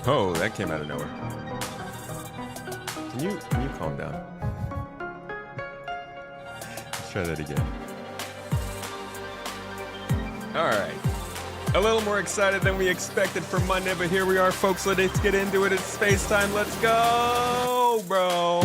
Oh, that came out of nowhere. Can you calm down? Let's try that again. All right. A little more excited than we expected for Monday, but here we are, folks. Let's get into it. It's space time. Let's go, bro.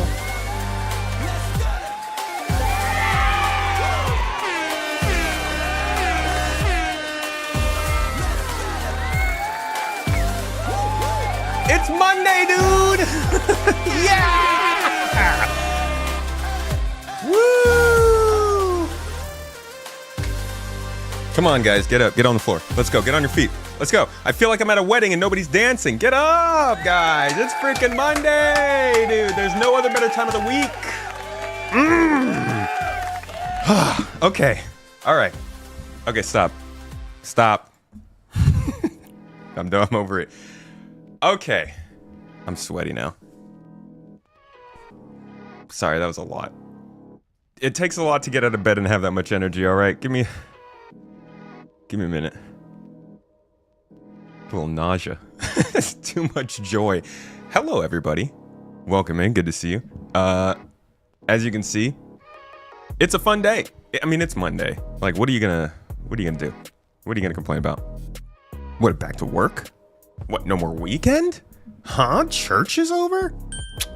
It's Monday, dude! Yeah! Woo! Come on, guys, get up, get on the floor. Let's go, get on your feet. Let's go. I feel like I'm at a wedding and nobody's dancing. Get up, guys. It's freaking Monday, dude. There's no other better time of the week. Okay. All right. Okay, stop. Stop. I'm done. I'm over it. Okay. I'm sweaty now. Sorry, that was a lot. It takes a lot to get out of bed and have that much energy, alright? Give me a minute. A little nausea. It's too much joy. Hello, everybody. Welcome in. Good to see you. As you can see, it's a fun day. I mean, it's Monday. Like, what are you gonna do? What are you gonna complain about? What, back to work? What, no more weekend? Huh? Church is over?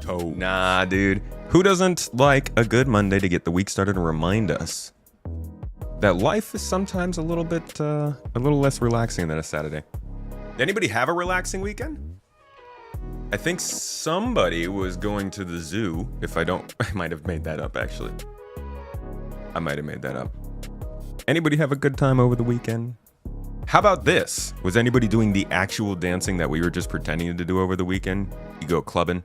Oh, nah, dude. Who doesn't like a good Monday to get the week started and remind us that life is sometimes a little less relaxing than a Saturday? Anybody have a relaxing weekend? I think somebody was going to the zoo. If I don't, I might have made that up, actually. I might have made that up. Anybody have a good time over the weekend? How about this? Was anybody doing the actual dancing that we were just pretending to do over the weekend? You go clubbing.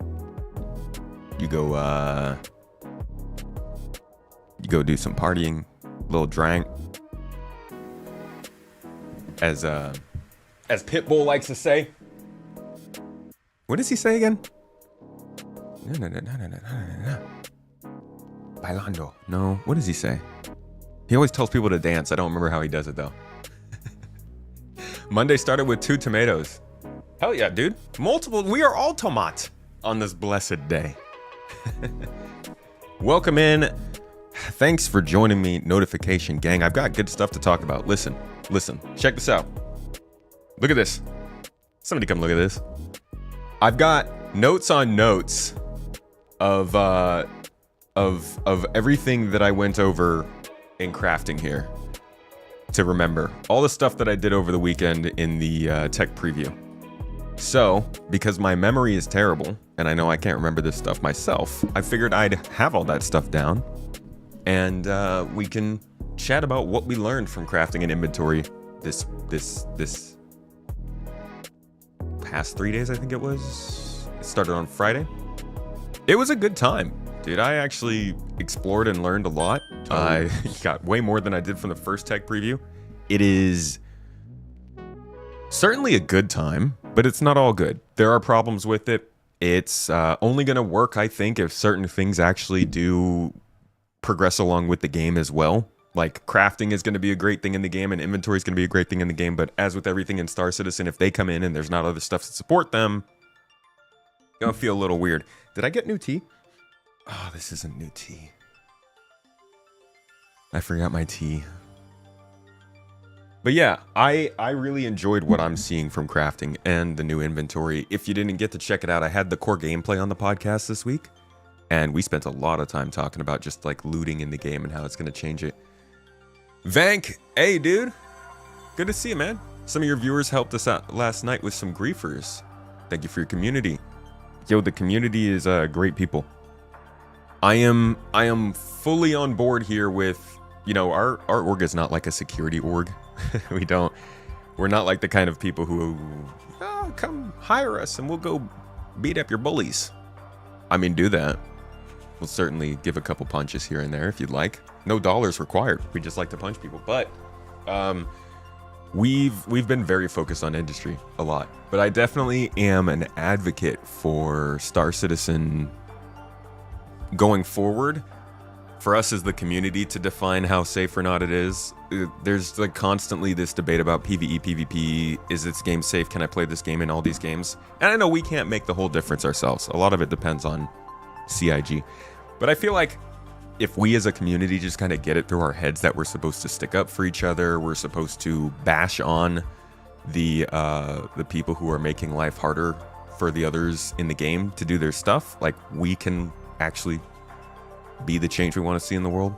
You go do some partying, little drink. As Pitbull likes to say. What does he say again? No. Bailando. No, what does he say? He always tells people to dance. I don't remember how he does it though. Monday started with 2 tomatoes. Hell yeah, dude. Multiple. We are all tomat on this blessed day. Welcome in. Thanks for joining me, notification gang. I've got good stuff to talk about. Listen. Check this out. Look at this. Somebody come look at this. I've got notes on notes of everything that I went over in crafting here. To remember all the stuff that I did over the weekend in the tech preview. So, because my memory is terrible, and I know I can't remember this stuff myself, I figured I'd have all that stuff down, and we can chat about what we learned from crafting an inventory this past 3 days, I think it was. It started on Friday. It was a good time. Dude, I actually explored and learned a lot. I got way more than I did from the first tech preview. It is certainly a good time, but it's not all good. There are problems with it. It's only going to work, I think, if certain things actually do progress along with the game as well. Like, crafting is going to be a great thing in the game, and inventory is going to be a great thing in the game, but as with everything in Star Citizen, if they come in and there's not other stuff to support them, it's going to feel a little weird. Did I get new tea? Oh, this isn't new tea. I forgot my tea. But yeah, I really enjoyed what I'm seeing from crafting and the new inventory. If you didn't get to check it out, I had the core gameplay on the podcast this week. And we spent a lot of time talking about just like looting in the game and how it's going to change it. Vank, hey dude. Good to see you, man. Some of your viewers helped us out last night with some griefers. Thank you for your community. Yo, the community is great people. I am fully on board here with, you know, our org is not like a security org. We're not like the kind of people who, come hire us and we'll go beat up your bullies. I mean, do that. We'll certainly give a couple punches here and there if you'd like. No dollars required. We just like to punch people. But we've been very focused on industry a lot. But I definitely am an advocate for Star Citizen going forward. For us as the community to define how safe or not it is. there's like constantly this debate about PvE, PvP. Is this game safe? Can I play this game in all these games? And I know we can't make the whole difference ourselves. A lot of it depends on CIG. But I feel like if we as a community just kind of get it through our heads that we're supposed to stick up for each other, we're supposed to bash on the people who are making life harder for the others in the game to do their stuff, like we can actually be the change we want to see in the world.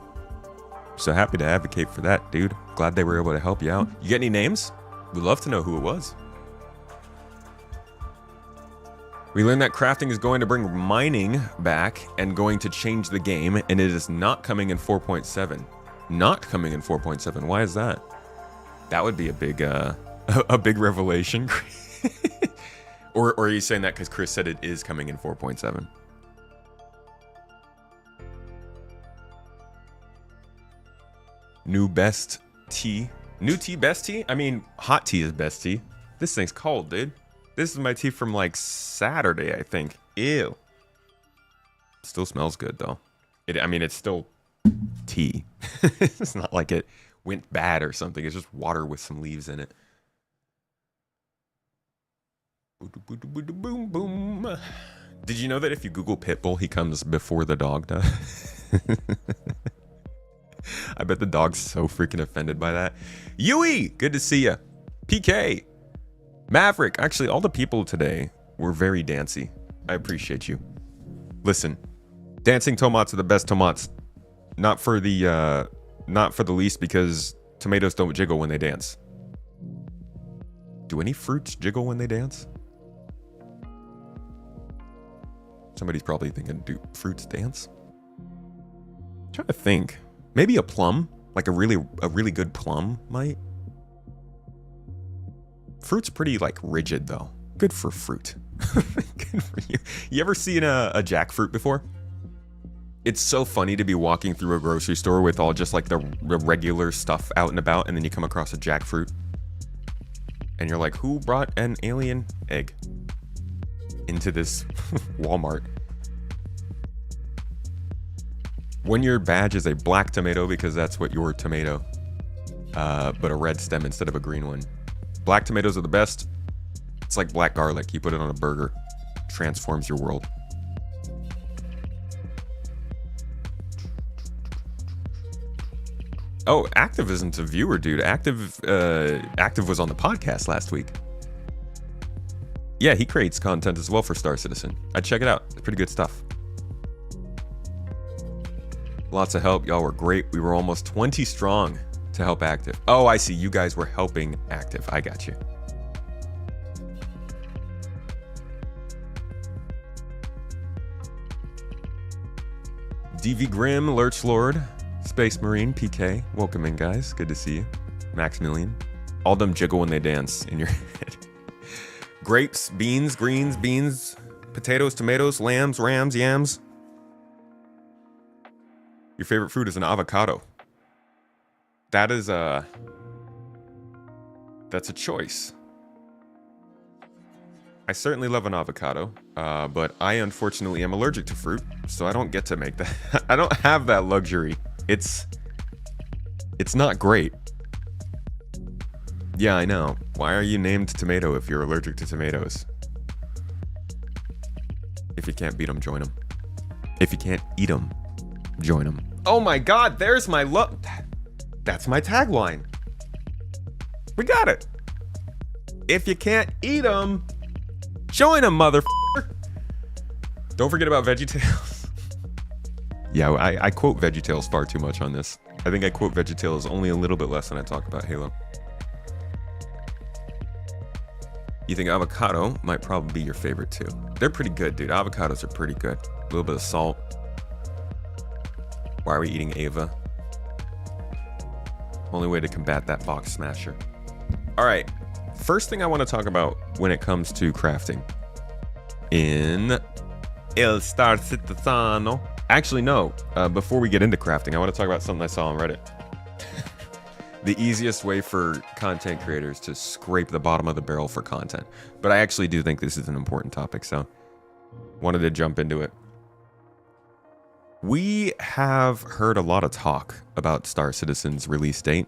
So happy to advocate for that, dude. Glad they were able to help you out. You get any names? We'd love to know who it was. We learned that crafting is going to bring mining back and going to change the game, and it is not coming in 4.7. Not coming in 4.7. Why is that? That would be a big revelation. Or are you saying that because Chris said it is coming in 4.7? New best tea. New tea, best tea? I mean, hot tea is best tea. This thing's cold, dude. This is my tea from like Saturday, I think. Ew. Still smells good though. I mean, it's still tea. It's not like it went bad or something. It's just water with some leaves in it. Boom, boom. Did you know that if you Google Pitbull, he comes before the dog does? I bet the dog's so freaking offended by that. Yui, good to see ya. PK, Maverick. Actually, all the people today were very dancey. I appreciate you. Listen, dancing tomates are the best tomates. Not for the least, because tomatoes don't jiggle when they dance. Do any fruits jiggle when they dance? Somebody's probably thinking, do fruits dance? I'm trying to think. Maybe a plum, like a really good plum might. Fruit's pretty like rigid though. Good for fruit. Good for you. You ever seen a jackfruit before? It's so funny to be walking through a grocery store with all just like the regular stuff out and about, and then you come across a jackfruit. And you're like, who brought an alien egg into this Walmart? When your badge is a black tomato, because that's what your tomato, but a red stem instead of a green one. Black tomatoes are the best. It's like black garlic. You put it on a burger, transforms your world. Oh, Active isn't a viewer, dude. Active was on the podcast last week. Yeah, he creates content as well for Star Citizen. I'd check it out. It's pretty good stuff. Lots of help. Y'all were great. We were almost 20 strong to help Active. Oh, I see. You guys were helping Active. I got you. DV Grim, Lurch Lord, Space Marine, PK. Welcome in, guys. Good to see you. Maximilian. All them jiggle when they dance in your head. Grapes, beans, greens, beans, potatoes, tomatoes, lambs, rams, yams. Your favorite fruit is an avocado. That's a choice. I certainly love an avocado, but I unfortunately am allergic to fruit, so I don't get to make that. I don't have that luxury. It's not great. Yeah, I know. Why are you named Tomato if you're allergic to tomatoes? If you can't beat them, join them. If you can't eat them, join them. Oh my god, there's my look. That's my tagline. We got it. If you can't eat them, join them, motherfucker. Don't forget about VeggieTales. Yeah, I quote VeggieTales far too much on this. I think I quote VeggieTales only a little bit less than I talk about Halo. You think avocado might probably be your favorite too. They're pretty good, dude. Avocados are pretty good. A little bit of salt. Why are we eating Ava? Only way to combat that box smasher. All right. First thing I want to talk about when it comes to crafting in El Star Citizano. Actually, no. Before we get into crafting, I want to talk about something I saw on Reddit. The easiest way for content creators to scrape the bottom of the barrel for content. But I actually do think this is an important topic, so wanted to jump into it. We have heard a lot of talk about Star Citizen's release date,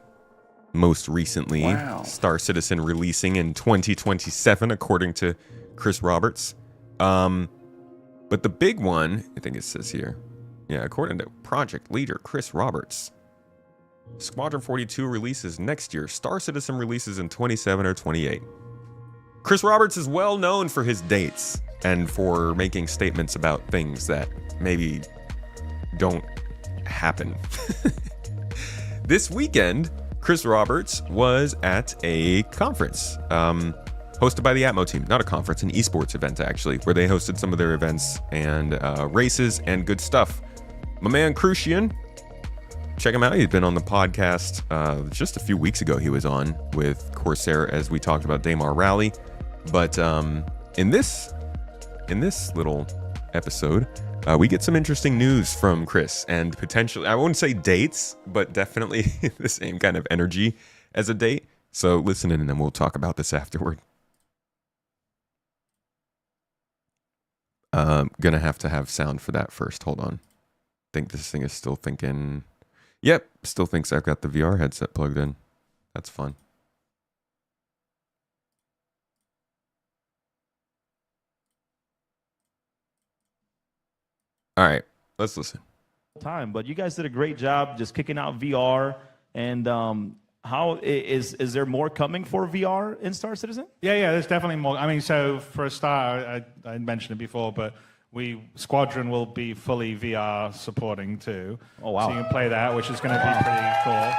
most recently. Wow. Star Citizen releasing in 2027, according to Chris Roberts. But the big one, I think it says here, yeah, according to project leader Chris Roberts, Squadron 42 releases next year. Star Citizen releases in 27 or 28. Chris Roberts is well known for his dates and for making statements about things that maybe don't happen. This weekend, Chris Roberts was at a conference hosted by the Atmo team. Not a conference, an esports event, actually, where they hosted some of their events and races and good stuff. My man Crucian, check him out. He's been on the podcast just a few weeks ago. He was on with Corsair as we talked about Daymar Rally. But in this little episode, we get some interesting news from Chris and potentially, I wouldn't say dates, but definitely the same kind of energy as a date. So listen in and then we'll talk about this afterward. Gonna have to have sound for that first. Hold on. I think this thing is still thinking. Yep, still thinks I've got the VR headset plugged in. That's fun. All right, let's listen. But you guys did a great job just kicking out VR. And how is there more coming for VR in Star Citizen? Yeah, there's definitely more. I mean, so for a start, I mentioned it before, but Squadron will be fully VR supporting too. Oh, wow. So you can play that, which is going to be pretty cool.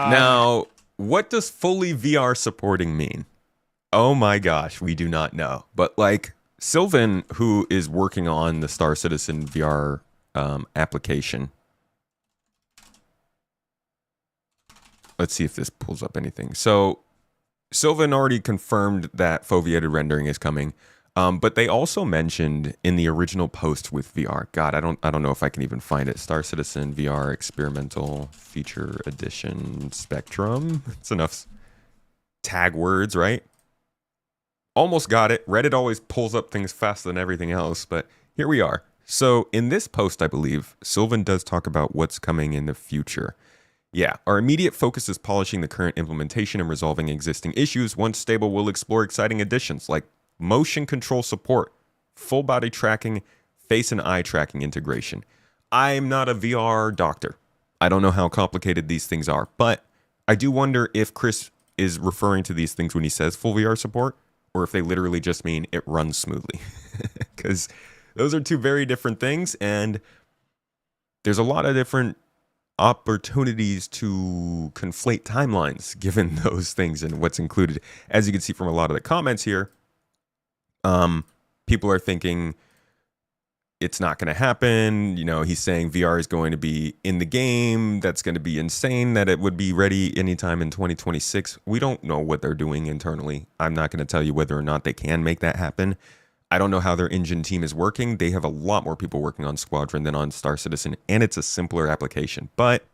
Now, what does fully VR supporting mean? Oh my gosh, we do not know. But like Sylvan, who is working on the Star Citizen VR application. Let's see if this pulls up anything. So Sylvan already confirmed that foveated rendering is coming. But they also mentioned in the original post with VR. God, I don't know if I can even find it. Star Citizen VR Experimental Feature Edition Spectrum. It's enough tag words, right? Almost got it. Reddit always pulls up things faster than everything else, but here we are. So in this post, I believe, Sylvan does talk about what's coming in the future. Yeah, our immediate focus is polishing the current implementation and resolving existing issues. Once stable, we'll explore exciting additions like motion control support, full body tracking, face and eye tracking integration. I'm not a VR doctor. I don't know how complicated these things are, but I do wonder if Chris is referring to these things when he says full VR support, or if they literally just mean it runs smoothly. Because those are two very different things, and there's a lot of different opportunities to conflate timelines given those things and what's included. As you can see from a lot of the comments here, people are thinking it's not going to happen. You know, he's saying VR is going to be in the game. That's going to be insane that it would be ready anytime in 2026. We don't know what they're doing internally. I'm not going to tell you whether or not they can make that happen. I don't know how their engine team is working. They have a lot more people working on Squadron than on Star Citizen, and it's a simpler application. But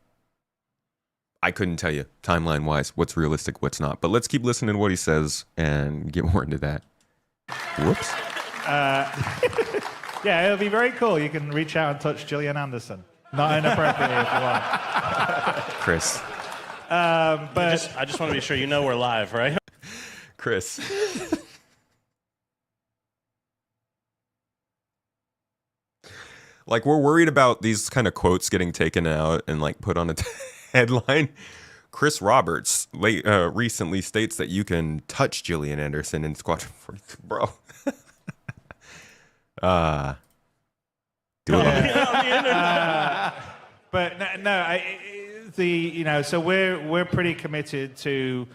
I couldn't tell you timeline-wise what's realistic, what's not. But let's keep listening to what he says and get more into that. Whoops. Yeah, it'll be very cool. You can reach out and touch Gillian Anderson. Not inappropriately if you want. Chris. But I just want to be sure you know we're live, right? Chris. Like, we're worried about these kind of quotes getting taken out and like put on a headline. Chris Roberts recently states that you can touch Gillian Anderson in Squadron 42. Bro. Do it. But so we're pretty committed to,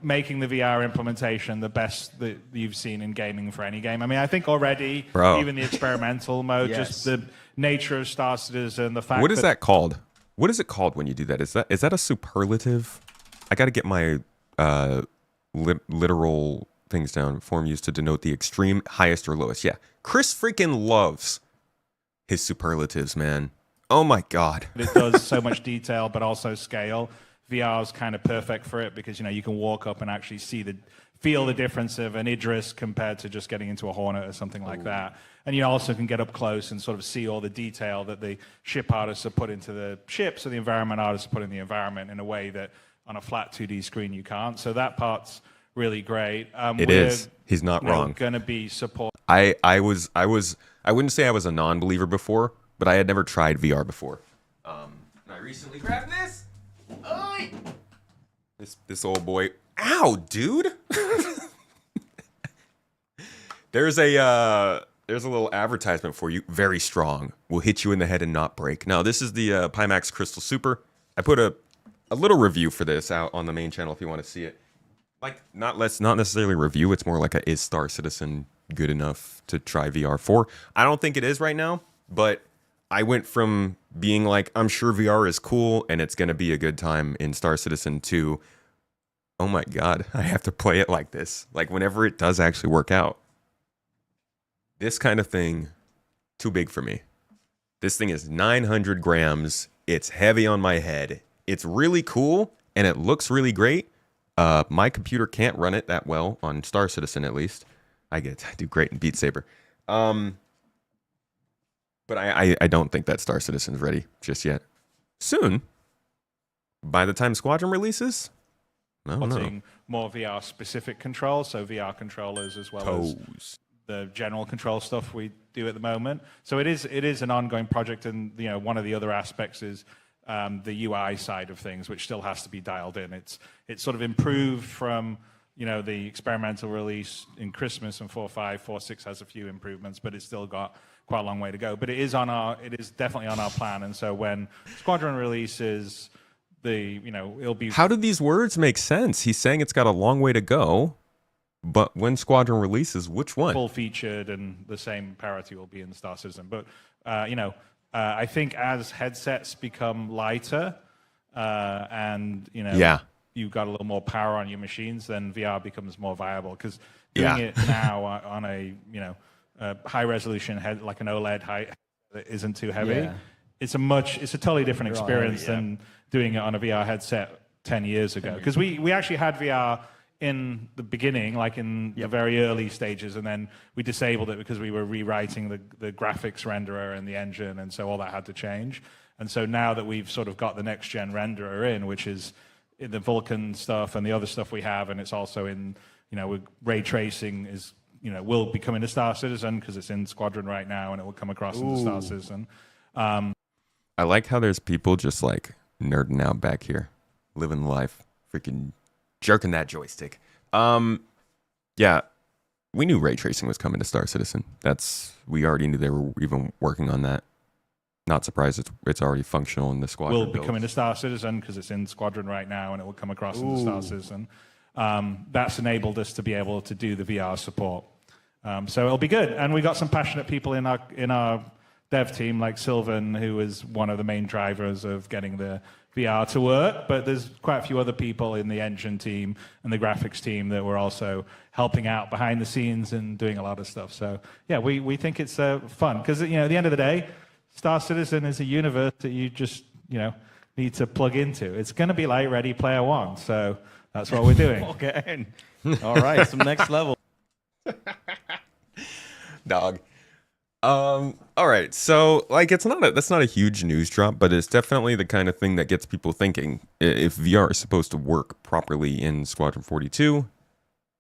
making the VR implementation the best that you've seen in gaming for any game. I mean, I think already, even the experimental mode, just the nature of Star Citizen, the fact. What is that called? What is it called when you do that? Is that a superlative? I got to get my literal things down. Form used to denote the extreme, highest or lowest. Yeah, Chris freaking loves his superlatives, man. Oh my God. It does so much detail, but also scale. VR is kind of perfect for it because, you can walk up and actually feel the difference of an Idris compared to just getting into a Hornet or something like that. And you also can get up close and sort of see all the detail that the ship artists have put into the ships, or the environment artists have put in the environment, in a way that on a flat 2D screen you can't. So that part's really great. It is. He's not wrong. Going to be support. I wouldn't say I was a non-believer before, but I had never tried VR before. I recently grabbed this. Oy! This old boy. Ow, dude. There's a little advertisement for you. Very strong. Will hit you in the head and not break. Now, this is the Pimax Crystal Super. I put a little review for this out on the main channel if you want to see it. Like, not necessarily review. It's more like a, is Star Citizen good enough to try VR for? I don't think it is right now, but I went from being like, I'm sure VR is cool and it's going to be a good time in Star Citizen to, oh my God, I have to play it like this. Like, whenever it does actually work out. This kind of thing, too big for me. This thing is 900 grams. It's heavy on my head. It's really cool and it looks really great. My computer can't run it that well on Star Citizen, at least. I do great in Beat Saber. But I don't think that Star Citizen's ready just yet. Soon. By the time Squadron releases, I don't know. More VR specific controls, so VR controllers as well as the general control stuff we do at the moment. So it is an ongoing project, and one of the other aspects is the UI side of things, which still has to be dialed in. It's sort of improved from the experimental release in Christmas, and 4.5, 4.6 has a few improvements, but it's still got quite a long way to go. But it is definitely on our plan. And so when Squadron releases, it'll be. How do these words make sense? He's saying it's got a long way to go, but when Squadron releases, which one? Full featured, and the same parity will be in Star Citizen. But I think as headsets become lighter, and you've got a little more power on your machines, then VR becomes more viable. Because doing it now on a high resolution head, like an OLED that isn't too heavy, it's a totally different experience than doing it on a VR headset 10 years ago. Because we actually had VR in the beginning, like in the very early stages, and then we disabled it because we were rewriting the graphics renderer and the engine, and so all that had to change. And so now that we've sort of got the next gen renderer in, which is in the Vulkan stuff and the other stuff we have, and it's also in, with ray tracing is, will be coming to Star Citizen because it's in Squadron right now, and it will come across into Star Citizen. I like how there's people just like nerding out back here, living life, freaking jerking that joystick. Yeah, we knew ray tracing was coming to Star Citizen. We already knew they were even working on that. Not surprised it's already functional in the Squadron. Will be coming to Star Citizen because it's in Squadron right now, and it will come across into Star Citizen. That's enabled us to be able to do the VR support. So it'll be good. And we got some passionate people in our dev team, like Sylvan, who is one of the main drivers of getting the VR to work, but there's quite a few other people in the engine team and the graphics team that were also helping out behind the scenes and doing a lot of stuff. So yeah, we think it's fun because at the end of the day, Star Citizen is a universe that you just need to plug into. It's going to be like Ready Player One, so that's what we're doing. Okay, all right, some next level. Dog. All right, so like that's not a huge news drop, but it's definitely the kind of thing that gets people thinking. If VR is supposed to work properly in Squadron 42,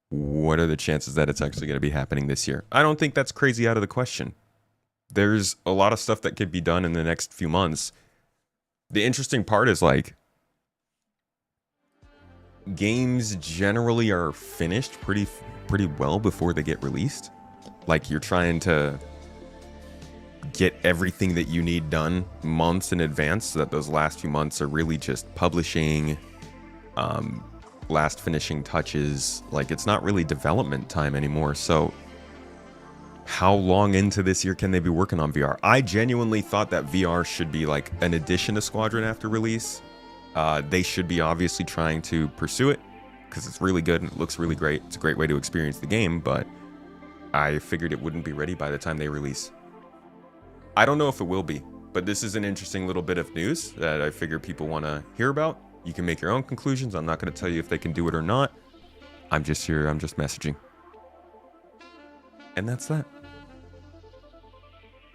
what are the chances that it's actually going to be happening this year? I don't think that's crazy out of the question. There's a lot of stuff that could be done in the next few months. The interesting part is like games generally are finished pretty well before they get released. Like you're trying to get everything that you need done months in advance, so that those last few months are really just publishing, last finishing touches. Like it's not really development time anymore. So how long into this year can they be working on VR? I genuinely thought that VR should be like an addition to Squadron after release. They should be obviously trying to pursue it because it's really good and it looks really great. It's a great way to experience the game, but I figured it wouldn't be ready by the time they release. I don't know if it will be, but this is an interesting little bit of news that I figure people want to hear about. You can make your own conclusions. I'm not going to tell you if they can do it or not. I'm just here. I'm just messaging. And that's that.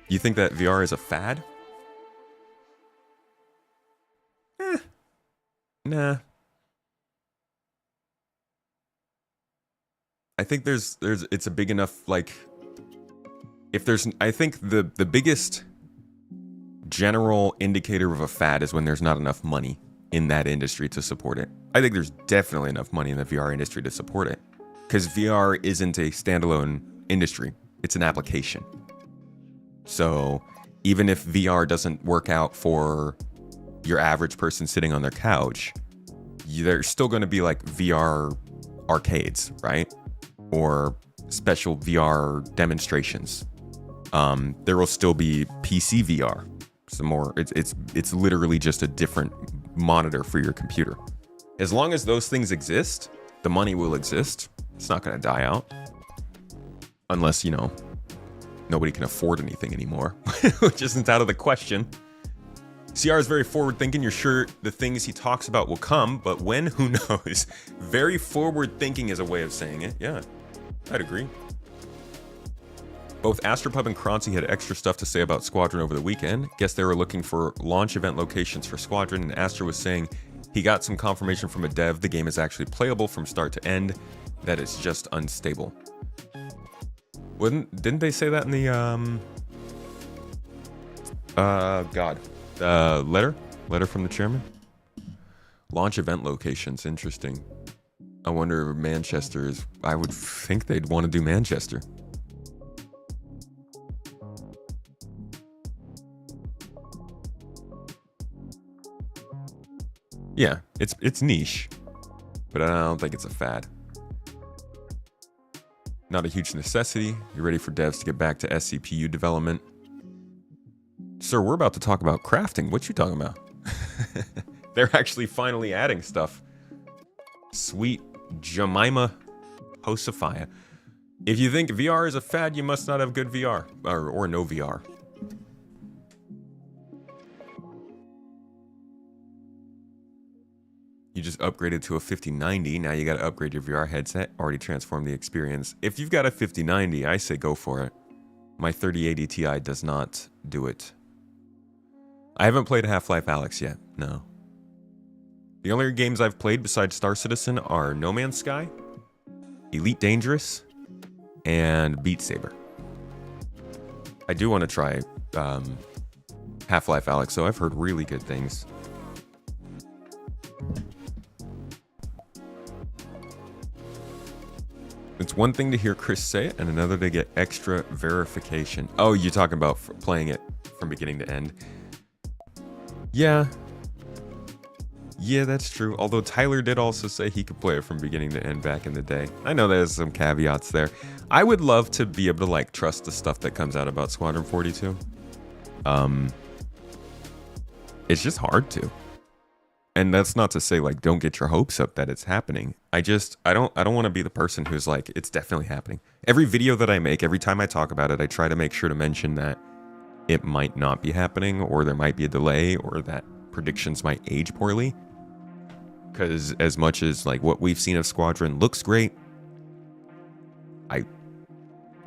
You think that VR is a fad? Nah. I think it's a big enough, like, I think the biggest general indicator of a fad is when there's not enough money in that industry to support it. I think there's definitely enough money in the VR industry to support it, because VR isn't a standalone industry. It's an application. So even if VR doesn't work out for your average person sitting on their couch, there's still going to be like VR arcades, right? Or special VR demonstrations. There will still be PC VR. It's literally just a different monitor for your computer. As long as those things exist, the money will exist. It's not going to die out. Unless, nobody can afford anything anymore, which isn't out of the question. CR is very forward-thinking. You're sure the things he talks about will come, but when? Who knows? Very forward-thinking is a way of saying it. Yeah, I'd agree. Both Astropub and Croncy had extra stuff to say about Squadron over the weekend. Guess they were looking for launch event locations for Squadron, and Astra was saying he got some confirmation from a dev the game is actually playable from start to end, that it's just unstable. Didn't they say that in the letter from the chairman? Launch event locations, interesting. I wonder if Manchester is. I would think they'd want to do Manchester. Yeah, it's niche, but I don't think it's a fad. Not a huge necessity. You're ready for devs to get back to SCPU development. Sir, we're about to talk about crafting. What you talking about? They're actually finally adding stuff. Sweet Jemima Hosafia. If you think VR is a fad, you must not have good VR. Or no VR. You just upgraded to a 5090. Now you got to upgrade your VR headset. Already transformed the experience. If you've got a 5090, I say go for it. My 3080 Ti does not do it. I haven't played Half-Life Alyx yet. No. The only games I've played besides Star Citizen are No Man's Sky, Elite Dangerous, and Beat Saber. I do want to try Half-Life Alyx, so I've heard really good things. It's one thing to hear Chris say it, and another to get extra verification. Oh, you're talking about playing it from beginning to end. Yeah. Yeah, that's true. Although Tyler did also say he could play it from beginning to end back in the day. I know there's some caveats there. I would love to be able to trust the stuff that comes out about Squadron 42. It's just hard to. And that's not to say don't get your hopes up that it's happening. I don't want to be the person who's it's definitely happening. Every video that I make, every time I talk about it, I try to make sure to mention that it might not be happening, or there might be a delay, or that predictions might age poorly. Because as much as what we've seen of Squadron looks great,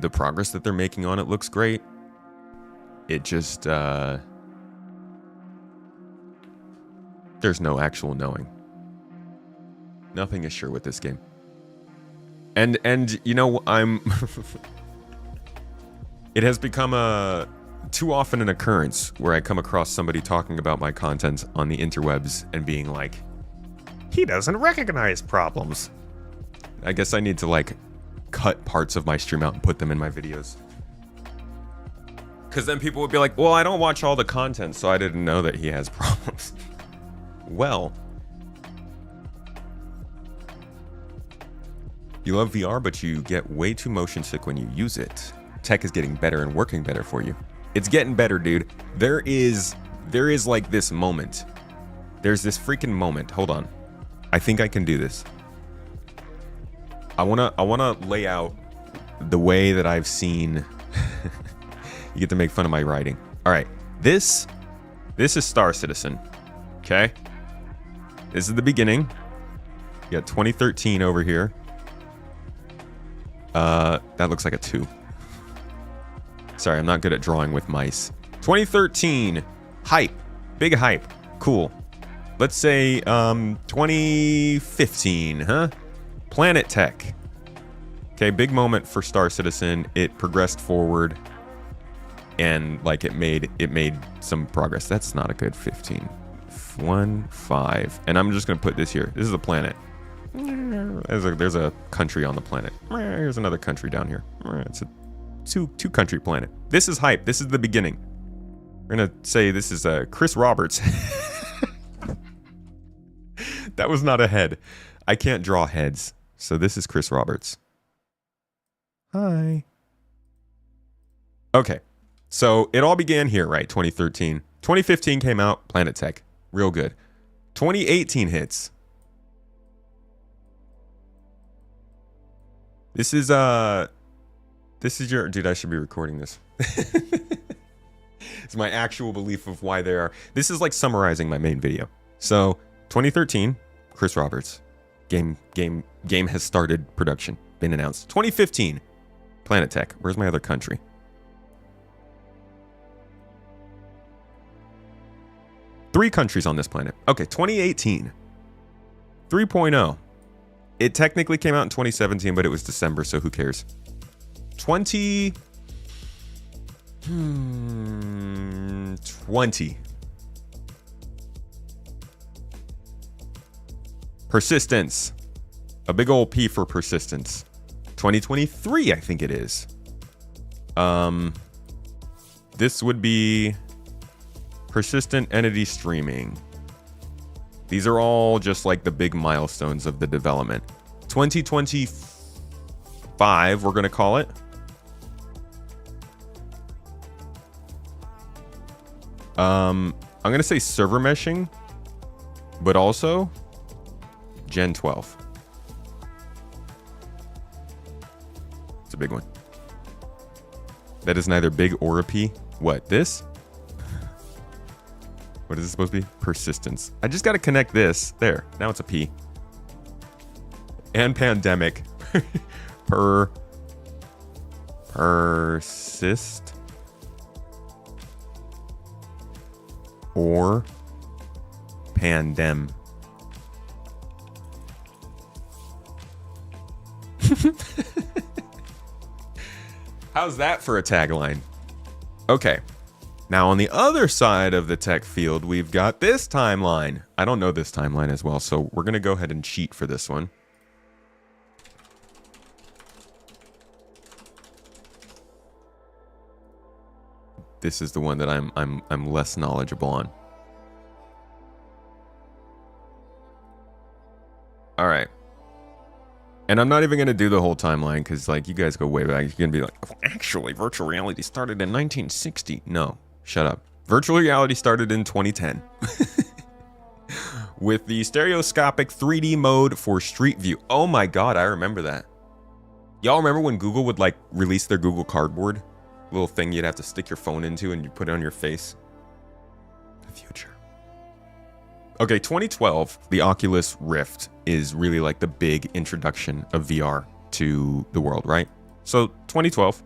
the progress that they're making on it looks great. It just there's no actual knowing. Nothing is sure with this game. And I'm it has become too often an occurrence where I come across somebody talking about my content on the interwebs and being like, he doesn't recognize problems. I guess I need to cut parts of my stream out and put them in my videos. Because then people would be like, well, I don't watch all the content, so I didn't know that he has problems. Well, you love VR, but you get way too motion sick when you use it. Tech is getting better and working better for you. It's getting better, dude. There is this moment. There's this freaking moment. Hold on. I think I can do this. I wanna lay out the way that I've seen. You get to make fun of my writing. All right. This is Star Citizen. Okay. This is the beginning. You got 2013 over here. That looks like a 2. Sorry, I'm not good at drawing with mice. 2013. Hype. Big hype. Cool. Let's say 2015, huh? Planet Tech. Okay, big moment for Star Citizen. It progressed forward and like it made some progress. That's not a good 15. 1, 5. And I'm just gonna put this here. This is a planet. There's a country on the planet. Here's another country down here. It's a two country planet. This is hype. This is the beginning. We're gonna say this is Chris Roberts. That was not a head. I can't draw heads. So this is Chris Roberts. Hi. Okay. So it all began here, right? 2013. 2015 came out, Planet Tech. Real good. 2018 hits. This is your, dude, I should be recording this. It's my actual belief of why they are. This is like summarizing my main video. So 2013, Chris Roberts. Game has started production. Been announced. 2015, Planet Tech. Where's my other country? Three countries on this planet. Okay, 2018. 3.0. It technically came out in 2017, but it was December, so who cares? 20. Persistence. A big old P for persistence. 2023, I think it is. This would be persistent entity streaming. These are all just like the big milestones of the development. 2025, we're going to call it. I'm going to say server meshing, but also Gen 12. It's a big one. That is neither big or a P. What, this? What is this supposed to be? Persistence. I just got to connect this. There. Now it's a P. And pandemic. Persist. Or pandem. How's that for a tagline? Okay. Now on the other side of the tech field, we've got this timeline. I don't know this timeline as well, so we're going to go ahead and cheat for this one. This is the one that I'm less knowledgeable on. All right. And I'm not even going to do the whole timeline because, like, you guys go way back. You're going to be like, oh, actually, virtual reality started in 1960. No, shut up. Virtual reality started in 2010 with the stereoscopic 3D mode for Street View. Oh my God, I remember that. Y'all remember when Google would, like, release their Google Cardboard? Little thing you'd have to stick your phone into and you put it on your face. The future. Okay, 2012, the Oculus Rift is really like the big introduction of VR to the world, right? So 2012.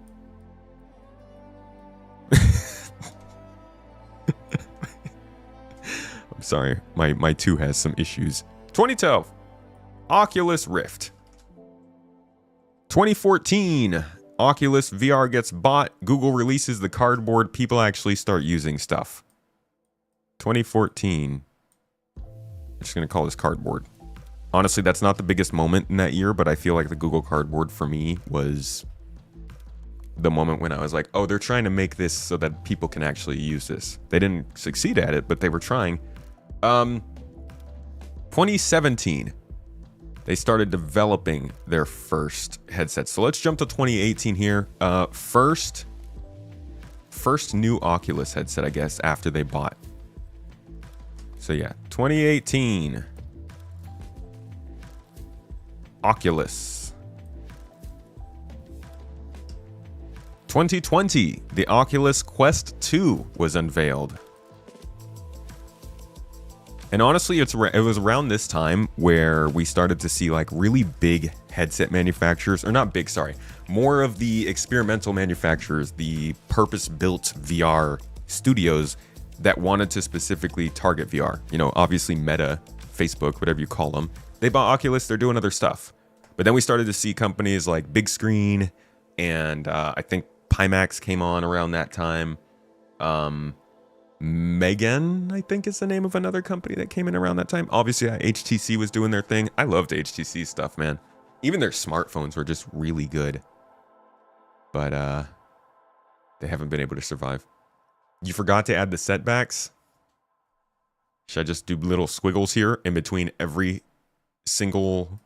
I'm sorry, my 2 has some issues. 2012, Oculus Rift. 2014, Oculus VR gets bought. Google releases the cardboard. People actually start using stuff. 2014. I'm just going to call this cardboard. Honestly, that's not the biggest moment in that year, but I feel like the Google Cardboard for me was the moment when I was like, oh, they're trying to make this so that people can actually use this. They didn't succeed at it, but they were trying. 2017, they started developing their first headset. So let's jump to 2018 here. First new Oculus headset, I guess, after they bought. So yeah, 2018. Oculus. 2020, the Oculus Quest 2 was unveiled. And honestly, it was around this time where we started to see like really big headset manufacturers, or not big, sorry, more of the experimental manufacturers, the purpose-built VR studios that wanted to specifically target VR. You know, obviously Meta, Facebook, whatever you call them, they bought Oculus, they're doing other stuff. But then we started to see companies like Big Screen, and I think Pimax came on around that time. Megan, I think is the name of another company that came in around that time. Obviously, HTC was doing their thing. I loved HTC stuff, man. Even their smartphones were just really good. But they haven't been able to survive. You forgot to add the setbacks. Should I just do little squiggles here in between every single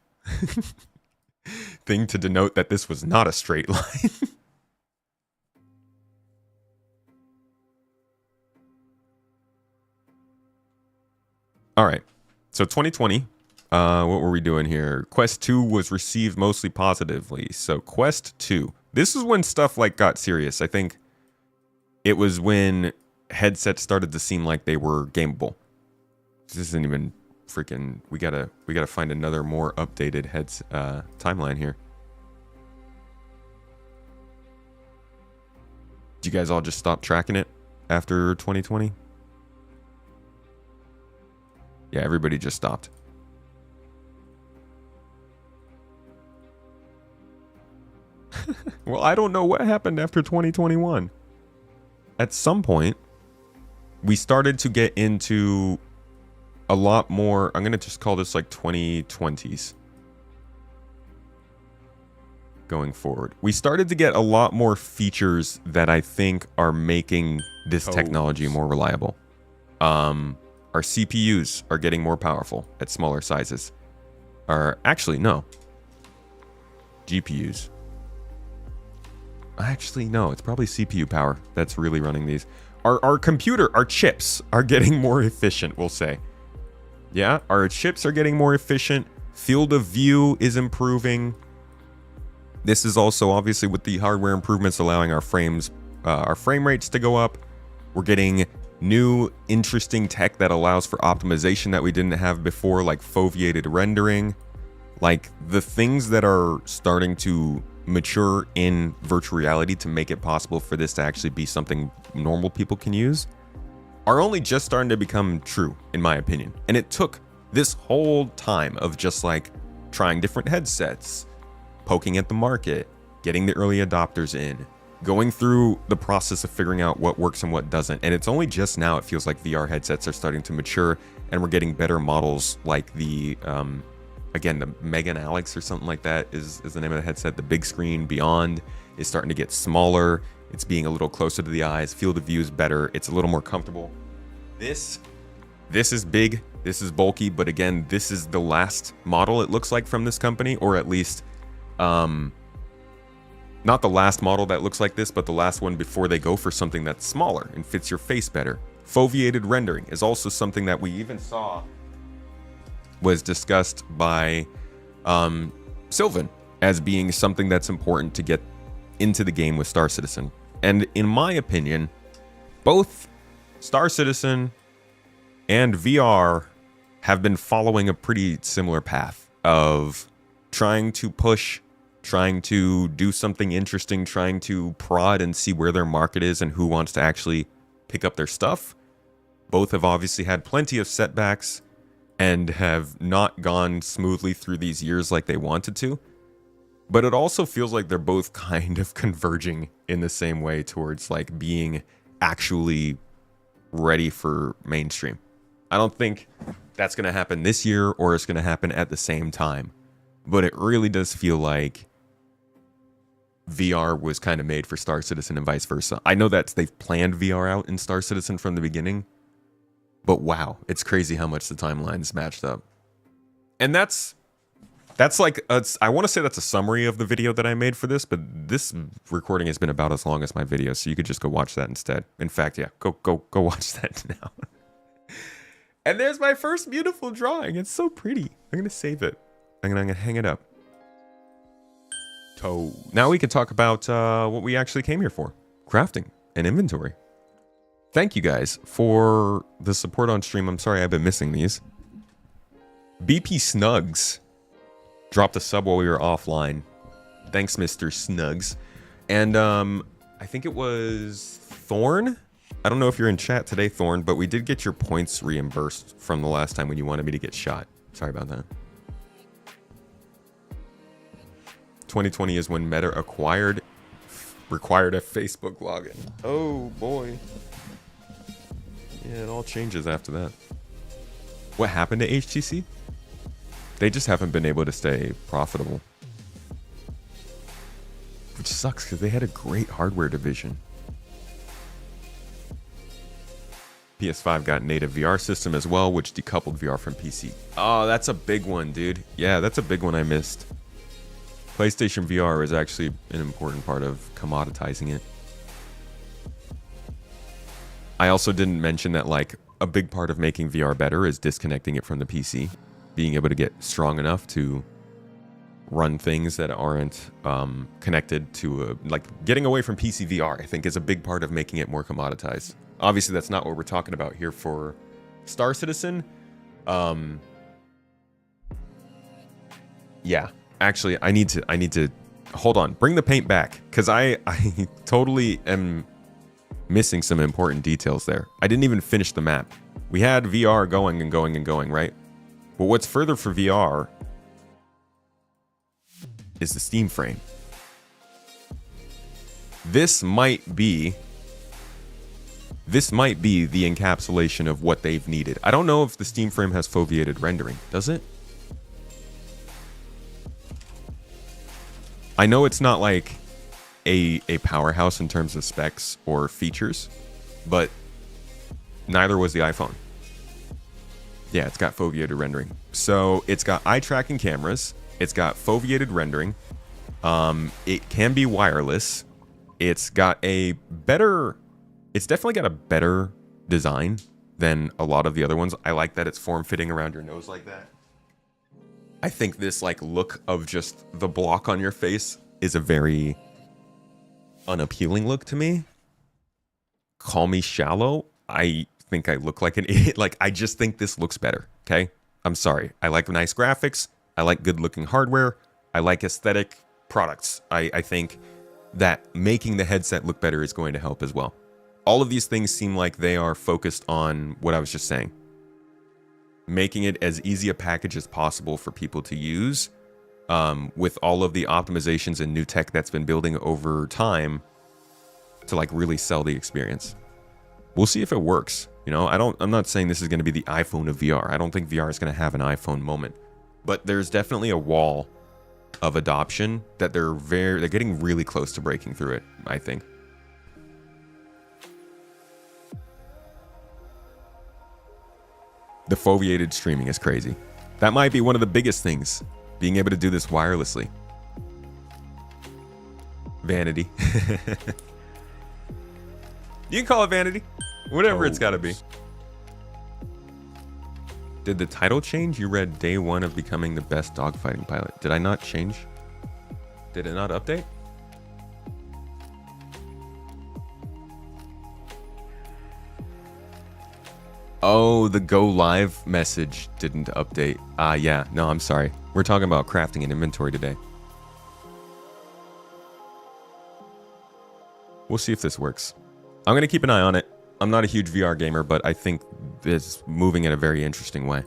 thing to denote that this was not a straight line? All right, so 2020, what were we doing here? Quest 2 was received mostly positively. So Quest 2, this is when stuff like got serious. I think it was when headsets started to seem like they were gameable. This isn't even freaking, we gotta find another more updated timeline here. Did you guys all just stop tracking it after 2020? Yeah, everybody just stopped. Well, I don't know what happened after 2021. At some point, we started to get into a lot more, I'm going to just call this like 2020s. Going forward. We started to get a lot more features that I think are making this technology more reliable. Our CPUs are getting more powerful at smaller sizes. Actually, no. GPUs. Actually, no. It's probably CPU power that's really running these. Our chips are getting more efficient, we'll say. Yeah, our chips are getting more efficient. Field of view is improving. This is also obviously with the hardware improvements allowing our frame rates to go up. We're getting new interesting tech that allows for optimization that we didn't have before, like foveated rendering. Like the things that are starting to mature in virtual reality to make it possible for this to actually be something normal people can use are only just starting to become true, in my opinion. And it took this whole time of just like trying different headsets, poking at the market, getting the early adopters in, going through the process of figuring out what works and what doesn't. And it's only just now it feels like VR headsets are starting to mature and we're getting better models like the, again, the Megan Alex or something like that is the name of the headset. The Big Screen Beyond is starting to get smaller. It's being a little closer to the eyes. Field of view is better. It's a little more comfortable. This is big. This is bulky. But again, this is the last model it looks like from this company, or at least, not the last model that looks like this, but the last one before they go for something that's smaller and fits your face better. Foveated rendering is also something that we even saw was discussed by Sylvan as being something that's important to get into the game with Star Citizen. And in my opinion, both Star Citizen and VR have been following a pretty similar path of trying to push, trying to do something interesting, trying to prod and see where their market is and who wants to actually pick up their stuff. Both have obviously had plenty of setbacks and have not gone smoothly through these years like they wanted to. But it also feels like they're both kind of converging in the same way towards like being actually ready for mainstream. I don't think that's going to happen this year or it's going to happen at the same time. But it really does feel like VR was kind of made for Star Citizen and vice versa. I know that they've planned VR out in Star Citizen from the beginning, but wow, it's crazy how much the timelines matched up. And that's like, I want to say that's a summary of the video that I made for this, but this recording has been about as long as my video, so you could just go watch that instead. In fact, yeah, go watch that now. And there's my first beautiful drawing. It's so pretty. I'm going to save it. I'm going to hang it up. Now we can talk about what we actually came here for. Crafting and inventory. Thank you guys for the support on stream. I'm sorry I've been missing these. BP Snugs dropped a sub while we were offline. Thanks, Mr. Snugs. And I think it was Thorn. I don't know if you're in chat today, Thorn, but we did get your points reimbursed from the last time when you wanted me to get shot. Sorry about that. 2020 is when Meta required a Facebook login. Oh boy. Yeah, it all changes after that. What happened to HTC? They just haven't been able to stay profitable. Which sucks because they had a great hardware division. PS5 got native VR system as well, which decoupled VR from PC. Oh, that's a big one, dude. Yeah, that's a big one I missed. PlayStation VR is actually an important part of commoditizing it. I also didn't mention that, like, a big part of making VR better is disconnecting it from the PC. Being able to get strong enough to run things that aren't connected to, like, getting away from PC VR, I think, is a big part of making it more commoditized. Obviously, that's not what we're talking about here for Star Citizen. Yeah, actually, I need to hold on. Bring the paint back, because I totally am missing some important details there. I didn't even finish the map. We had VR going and going and going, right? But what's further for VR is the Steam frame. This might be the encapsulation of what they've needed. I don't know if the Steam frame has foveated rendering. Does it? I know it's not like a powerhouse in terms of specs or features, but neither was the iPhone. Yeah, it's got foveated rendering. So it's got eye tracking cameras. It's got foveated rendering. It can be wireless. It's definitely got a better design than a lot of the other ones. I like that it's form-fitting around your nose like that. I think this like look of just the block on your face is a very unappealing look to me. Call me shallow. I think I look like an idiot. Like, I just think this looks better, okay? I'm sorry. I like nice graphics. I like good-looking hardware. I like aesthetic products. I think that making the headset look better is going to help as well. All of these things seem like they are focused on what I was just saying. Making it as easy a package as possible for people to use, with all of the optimizations and new tech that's been building over time to like really sell the experience. We'll see if it works. You know, I'm not saying this is going to be the iPhone of VR. I don't think VR is going to have an iPhone moment, but there's definitely a wall of adoption that they're getting really close to breaking through it, I think. The foveated streaming is crazy. That might be one of the biggest things, being able to do this wirelessly. Vanity. You can call it vanity. Whatever it's got to be. Did the title change? You read day one of becoming the best dogfighting pilot. Did I not change? Did it not update? Oh, the go live message didn't update. Yeah, no, I'm sorry. We're talking about crafting and inventory today. We'll see if this works. I'm going to keep an eye on it. I'm not a huge VR gamer, but I think it's moving in a very interesting way.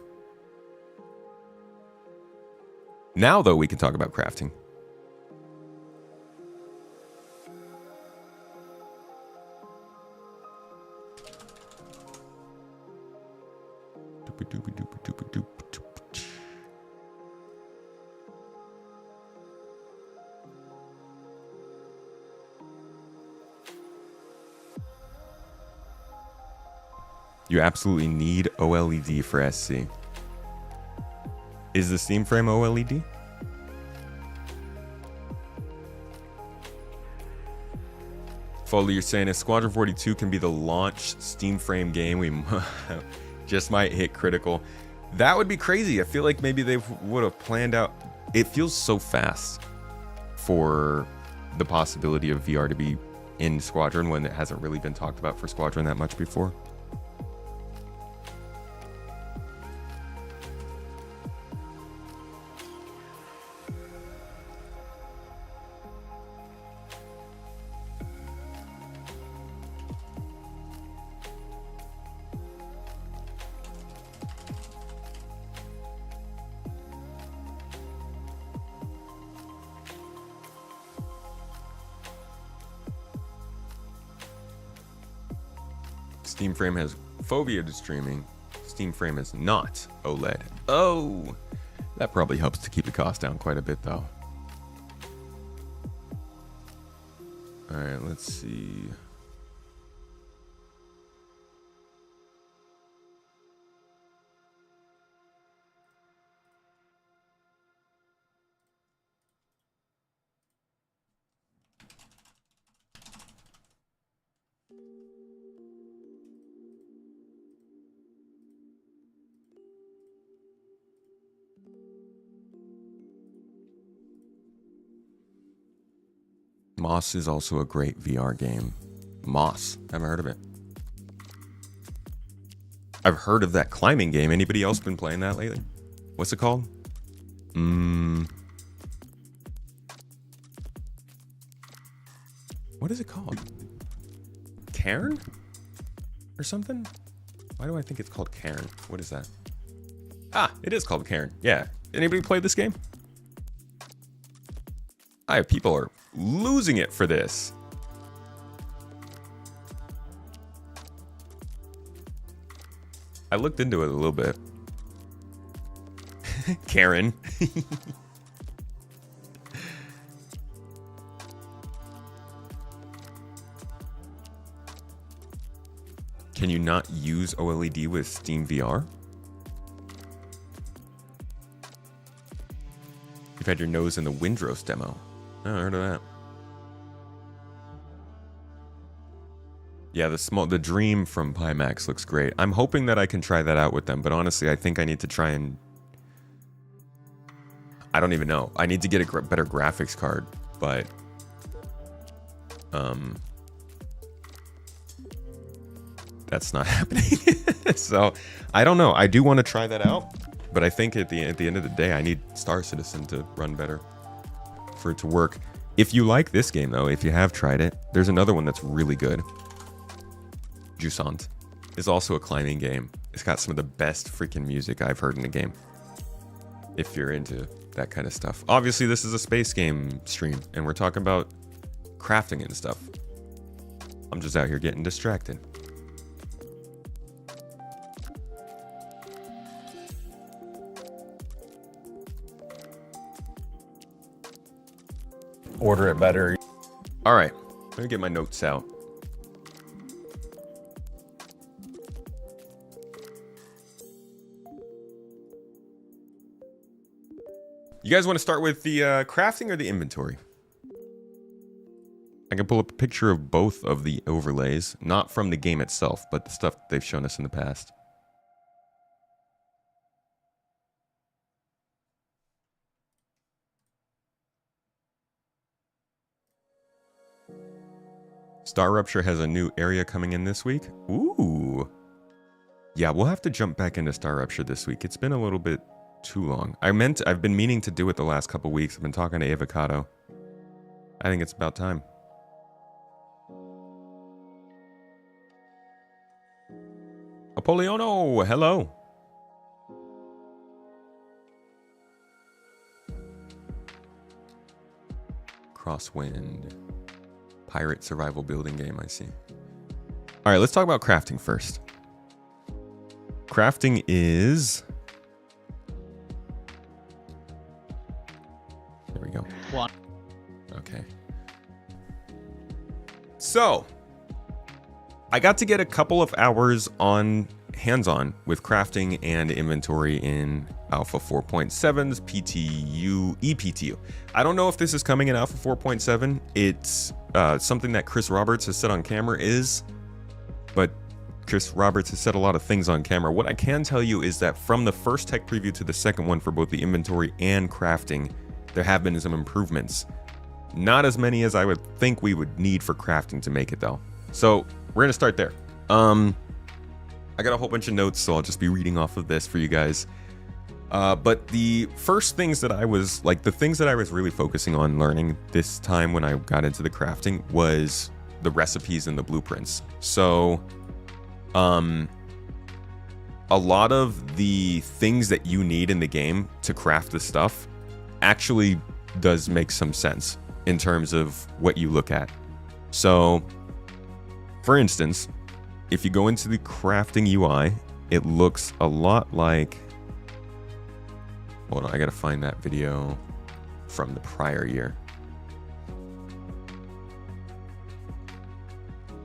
Now, though, we can talk about crafting. You absolutely need OLED for SC. Is the Steam frame OLED? Foley, you're saying if Squadron 42 can be the launch Steam frame game, we just might hit critical. That would be crazy. I feel like maybe they would have planned out. It feels so fast for the possibility of VR to be in Squadron when it hasn't really been talked about for Squadron that much before. Steam Frame has phobia to streaming. Steam Frame is not OLED. Oh, that probably helps to keep the cost down quite a bit, though. All right, let's see. Moss is also a great VR game. Moss, haven't heard of it. I've heard of that climbing game. Anybody else been playing that lately? What's it called? What is it called? Cairn? Or something? Why do I think it's called Cairn? What is that? Ah, it is called Cairn. Yeah. Anybody play this game? People are losing it for this. I looked into it a little bit. Karen. Can you not use OLED with Steam VR? You've had your nose in the Windrose demo. Oh, I heard of that. Yeah, the Dream from Pimax looks great. I'm hoping that I can try that out with them, but honestly, I think I need to try and... I don't even know. I need to get a better graphics card, but... That's not happening. So, I don't know. I do want to try that out, but I think at the end of the day, I need Star Citizen to run better for it to work. If you like this game, though, if you have tried it, there's another one that's really good. Jusant is also a climbing game. It's got some of the best freaking music I've heard in a game. If you're into that kind of stuff. Obviously, this is a space game stream, and we're talking about crafting and stuff. I'm just out here getting distracted. Order it better. All right, let me get my notes out. You guys want to start with the crafting or the inventory? I can pull up a picture of both of the overlays, not from the game itself, but the stuff they've shown us in the past. Star Rupture has a new area coming in this week. Ooh. Yeah, we'll have to jump back into Star Rupture this week. It's been a little bit too long. I've been meaning to do it the last couple weeks. I've been talking to Avocado. I think it's about time. Apolliono, hello. Crosswind. Pirate survival building game, I see. All right, let's talk about crafting first. Crafting is... There we go. One. Okay. So, I got to get a couple of hours on hands-on with crafting and inventory in Alpha 4.7's EPTU. I don't know if this is coming in Alpha 4.7. It's something that Chris Roberts has said on camera but Chris Roberts has said a lot of things on camera. What I can tell you is that from the first tech preview to the second one for both the inventory and crafting, there have been some improvements. Not as many as I would think we would need for crafting to make it though. So we're gonna start there. I got a whole bunch of notes, so I'll just be reading off of this for you guys. But the first things that I was like, the things that I was really focusing on learning this time when I got into the crafting was the recipes and the blueprints. So, a lot of the things that you need in the game to craft the stuff actually does make some sense in terms of what you look at. So, for instance, if you go into the crafting UI, it looks a lot like... Hold on, I gotta find that video from the prior year.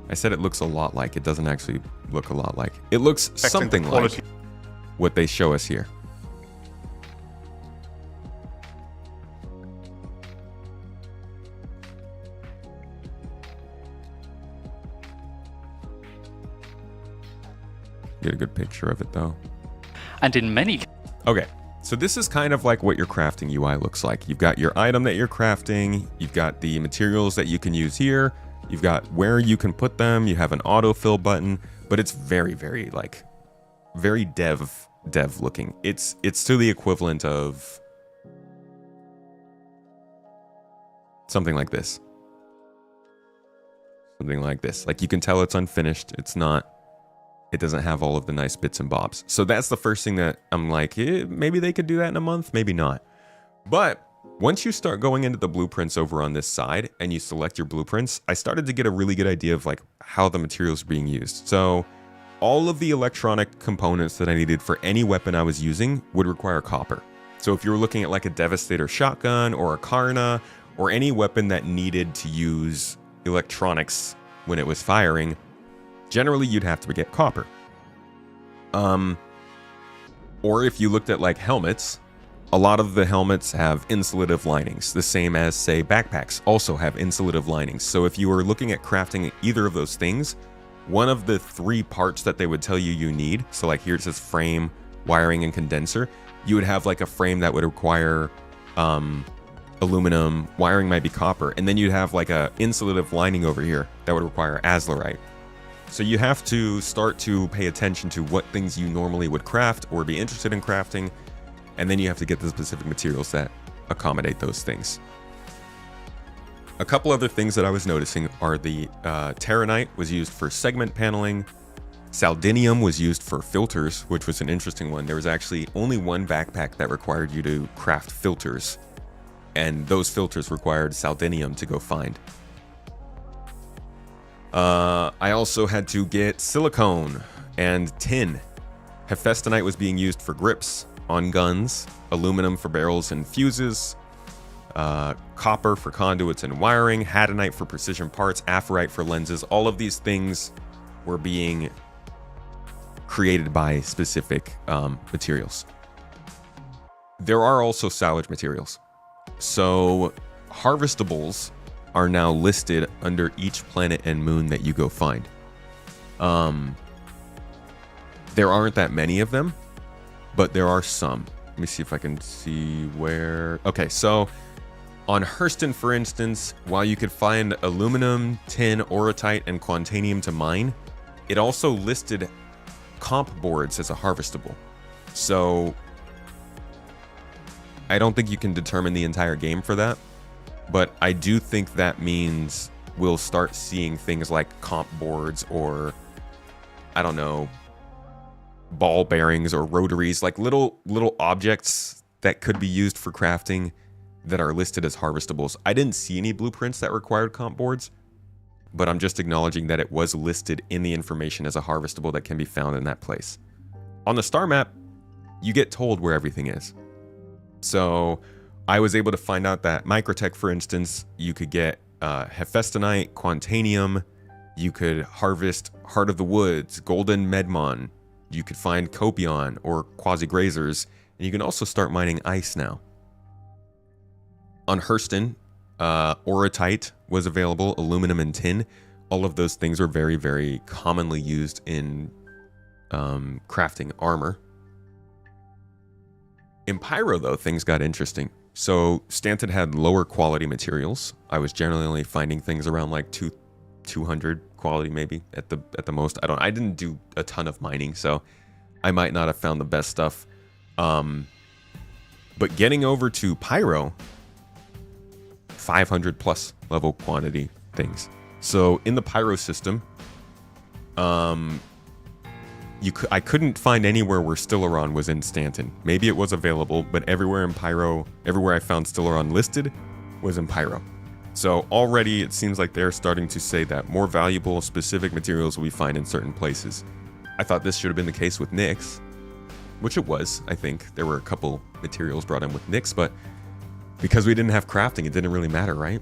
I said it looks a lot like. It doesn't actually look a lot like. It looks something like what they show us here. Get a good picture of it though. And in many... Okay, so this is kind of like what your crafting UI looks like. You've got your item that you're crafting, you've got the materials that you can use here, you've got where you can put them, you have an autofill button, but it's very, very like, very dev looking. It's to the equivalent of something like this. Something like this. Like you can tell it's unfinished, it doesn't have all of the nice bits and bobs. So that's the first thing that I'm like, maybe they could do that in a month, maybe not. But once you start going into the blueprints over on this side and you select your blueprints, I started to get a really good idea of like how the materials are being used. So all of the electronic components that I needed for any weapon I was using would require copper. So if you were looking at like a Devastator shotgun or a Karna or any weapon that needed to use electronics when it was firing, generally you'd have to get copper. Or if you looked at like helmets, a lot of the helmets have insulative linings, the same as say backpacks also have insulative linings. So if you were looking at crafting either of those things, one of the 3 parts that they would tell you need, so like here it says frame, wiring, and condenser, you would have like a frame that would require aluminum, wiring might be copper, and then you'd have like a insulative lining over here that would require azlerite. So you have to start to pay attention to what things you normally would craft or be interested in crafting, and then you have to get the specific materials that accommodate those things. A couple other things that I was noticing are the Terranite was used for segment paneling, Saldinium was used for filters, which was an interesting one. There was actually only one backpack that required you to craft filters, and those filters required Saldinium to go find. I also had to get silicone and tin. Hephaestonite was being used for grips on guns, aluminum for barrels and fuses, copper for conduits and wiring, hadanite for precision parts, aphrite for lenses. All of these things were being created by specific materials. There are also salvage materials. So harvestables are now listed under each planet and moon that you go find. There aren't that many of them, but there are some. Let me see if I can see where... Okay, so on Hurston, for instance, while you could find aluminum, tin, orotite, and quantanium to mine, it also listed comp boards as a harvestable. So I don't think you can determine the entire game for that, but I do think that means we'll start seeing things like comp boards or, I don't know, ball bearings or rotaries, like little objects that could be used for crafting that are listed as harvestables. I didn't see any blueprints that required comp boards, but I'm just acknowledging that it was listed in the information as a harvestable that can be found in that place. On the star map, you get told where everything is. So I was able to find out that Microtech, for instance, you could get Hephaestonite, Quantanium, you could harvest Heart of the Woods, Golden Medmon, you could find Copion or Quasi-Grazers, and you can also start mining ice now. On Hurston, Orotite was available, aluminum and tin. All of those things are very, very commonly used in crafting armor. In Pyro, though, things got interesting. So Stanton had lower quality materials. I was generally only finding things around like 200 quality maybe at the most. I didn't do a ton of mining, so I might not have found the best stuff. But getting over to Pyro, 500 plus level quantity things. So in the Pyro system, I couldn't find anywhere where Stellaron was in Stanton. Maybe it was available, but everywhere in Pyro, everywhere I found Stellaron listed was in Pyro. So already it seems like they're starting to say that more valuable specific materials we find in certain places. I thought this should have been the case with Nyx, which it was. I think there were a couple materials brought in with Nyx, but because we didn't have crafting, it didn't really matter, right?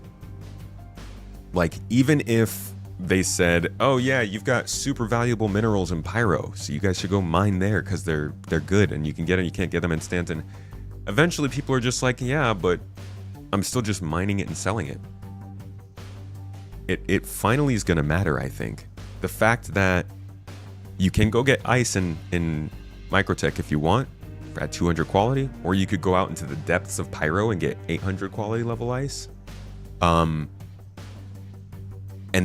Like, even if they said, oh yeah, you've got super valuable minerals in Pyro, so you guys should go mine there because they're good and you can get them, you can't get them in Stanton. Eventually people are just like, yeah, but I'm still just mining it and selling it. It finally is going to matter, I think. The fact that you can go get ice in Microtech if you want at 200 quality, or you could go out into the depths of Pyro and get 800 quality level ice. And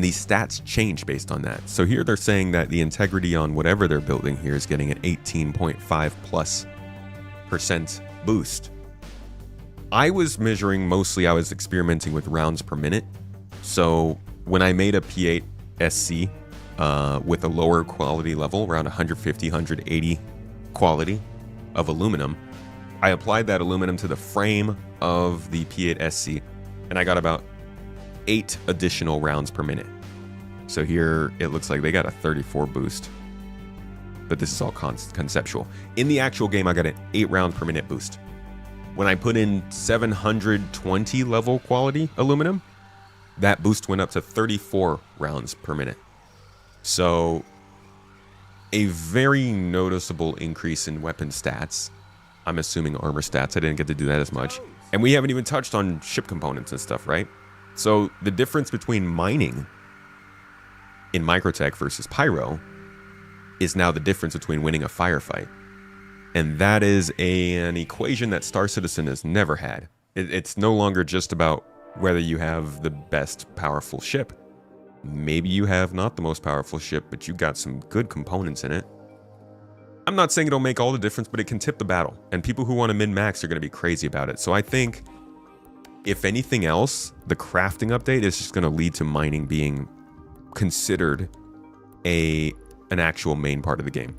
these stats change based on that. So here they're saying that the integrity on whatever they're building here is getting an 18.5%+ boost. I was I was experimenting with rounds per minute. So when I made a P8 SC with a lower quality level, around 150, 180 quality of aluminum, I applied that aluminum to the frame of the P8 SC, and I got about 8 additional rounds per minute. So here it looks like they got a 34 boost, but this is all conceptual. In the actual game, I got an 8 rounds per minute boost. When I put in 720 level quality aluminum, that boost went up to 34 rounds per minute. So a very noticeable increase in weapon stats. I'm assuming armor stats. I didn't get to do that as much. And we haven't even touched on ship components and stuff, right? So the difference between mining in Microtech versus Pyro is now the difference between winning a firefight. And that is an equation that Star Citizen has never had. It's no longer just about whether you have the best powerful ship. Maybe you have not the most powerful ship, but you got some good components in it. I'm not saying it'll make all the difference, but it can tip the battle. And people who want to min-max are going to be crazy about it. So I think, if anything else, the crafting update is just going to lead to mining being considered an actual main part of the game.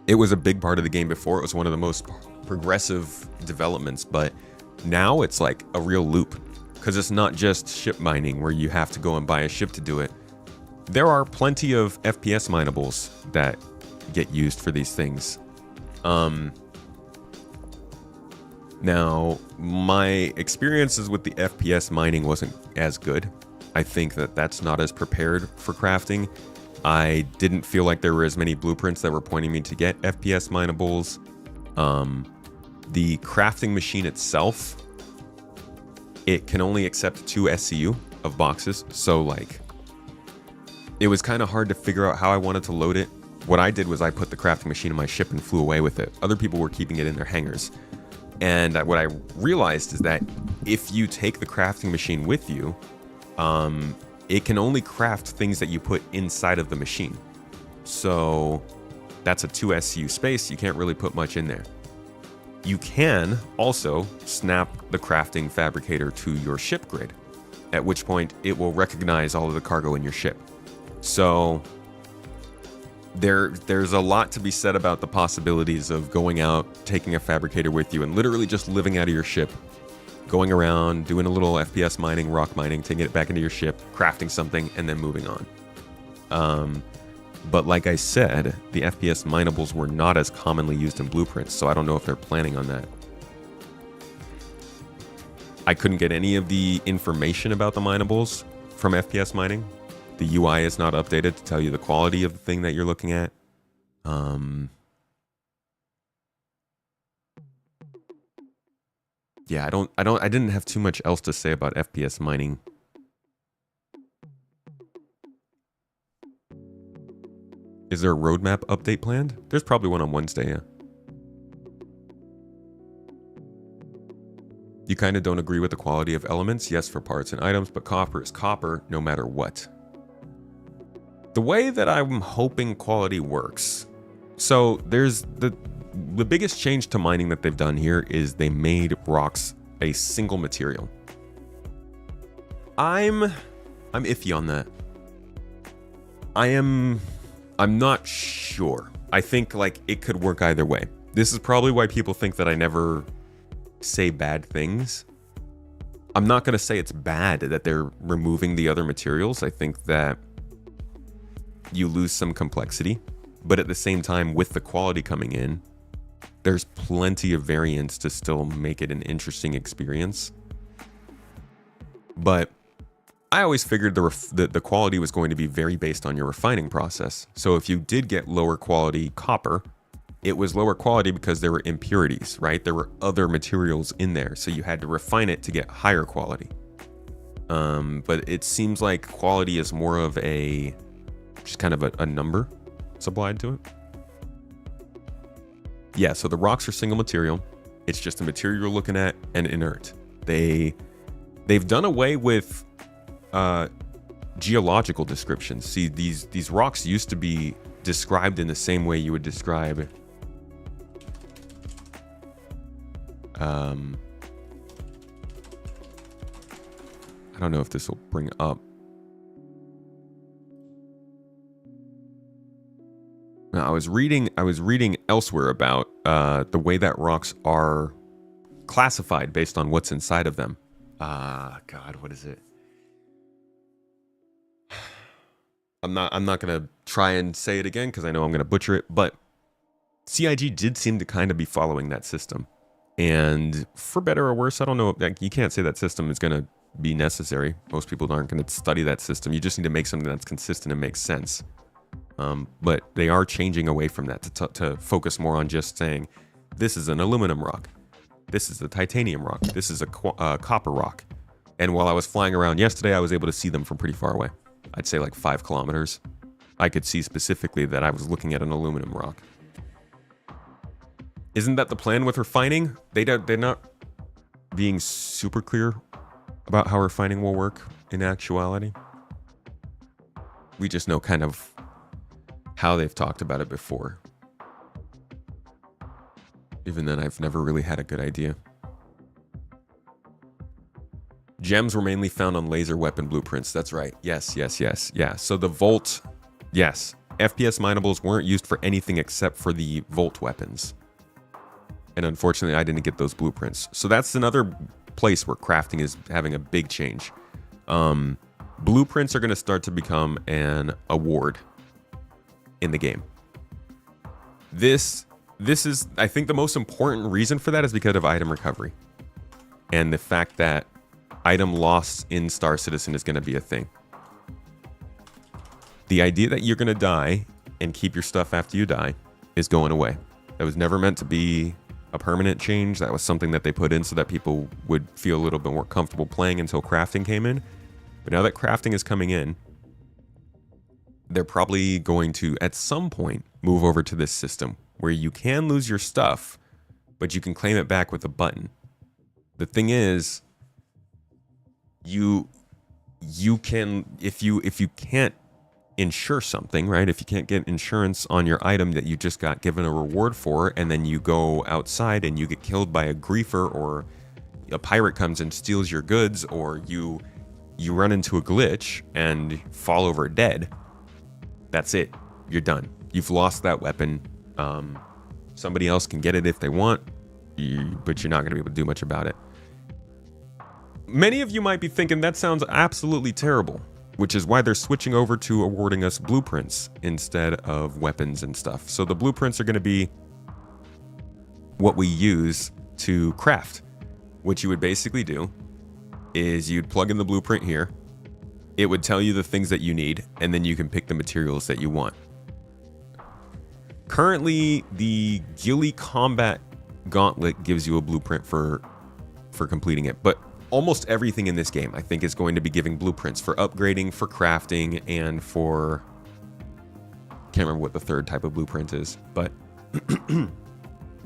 It was a big part of the game before. It was one of the most progressive developments, but now it's like a real loop. Because it's not just ship mining where you have to go and buy a ship to do it. There are plenty of FPS minables that get used for these things. Now, my experiences with the FPS mining wasn't as good. I think that that's not as prepared for crafting. I didn't feel like there were as many blueprints that were pointing me to get FPS minables. The crafting machine itself, it can only accept 2 SCU of boxes, so like it was kind of hard to figure out how I wanted to load it. What I did was I put the crafting machine in my ship and flew away with it. Other people were keeping it in their hangars. And what I realized is that if you take the crafting machine with you, it can only craft things that you put inside of the machine. So that's a 2 SCU space. You can't really put much in there. You can also snap the crafting fabricator to your ship grid, at which point it will recognize all of the cargo in your ship. So there's a lot to be said about the possibilities of going out, taking a fabricator with you, and literally just living out of your ship, going around, doing a little FPS mining, rock mining, taking it back into your ship, crafting something, and then moving on. But like I said, the FPS minables were not as commonly used in blueprints, so I don't know if they're planning on that. I couldn't get any of the information about the minables from FPS mining. The UI is not updated to tell you the quality of the thing that you're looking at. Yeah, I didn't have too much else to say about FPS mining. Is there a roadmap update planned? There's probably one on Wednesday, yeah. You kind of don't agree with the quality of elements, yes, for parts and items, but copper is copper no matter what. The way that I'm hoping quality works, so there's the biggest change to mining that they've done here is they made rocks a single material. I'm iffy on that. I'm not sure. I think like it could work either way. This is probably why people think that I never say bad things. I'm not going to say it's bad that they're removing the other materials. I think that you lose some complexity, but at the same time, with the quality coming in, there's plenty of variance to still make it an interesting experience. But I always figured the quality was going to be very based on your refining process. So if you did get lower quality copper, it was lower quality because there were impurities, right? There were other materials in there, so you had to refine it to get higher quality. But it seems like quality is more of just kind of a number supplied to it. Yeah, so the rocks are single material. It's just a material you're looking at and inert. They've done away with geological descriptions. See, these rocks used to be described in the same way you would describe I don't know if this will bring up. Now, I was reading elsewhere about the way that rocks are classified based on what's inside of them. God, what is it? I'm not gonna try and say it again because I know I'm gonna butcher it, but CIG did seem to kind of be following that system. And for better or worse, I don't know. Like, you can't say that system is going to be necessary. Most people aren't going to study that system. You just need to make something that's consistent and makes sense. But they are changing away from that to focus more on just saying, this is an aluminum rock. This is a titanium rock. This is a copper rock. And while I was flying around yesterday, I was able to see them from pretty far away. I'd say like 5 kilometers. I could see specifically that I was looking at an aluminum rock. Isn't that the plan with refining? They're not being super clear about how refining will work in actuality. We just know kind of how they've talked about it before. Even then, I've never really had a good idea. Gems were mainly found on laser weapon blueprints. That's right. Yes. Yeah. So the Volt, yes. FPS minables weren't used for anything except for the Volt weapons. And unfortunately, I didn't get those blueprints. So that's another place where crafting is having a big change. Blueprints are going to start to become an award in the game. This is, I think, the most important reason for that is because of item recovery. And the fact that item loss in Star Citizen is going to be a thing. The idea that you're going to die and keep your stuff after you die is going away. That was never meant to be a permanent change. That was something that they put in so that people would feel a little bit more comfortable playing until crafting came in. But now that crafting is coming in, they're probably going to, at some point, move over to this system where you can lose your stuff, but you can claim it back with a button. The thing is, you can, if you can't insure something, right? If you can't get insurance on your item that you just got given a reward for, and then you go outside and you get killed by a griefer, or a pirate comes and steals your goods, or you run into a glitch and fall over dead, that's it. You're done. You've lost that weapon. Somebody else can get it if they want, but you're not going to be able to do much about it. Many of you might be thinking that sounds absolutely terrible, which is why they're switching over to awarding us blueprints instead of weapons and stuff. So the blueprints are going to be what we use to craft. What you would basically do is you'd plug in the blueprint here. It would tell you the things that you need, and then you can pick the materials that you want. Currently, the Ghillie Combat Gauntlet gives you a blueprint for completing it, but almost everything in this game, I think, is going to be giving blueprints for upgrading, for crafting, and for... Can't remember what the third type of blueprint is, but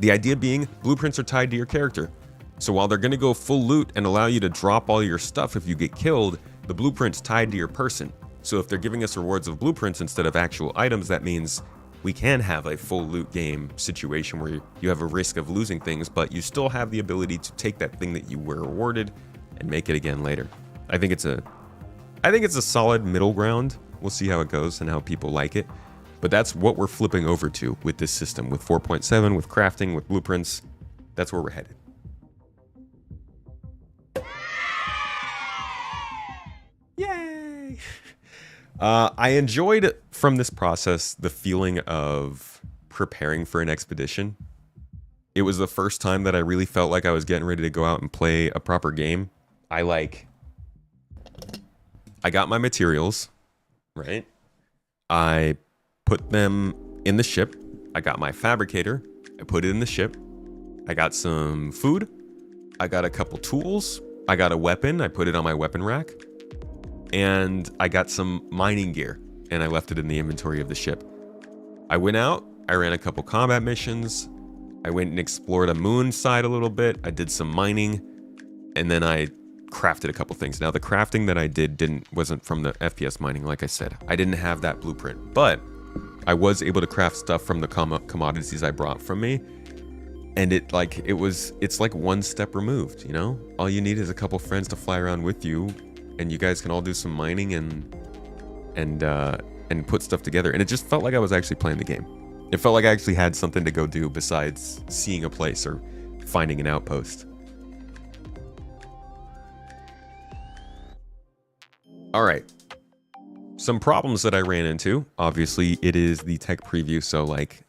the idea being blueprints are tied to your character. So while they're going to go full loot and allow you to drop all your stuff if you get killed, the blueprint's tied to your person. So if they're giving us rewards of blueprints instead of actual items, that means we can have a full loot game situation where you have a risk of losing things, but you still have the ability to take that thing that you were awarded and make it again later. I think it's a solid middle ground. We'll see how it goes and how people like it. But that's what we're flipping over to with this system, with 4.7, with crafting, with blueprints. That's where we're headed. Yay! I enjoyed from this process the feeling of preparing for an expedition. It was the first time that I really felt like I was getting ready to go out and play a proper game. I got my materials, right? I put them in the ship. I got my fabricator. I put it in the ship. I got some food. I got a couple tools. I got a weapon. I put it on my weapon rack. And I got some mining gear, and I left it in the inventory of the ship. I went out. I ran a couple combat missions. I went and explored a moon side a little bit. I did some mining, and then I crafted a couple things. Now, the crafting that I did wasn't from the FPS mining, like I said. I didn't have that blueprint, but I was able to craft stuff from the commodities I brought from me, and it's like one step removed, you know? All you need is a couple friends to fly around with you, and you guys can all do some mining and put stuff together. And it just felt like I was actually playing the game. It felt like I actually had something to go do besides seeing a place or finding an outpost. All right. Some problems that I ran into. Obviously, it is the tech preview, so like,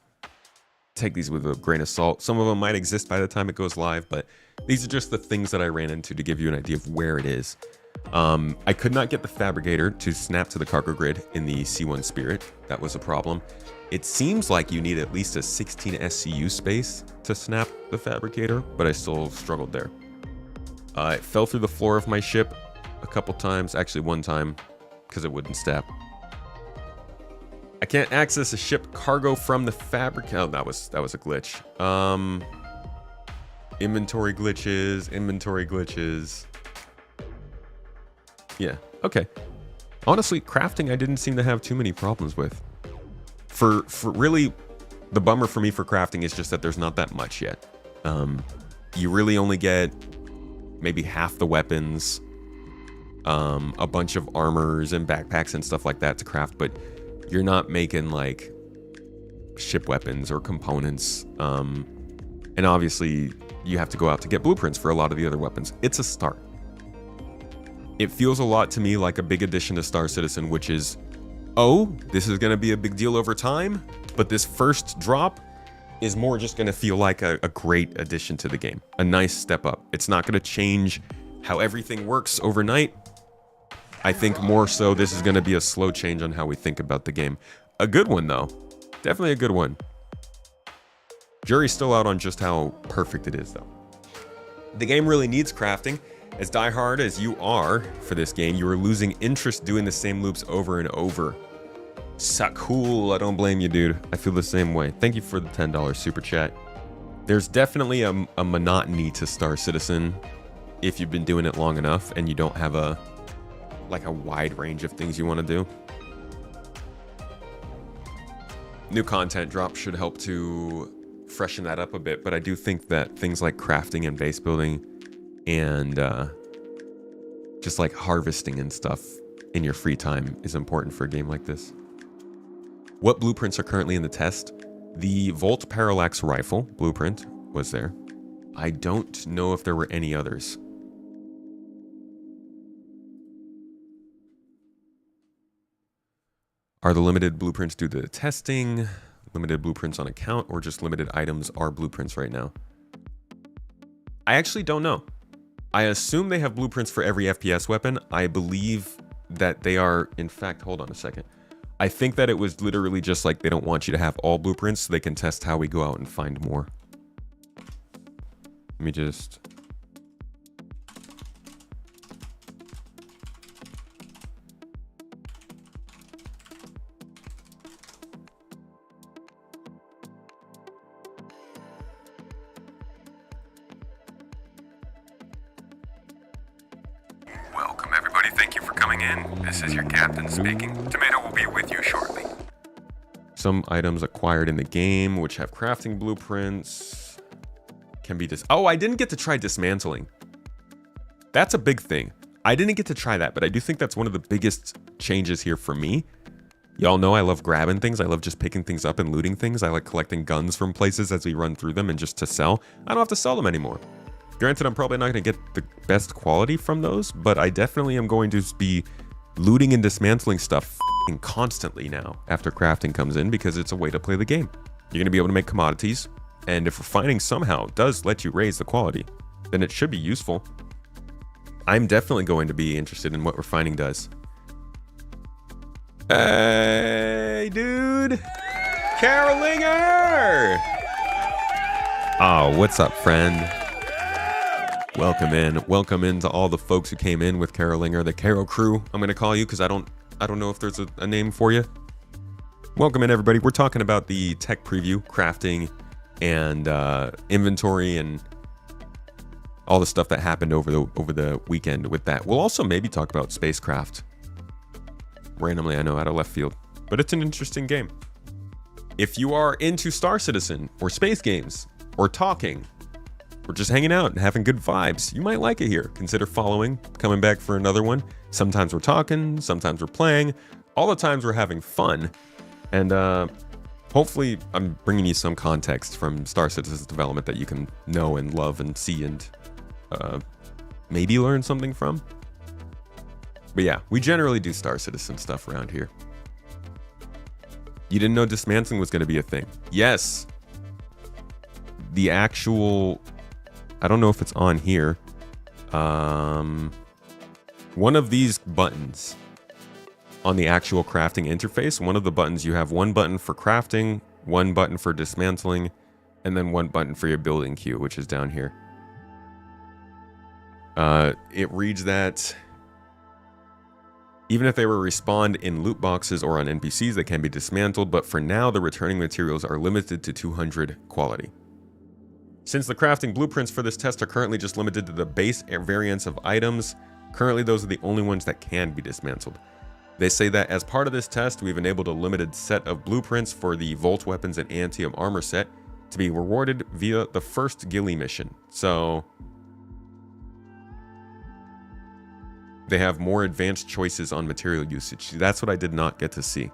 take these with a grain of salt. Some of them might exist by the time it goes live, but these are just the things that I ran into to give you an idea of where it is. I could not get the fabricator to snap to the cargo grid in the C1 Spirit. That was a problem. It seems like you need at least a 16 SCU space to snap the fabricator, but I still struggled there. It fell through the floor of my ship a couple times, actually one time, because it wouldn't snap. I can't access a ship cargo from the fabricator. Oh, that was a glitch. Inventory glitches. Yeah, okay. Honestly, crafting I didn't seem to have too many problems with. For really, the bummer for me for crafting is just that there's not that much yet. You really only get maybe half the weapons, a bunch of armors and backpacks and stuff like that to craft, but you're not making like ship weapons or components. And obviously, you have to go out to get blueprints for a lot of the other weapons. It's a start. It feels a lot to me like a big addition to Star Citizen, which is, oh, this is going to be a big deal over time, but this first drop is more just going to feel like a great addition to the game. A nice step up. It's not going to change how everything works overnight. I think more so this is going to be a slow change on how we think about the game. A good one, though. Definitely a good one. Jury's still out on just how perfect it is, though. The game really needs crafting. As diehard as you are for this game, you are losing interest doing the same loops over and over. So cool, I don't blame you, dude. I feel the same way. Thank you for the $10 super chat. There's definitely a monotony to Star Citizen if you've been doing it long enough and you don't have a wide range of things you want to do. New content drop should help to freshen that up a bit, but I do think that things like crafting and base building and just like harvesting and stuff in your free time is important for a game like this. What blueprints are currently in the test? The Volt Parallax Rifle blueprint was there. I don't know if there were any others. Are the limited blueprints due to the testing? Limited blueprints on account, or just limited items are blueprints right now? I actually don't know. I assume they have blueprints for every FPS weapon. I believe that they are, in fact, hold on a second. I think that it was literally just like they don't want you to have all blueprints so they can test how we go out and find more. Let me just... coming in. This is your captain speaking. Tomato will be with you shortly. Some items acquired in the game, which have crafting blueprints, can be Oh, I didn't get to try dismantling. That's a big thing. I didn't get to try that, but I do think that's one of the biggest changes here for me. Y'all know I love grabbing things. I love just picking things up and looting things. I like collecting guns from places as we run through them and just to sell. I don't have to sell them anymore. Granted, I'm probably not going to get the best quality from those, but I definitely am going to be looting and dismantling stuff constantly now after crafting comes in, because it's a way to play the game. You're going to be able to make commodities, and if refining somehow does let you raise the quality, then it should be useful. I'm definitely going to be interested in what refining does. Hey, dude! Carolinger! Oh, what's up, friend? Welcome in. Welcome in to all the folks who came in with Carolinger, the Caro crew. I'm going to call you because I don't know if there's a name for you. Welcome in, everybody. We're talking about the tech preview, crafting, and inventory, and all the stuff that happened over the weekend with that. We'll also maybe talk about spacecraft. Randomly, I know, out of left field. But it's an interesting game. If you are into Star Citizen, or space games, or talking, or just hanging out and having good vibes, you might like it here. Consider following, coming back for another one. Sometimes we're talking, sometimes we're playing. All the times we're having fun. And hopefully I'm bringing you some context from Star Citizen's development that you can know and love and see and maybe learn something from. But yeah, we generally do Star Citizen stuff around here. You didn't know dismantling was going to be a thing. Yes. The actual... I don't know if it's on here. One of these buttons on the actual crafting interface, one of the buttons, you have one button for crafting, one button for dismantling, and then one button for your building queue, which is down here. It reads that even if they were respawned in loot boxes or on NPCs, they can be dismantled, but for now, the returning materials are limited to 200 quality. Since the crafting blueprints for this test are currently just limited to the base variants of items, currently those are the only ones that can be dismantled. They say that as part of this test, we've enabled a limited set of blueprints for the Volt weapons and Antium armor set to be rewarded via the first Ghillie mission. So they have more advanced choices on material usage. That's what I did not get to see.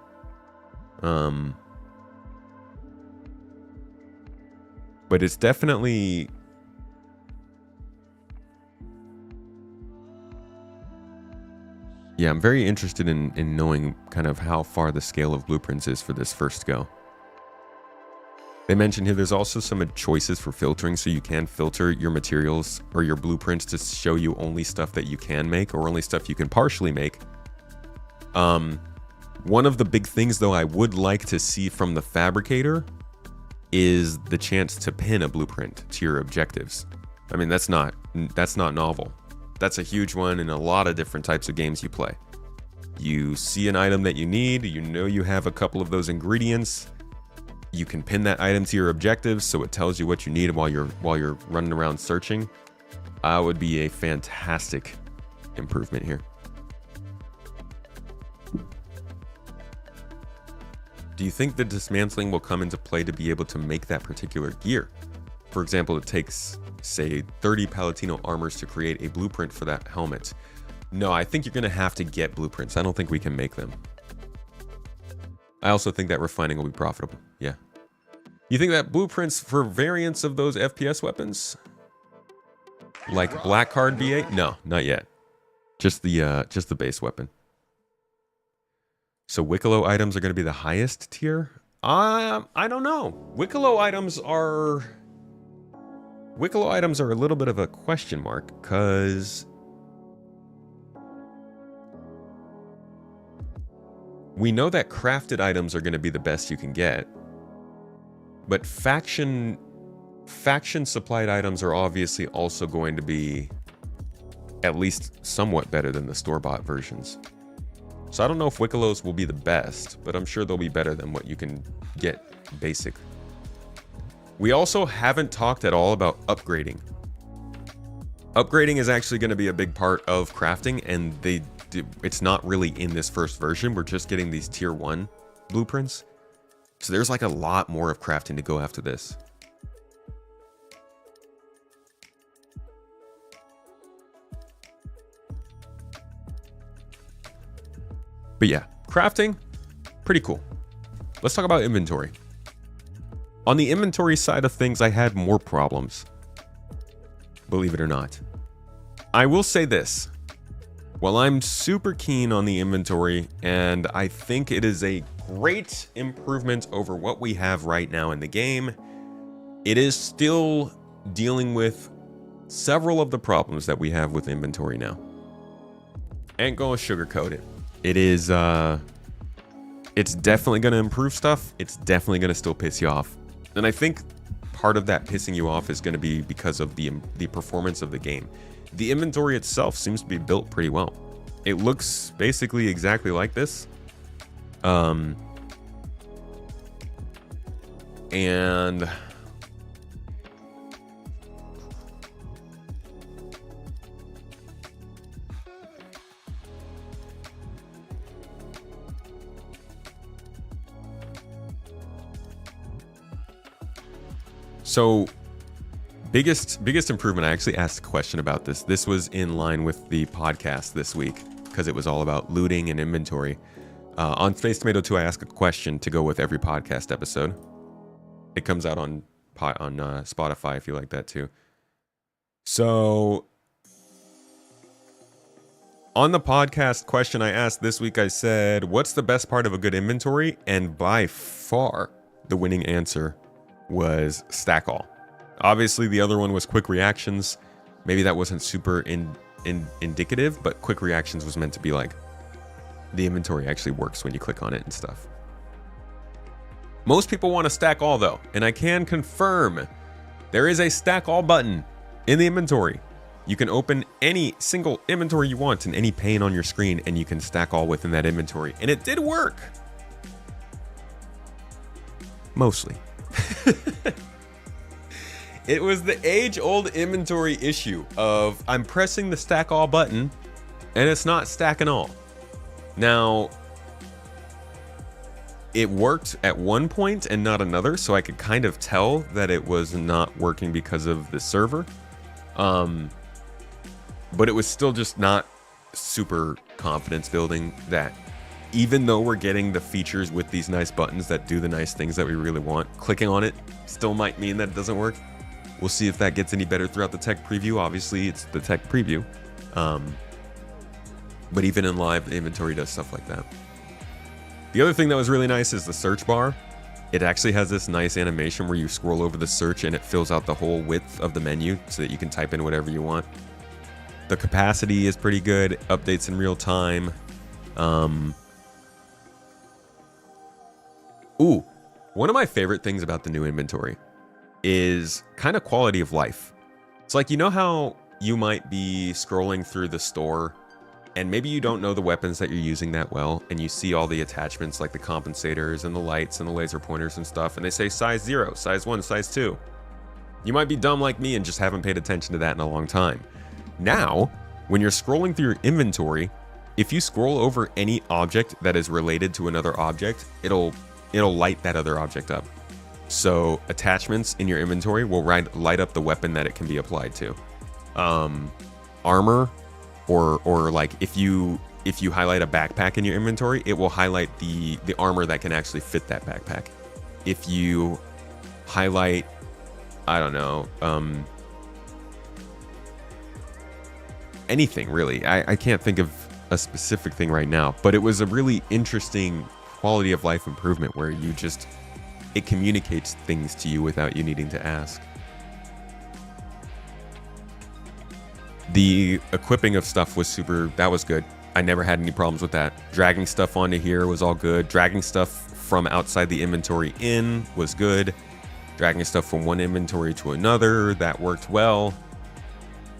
But it's definitely... Yeah, I'm very interested in knowing kind of how far the scale of blueprints is for this first go. They mentioned here there's also some choices for filtering, so you can filter your materials or your blueprints to show you only stuff that you can make or only stuff you can partially make. One of the big things, though, I would like to see from the fabricator is the chance to pin a blueprint to your objectives. I mean, that's not novel. That's a huge one in a lot of different types of games you play. You see an item that you need, you know you have a couple of those ingredients. You can pin that item to your objectives, so it tells you what you need while you're running around searching. Would be a fantastic improvement here. Do you think the dismantling will come into play to be able to make that particular gear? For example, it takes, say, 30 Palatino armors to create a blueprint for that helmet. No, I think you're going to have to get blueprints. I don't think we can make them. I also think that refining will be profitable. Yeah. You think that blueprints for variants of those FPS weapons? Like Black Card V8? No, not yet. Just the base weapon. So Wicklow items are going to be the highest tier? I don't know. Wicklow items are a little bit of a question mark, because we know that crafted items are going to be the best you can get, but faction supplied items are obviously also going to be at least somewhat better than the store-bought versions. So I don't know if Wickelos will be the best, but I'm sure they'll be better than what you can get basic. We also haven't talked at all about upgrading. Upgrading is actually going to be a big part of crafting, and they it's not really in this first version. We're just getting these tier 1 blueprints. So there's like a lot more of crafting to go after this. But yeah, crafting, pretty cool. Let's talk about inventory. On the inventory side of things, I had more problems. Believe it or not. I will say this. While I'm super keen on the inventory, and I think it is a great improvement over what we have right now in the game, it is still dealing with several of the problems that we have with inventory now. Ain't gonna sugarcoat it. It is, it's definitely gonna improve stuff. It's definitely gonna still piss you off. And I think part of that pissing you off is gonna be because of the performance of the game. The inventory itself seems to be built pretty well. It looks basically exactly like this. And so biggest improvement, I actually asked a question about this. This was in line with the podcast this week because it was all about looting and inventory. On Space Tomato 2, I asked a question to go with every podcast episode. It comes out on Spotify if you like that too. So on the podcast question I asked this week, I said, what's the best part of a good inventory? And by far, the winning answer was stack all. Obviously, the other one was quick reactions. Maybe that wasn't super indicative, but quick reactions was meant to be like, the inventory actually works when you click on it and stuff. Most people want to stack all though, and I can confirm there is a stack all button in the inventory. You can open any single inventory you want in any pane on your screen, and you can stack all within that inventory. And it did work. Mostly. It was the age-old inventory issue of I'm pressing the stack all button and it's not stacking all. Now, it worked at one point and not another, so I could kind of tell that it was not working because of the server. But it was still just not super confidence building that even though we're getting the features with these nice buttons that do the nice things that we really want, clicking on it still might mean that it doesn't work. We'll see if that gets any better throughout the tech preview. Obviously, it's the tech preview. But even in live, the inventory does stuff like that. The other thing that was really nice is the search bar. It actually has this nice animation where you scroll over the search and it fills out the whole width of the menu so that you can type in whatever you want. The capacity is pretty good, updates in real time. Ooh, one of my favorite things about the new inventory is kind of quality of life. It's like, you know how you might be scrolling through the store and maybe you don't know the weapons that you're using that well, and you see all the attachments like the compensators and the lights and the laser pointers and stuff, and they say size 0, size 1, size 2. You might be dumb like me and just haven't paid attention to that in a long time. Now, when you're scrolling through your inventory, if you scroll over any object that is related to another object, it'll light that other object up. So attachments in your inventory will light up the weapon that it can be applied to. Armor, or like if you highlight a backpack in your inventory, it will highlight the armor that can actually fit that backpack. If you highlight, I don't know, anything really. I can't think of a specific thing right now, but it was a really interesting quality of life improvement where it communicates things to you without you needing to ask. The equipping of stuff was that was good. I never had any problems with that. Dragging stuff onto here was all good. Dragging stuff from outside the inventory in was good. Dragging stuff from one inventory to another, that worked well.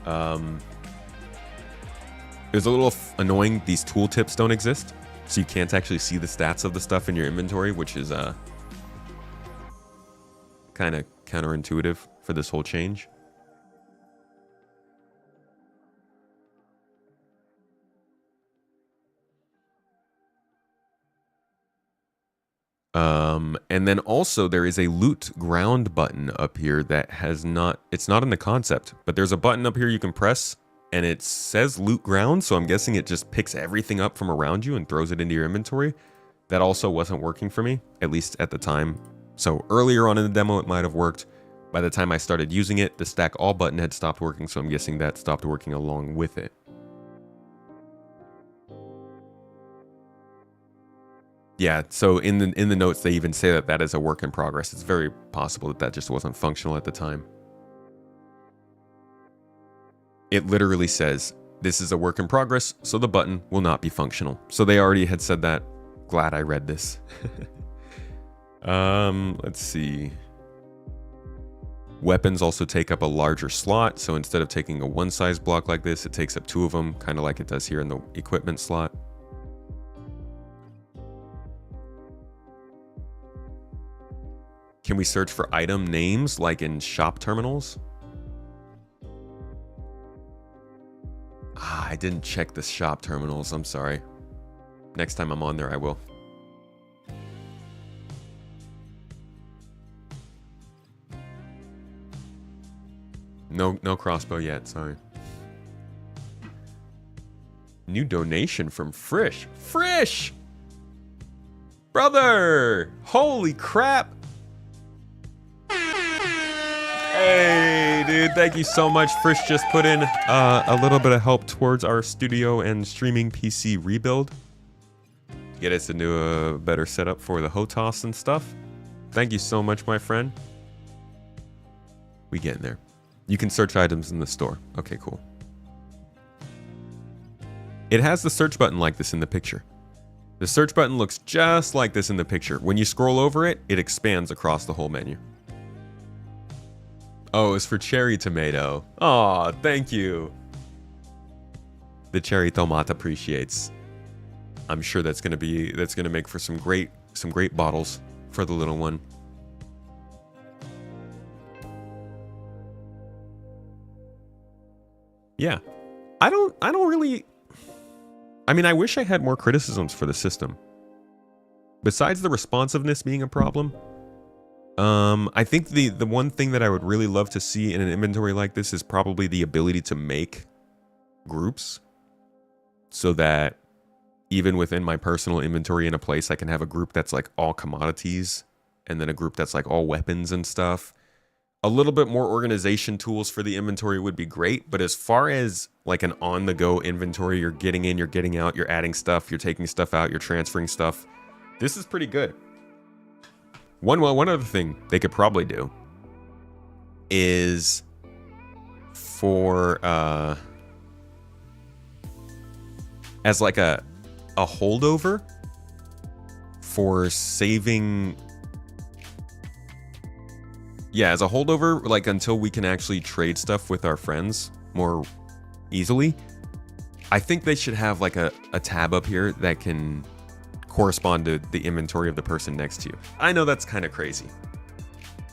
It was a little annoying, these tooltips don't exist, so you can't actually see the stats of the stuff in your inventory, which is kind of counterintuitive for this whole change. And then also there is a loot ground button up here that it's not in the concept, but there's a button up here you can press and it says loot ground. So I'm guessing it just picks everything up from around you and throws it into your inventory. That also wasn't working for me, at least at the time. So earlier on in the demo, it might have worked. By the time I started using it, the stack all button had stopped working. So I'm guessing that stopped working along with it. Yeah, so in the notes, they even say that is a work in progress. It's very possible that just wasn't functional at the time. It literally says, this is a work in progress, so the button will not be functional. So they already had said that. Glad I read this. Let's see. Weapons also take up a larger slot. So instead of taking a one size block like this, it takes up 2 of them, kind of like it does here in the equipment slot. Can we search for item names like in shop terminals? I didn't check the shop terminals. I'm sorry. Next time I'm on there, I will. No crossbow yet, sorry. New donation from Frisch. Frisch! Brother! Holy crap! Hey, dude, thank you so much. Frisch just put in a little bit of help towards our studio and streaming PC rebuild. Get us into a better setup for the HOTAS and stuff. Thank you so much, my friend. We getting there. You can search items in the store. Okay, cool. It has the search button like this in the picture. The search button looks just like this in the picture. When you scroll over it, it expands across the whole menu. Oh, it's for cherry tomato. Aw, thank you. The cherry tomato appreciates. I'm sure that's gonna make for some great bottles for the little one. Yeah. I don't really, I mean, I wish I had more criticisms for the system. Besides the responsiveness being a problem, I think the one thing that I would really love to see in an inventory like this is probably the ability to make groups so that even within my personal inventory in a place, I can have a group that's like all commodities and then a group that's like all weapons and stuff. A little bit more organization tools for the inventory would be great, but as far as like an on-the-go inventory, you're getting in, you're getting out, you're adding stuff, you're taking stuff out, you're transferring stuff, this is pretty good. One other thing they could probably do is for as like a holdover for saving. Yeah, as a holdover, like until we can actually trade stuff with our friends more easily. I think they should have like a tab up here that can correspond to the inventory of the person next to you. I know that's kind of crazy.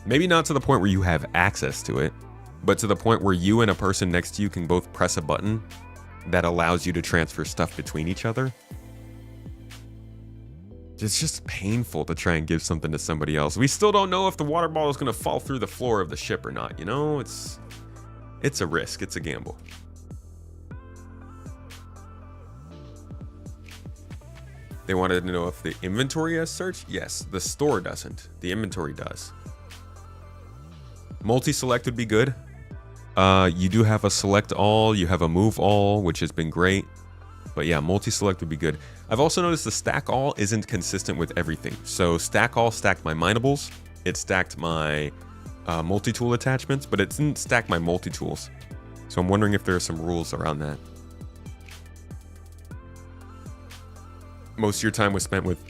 Maybe not to the point where you have access to it, but to the point where you and a person next to you can both press a button that allows you to transfer stuff between each other. It's just painful to try and give something to somebody else. We still don't know if the water bottle is going to fall through the floor of the ship or not, you know? It's a risk, it's a gamble. They wanted to know if the inventory has search. Yes, the store doesn't. The inventory does. Multi-select would be good. You do have a select all, you have a move all, which has been great. But yeah, multi-select would be good. I've also noticed the stack all isn't consistent with everything. So stack all stacked my minables. It stacked my multi-tool attachments, but it didn't stack my multi-tools. So I'm wondering if there are some rules around that. Most of your time was spent with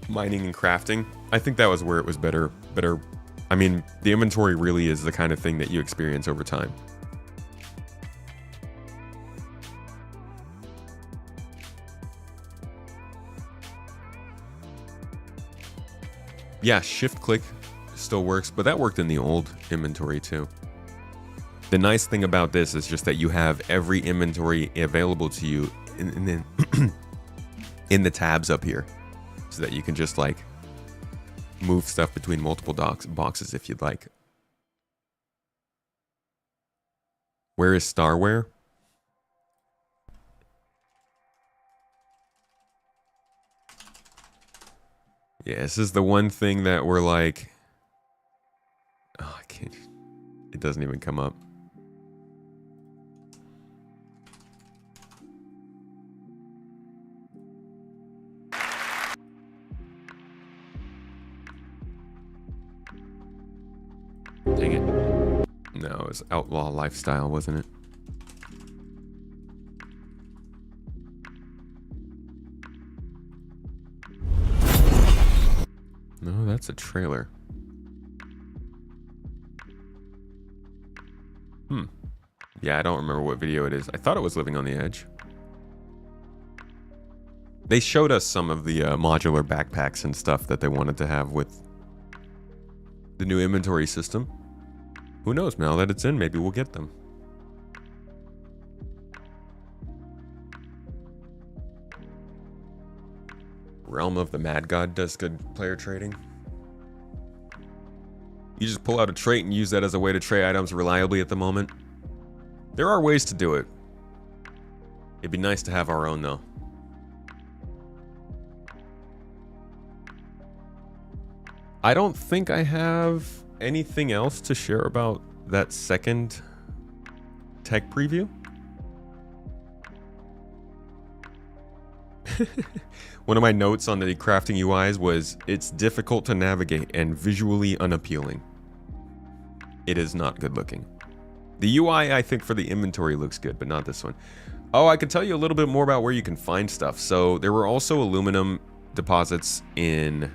mining and crafting. I think that was where it was better. I mean, the inventory really is the kind of thing that you experience over time. Yeah, shift click still works, but that worked in the old inventory too. The nice thing about this is just that you have every inventory available to you in the tabs up here, so that you can just like move stuff between multiple boxes if you'd like. Where is Starware? Yeah, this is the one thing that we're like... Oh, I can't... It doesn't even come up. Dang it. No, it was Outlaw Lifestyle, wasn't it? No, that's a trailer. Yeah, I don't remember what video it is. I thought it was Living on the Edge. They showed us some of the modular backpacks and stuff that they wanted to have with the new inventory system. Who knows, now that it's in, maybe we'll get them. Realm of the Mad God does good player trading. You just pull out a trait and use that as a way to trade items reliably at the moment. There are ways to do it. It'd be nice to have our own, though. I don't think I have anything else to share about that second tech preview. One of my notes on the crafting UIs was, it's difficult to navigate and visually unappealing. It is not good looking. The UI, I think, for the inventory looks good, but not this one. Oh, I could tell you a little bit more about where you can find stuff. So there were also aluminum deposits in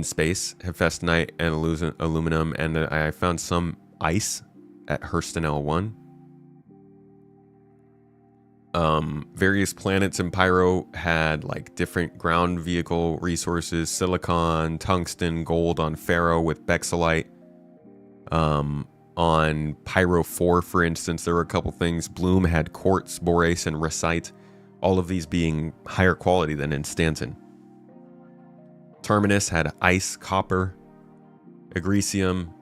space, Hephaestus Night and aluminum, and I found some ice at Hurston L1. Various planets in Pyro had like different ground vehicle resources, silicon, tungsten, gold on Pharaoh with Bexelite. On Pyro 4, for instance, there were a couple things. Bloom had quartz, borace, and recite, all of these being higher quality than in Stanton. Terminus had ice, copper, agricium,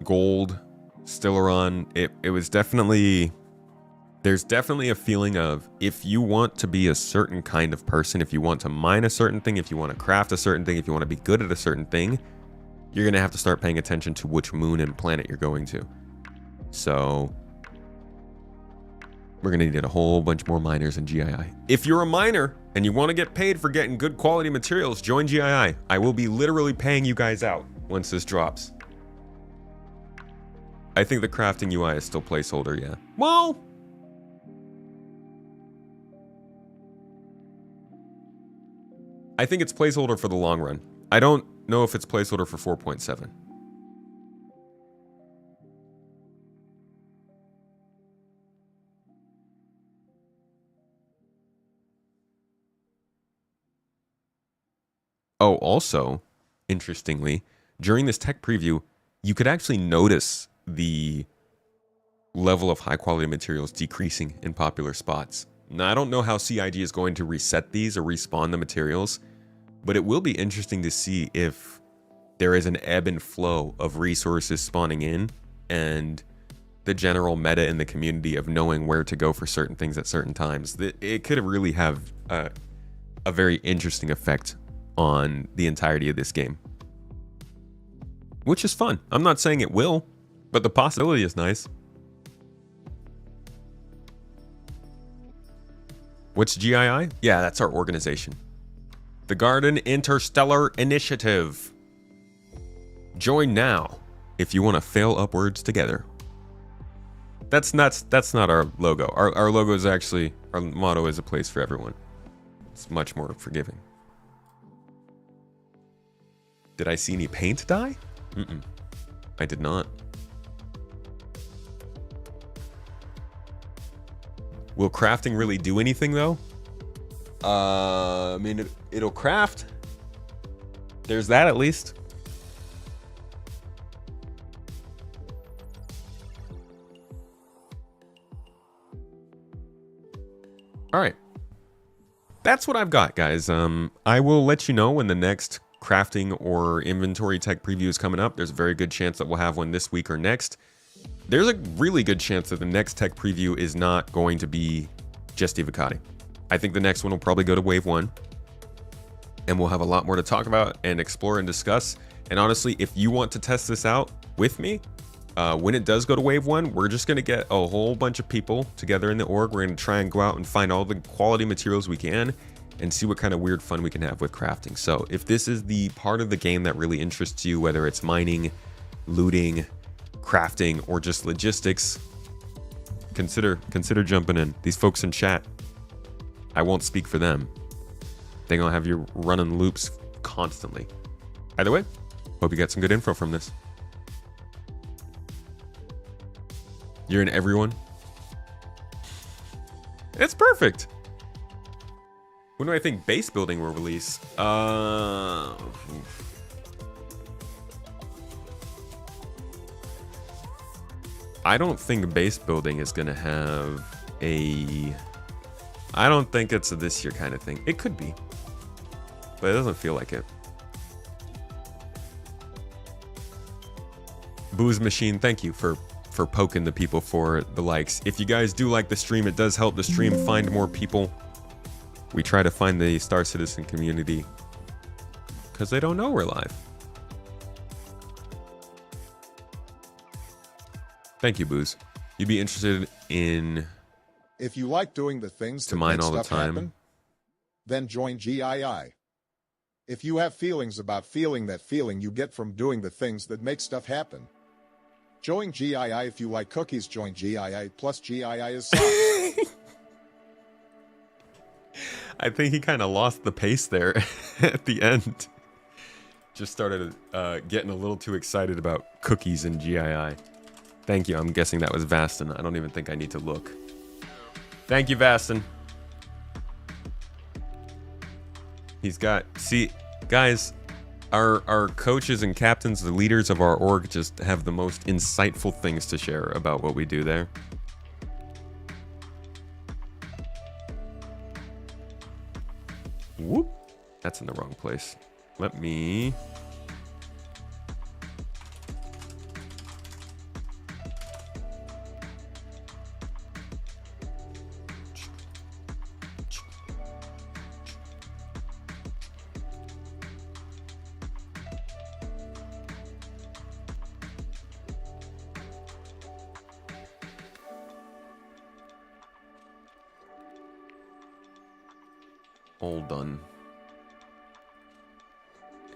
gold, Stellaron. It was definitely... There's definitely a feeling of, if you want to be a certain kind of person, if you want to mine a certain thing, if you want to craft a certain thing, if you want to be good at a certain thing, you're going to have to start paying attention to which moon and planet you're going to. So we're going to need a whole bunch more miners in GII. If you're a miner and you want to get paid for getting good quality materials, join GII. I will be literally paying you guys out once this drops. I think the crafting UI is still placeholder, yeah. Well, I think it's placeholder for the long run. I don't know if it's placeholder for 4.7. Oh, also, interestingly, during this tech preview, you could actually notice the level of high quality materials decreasing in popular spots. Now, I don't know how CIG is going to reset these or respawn the materials, but it will be interesting to see if there is an ebb and flow of resources spawning in and the general meta in the community of knowing where to go for certain things at certain times. It could really have a very interesting effect on the entirety of this game, which is fun. I'm not saying it will, but the possibility is nice. What's GII? Yeah, that's our organization. The Garden Interstellar Initiative. Join now if you want to fail upwards together. That's not our logo. Our logo is actually, our motto is a place for everyone. It's much more forgiving. Did I see any paint dye? I did not. Will crafting really do anything though? I mean, it'll craft. There's that at least. All right. That's what I've got, guys. I will let you know when the next crafting or inventory tech previews coming up. There's a very good chance that we'll have one this week or next. There's a really good chance that the next tech preview is not going to be just Evocati. I think the next one will probably go to Wave 1. And we'll have a lot more to talk about and explore and discuss. And honestly, if you want to test this out with me, when it does go to Wave 1, we're just going to get a whole bunch of people together in the org. We're going to try and go out and find all the quality materials we can and see what kind of weird fun we can have with crafting. So if this is the part of the game that really interests you, whether it's mining, looting, crafting, or just logistics, consider jumping in. These folks in chat, I won't speak for them. They're going to have you running loops constantly. Either way, hope you got some good info from this. You're in everyone. It's perfect. When do I think base building will release? I don't think base building is gonna have a... I don't think it's a this year kind of thing. It could be, but it doesn't feel like it. Booze Machine, thank you for poking the people for the likes. If you guys do like the stream, it does help the stream find more people. We try to find the Star Citizen community because they don't know we're live. Thank you, Booze. You'd be interested in... If you like doing the things to that mine make all the stuff time, happen, then join GII. If you have feelings about feeling that feeling you get from doing the things that make stuff happen, join GII. If you like cookies, join GII. Plus GII is soft. I think he kind of lost the pace there at the end. Just started getting a little too excited about cookies and GII. Thank you. I'm guessing that was Vastin. I don't even think I need to look. Thank you, Vastin. He's got... See, guys, our coaches and captains, the leaders of our org, just have the most insightful things to share about what we do there. Whoop. That's in the wrong place. Let me... All done.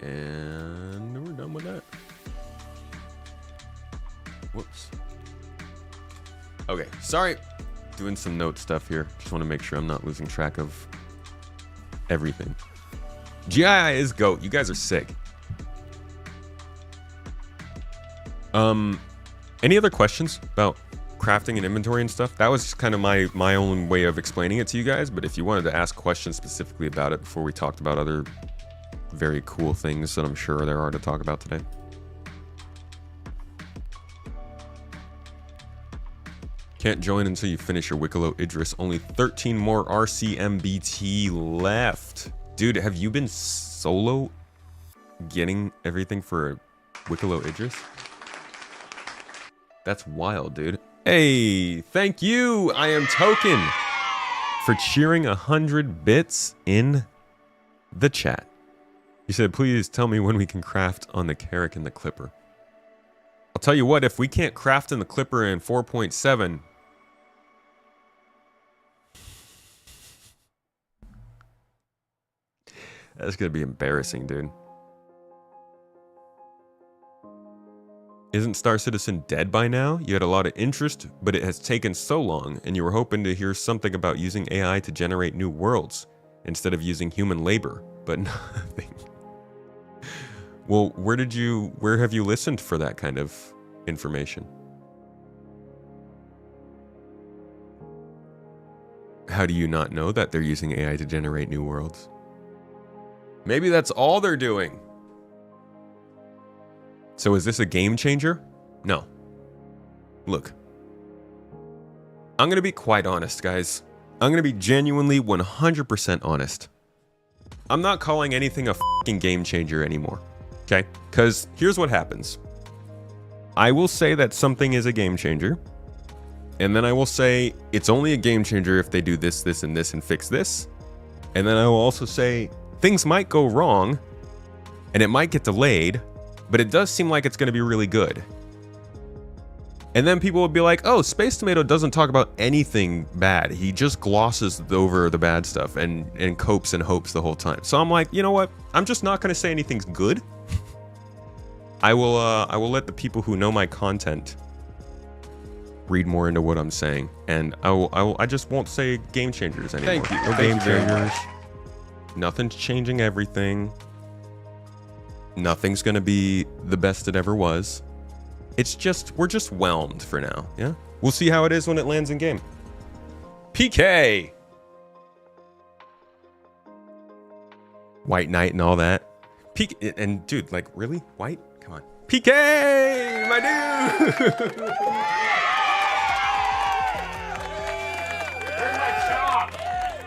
And we're done with that. Whoops. Okay, sorry. Doing some note stuff here. Just want to make sure I'm not losing track of everything. GII is GOAT. You guys are sick. Any other questions about crafting and inventory and stuff? That was just kind of my own way of explaining it to you guys, but if you wanted to ask questions specifically about it before we talked about other very cool things that I'm sure there are to talk about today. Can't join until you finish your Wicklow Idris. Only 13 more RCMBT left. Dude, have you been solo getting everything for Wicklow Idris? That's wild, dude. Hey, thank you, I am Token, for cheering 100 bits in the chat. He said, please tell me when we can craft on the Carrack and the Clipper. I'll tell you what, if we can't craft in the Clipper in 4.7... that's gonna be embarrassing, dude. Isn't Star Citizen dead by now? You had a lot of interest, but it has taken so long, and you were hoping to hear something about using AI to generate new worlds instead of using human labor, but nothing. Well, where have you listened for that kind of information? How do you not know that they're using AI to generate new worlds? Maybe that's all they're doing. So is this a game changer? No. Look. I'm going to be quite honest, guys. I'm going to be genuinely 100% honest. I'm not calling anything a fucking game changer anymore. Okay? Because here's what happens. I will say that something is a game changer. And then I will say it's only a game changer if they do this, this, and this and fix this. And then I will also say things might go wrong and it might get delayed, but it does seem like it's going to be really good. And then people will be like, oh, Space Tomato doesn't talk about anything bad. He just glosses over the bad stuff and copes and hopes the whole time. So I'm like, you know what? I'm just not going to say anything's good. I will let the people who know my content read more into what I'm saying, and I just won't say game changers anymore. Thank you. No game changers. Nothing's changing everything. Nothing's gonna be the best it ever was. It's just we're just whelmed for now. Yeah, we'll see how it is when it lands in game. PK, White Knight and all that. PK and dude, like really white? Come on, PK, my dude.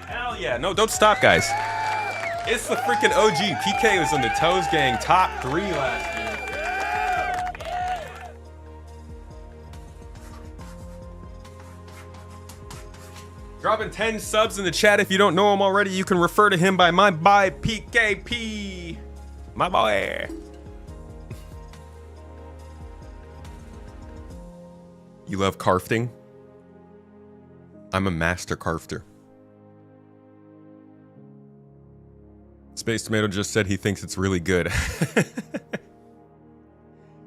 Hell yeah. No, don't stop, guys. It's the freaking OG. PK was on the Toes Gang top 3 last year. Dropping 10 subs in the chat. If you don't know him already, you can refer to him by my boy PKP. My boy. You love carfting? I'm a master carfter. Space Tomato just said he thinks it's really good.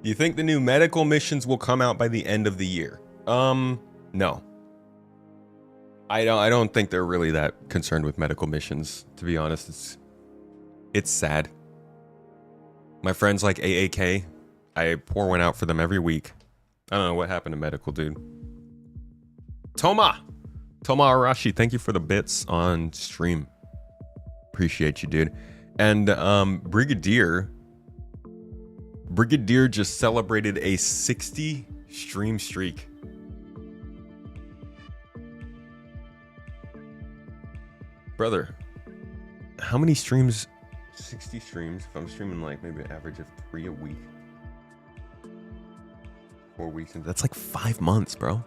You think the new medical missions will come out by the end of the year? No. I don't think they're really that concerned with medical missions, to be honest. It's sad. My friends like AAK, I pour one out for them every week. I don't know what happened to medical, dude. Toma Arashi, thank you for the bits on stream. Appreciate you, dude. And Brigadier just celebrated a 60 stream streak. Brother, how many streams? 60 streams. If I'm streaming like maybe an average of 3 a week. 4 weeks, that's like 5 months, bro.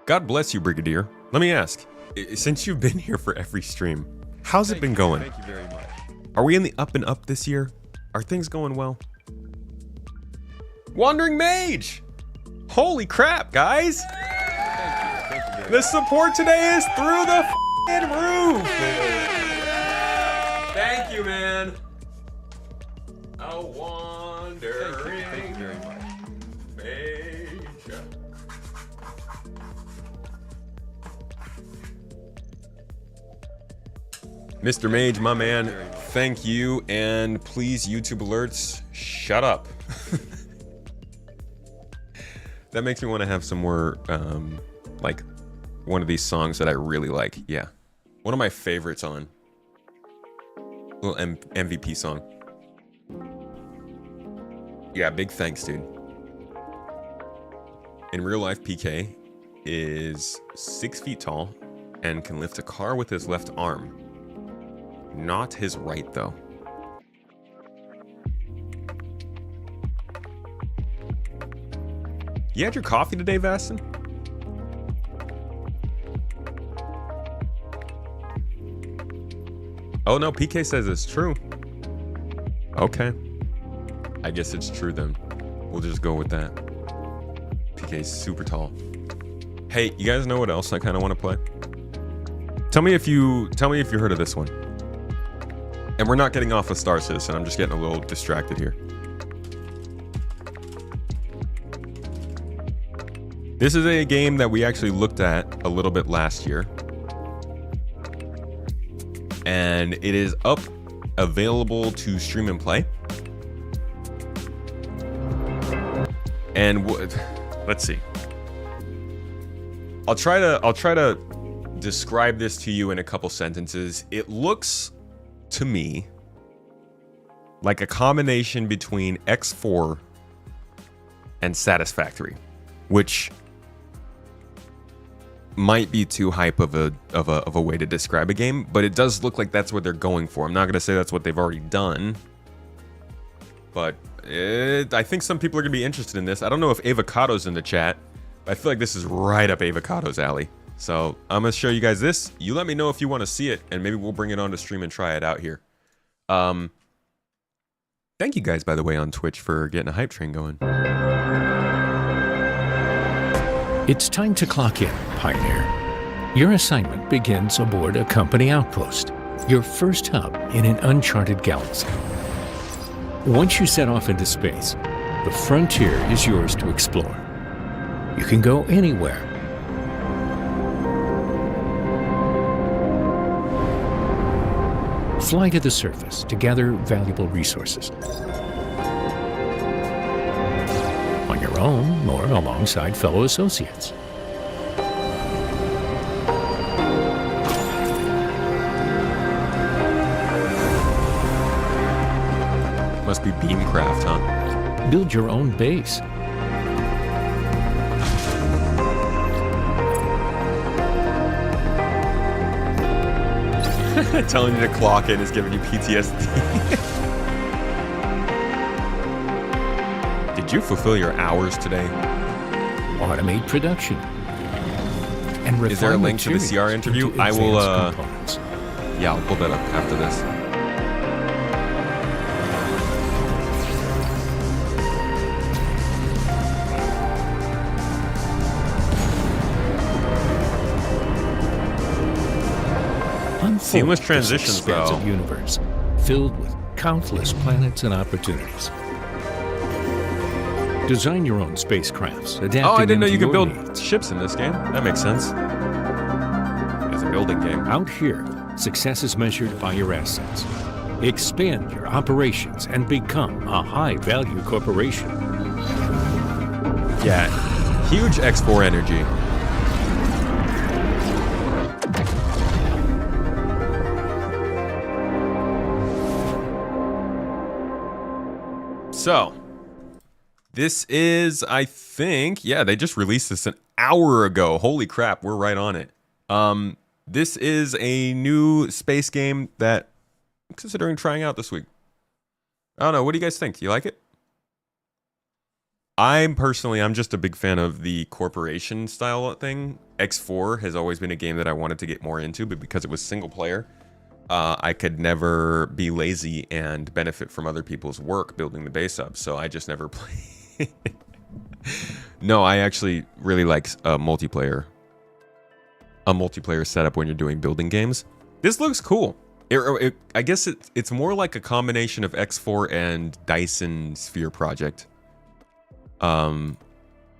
God bless you, Brigadier. Let me ask, since you've been here for every stream, how's it been going? Thank you very much. Are we in the up and up this year? Are things going well? Wandering Mage! Holy crap, guys! Thank you The support today is through the f***ing roof! Thank you, man. A wandering Thank you very much. Mage. Mr. Mage, my man, thank you, and please, YouTube alerts, shut up. That makes me want to have some more, like, one of these songs that I really like. Yeah. One of my favorites on. Little MVP song. Yeah, big thanks, dude. In real life, PK is 6 feet tall and can lift a car with his left arm. Not his right, though. You had your coffee today, Vastin? Oh no, PK says it's true. Okay. I guess it's true then. We'll just go with that. PK's super tall. Hey, you guys know what else I kind of want to play? Tell me if you heard of this one. And we're not getting off of Star Citizen. I'm just getting a little distracted here. This is a game that we actually looked at a little bit last year. And it is up, available to stream and play. And let's see. I'll try to describe this to you in a couple sentences. It looks to me like a combination between X4 and Satisfactory, which might be too hype of a way to describe a game, but it does look like that's what they're going for. I'm not gonna say that's what they've already done, but I think some people are gonna be interested in this. I don't know if Avocado's in the chat, but I feel like this is right up Avocado's alley. So I'm gonna show you guys this. You let me know if you want to see it, and maybe we'll bring it on to stream and try it out here. Thank you guys, by the way, on Twitch for getting a hype train going. It's time to clock in, Pioneer. Your assignment begins aboard a company outpost, your first hub in an uncharted galaxy. Once you set off into space, the frontier is yours to explore. You can go anywhere. Fly to the surface to gather valuable resources. On your own or alongside fellow associates. Must be Beamcraft, huh? Build your own base. Telling you to clock in is giving you PTSD. Did you fulfill your hours today? Automate production. And is there a link to the materials CR interview? into I will, advanced components. yeah, I'll pull that up after this. Seamless transitions, expansive though. Universe filled with countless planets and opportunities. Design your own spacecrafts, adapting Oh, I didn't know them you to could your build needs. ships in this game. That makes sense. It's a building game. Out here, success is measured by your assets. Expand your operations and become a high-value corporation. Yeah, huge X4 energy. So, this is, I think, yeah, they just released this an hour ago. Holy crap, we're right on it. This is a new space game that I'm considering trying out this week. I don't know, what do you guys think? Do you like it? I'm just a big fan of the corporation style thing. X4 has always been a game that I wanted to get more into, but because it was single player, I could never be lazy and benefit from other people's work building the base up, so I just never played. No, I actually really like a multiplayer setup when you're doing building games. This looks cool. I guess it's more like a combination of X4 and Dyson Sphere Project. But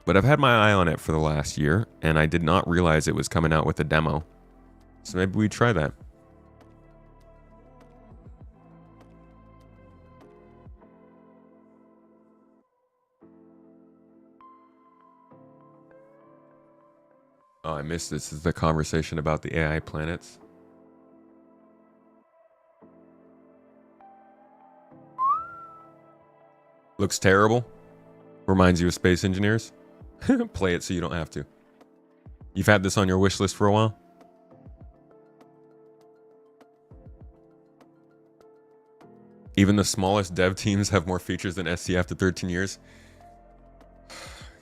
I've had my eye on it for the last year, and I did not realize it was coming out with a demo. So maybe we try that. Oh, I missed this. This is the conversation about the AI planets. Looks terrible. Reminds you of Space Engineers. Play it so you don't have to. You've had this on your wish list for a while? Even the smallest dev teams have more features than SC after 13 years.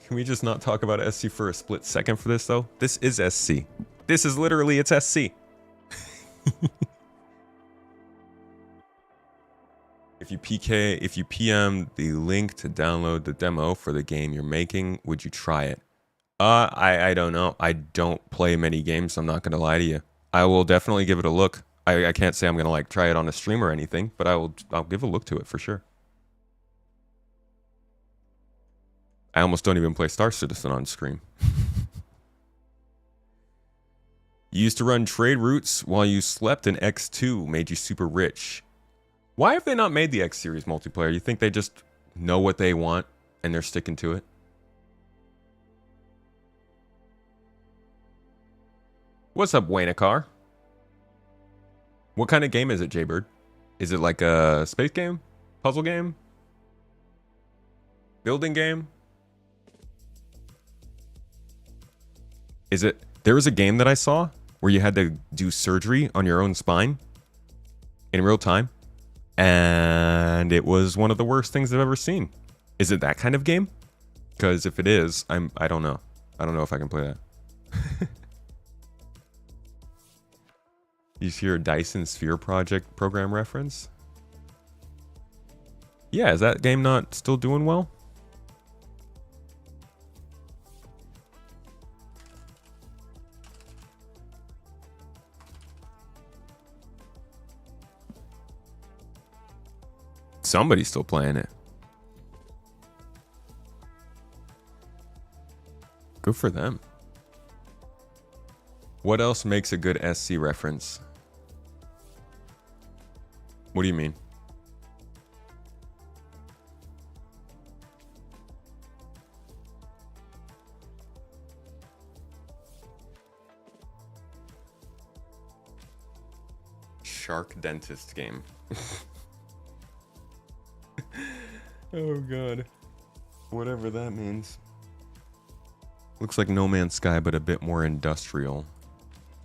Can we just not talk about SC for a split second for this, though? This is SC. This is literally, it's SC. If you PM the link to download the demo for the game you're making, would you try it? I don't know. I don't play many games, so I'm not going to lie to you. I will definitely give it a look. I can't say I'm going to like try it on a stream or anything, but I'll give a look to it for sure. I almost don't even play Star Citizen on stream. You used to run trade routes while you slept, and X2 made you super rich. Why have they not made the X series multiplayer? You think they just know what they want and they're sticking to it? What's up, Waynecar? What kind of game is it, Jaybird? Is it like a space game? Puzzle game? Building game? Is it There was a game that I saw where you had to do surgery on your own spine in real time, and it was one of the worst things I've ever seen. Is it that kind of game? Because if it is, I don't know. I don't know if I can play that. You hear a Dyson Sphere Project program reference? Yeah, is that game not still doing well? Somebody's still playing it. Good for them. What else makes a good SC reference? What do you mean? Shark Dentist game. Oh god. Whatever that means. Looks like No Man's Sky, but a bit more industrial.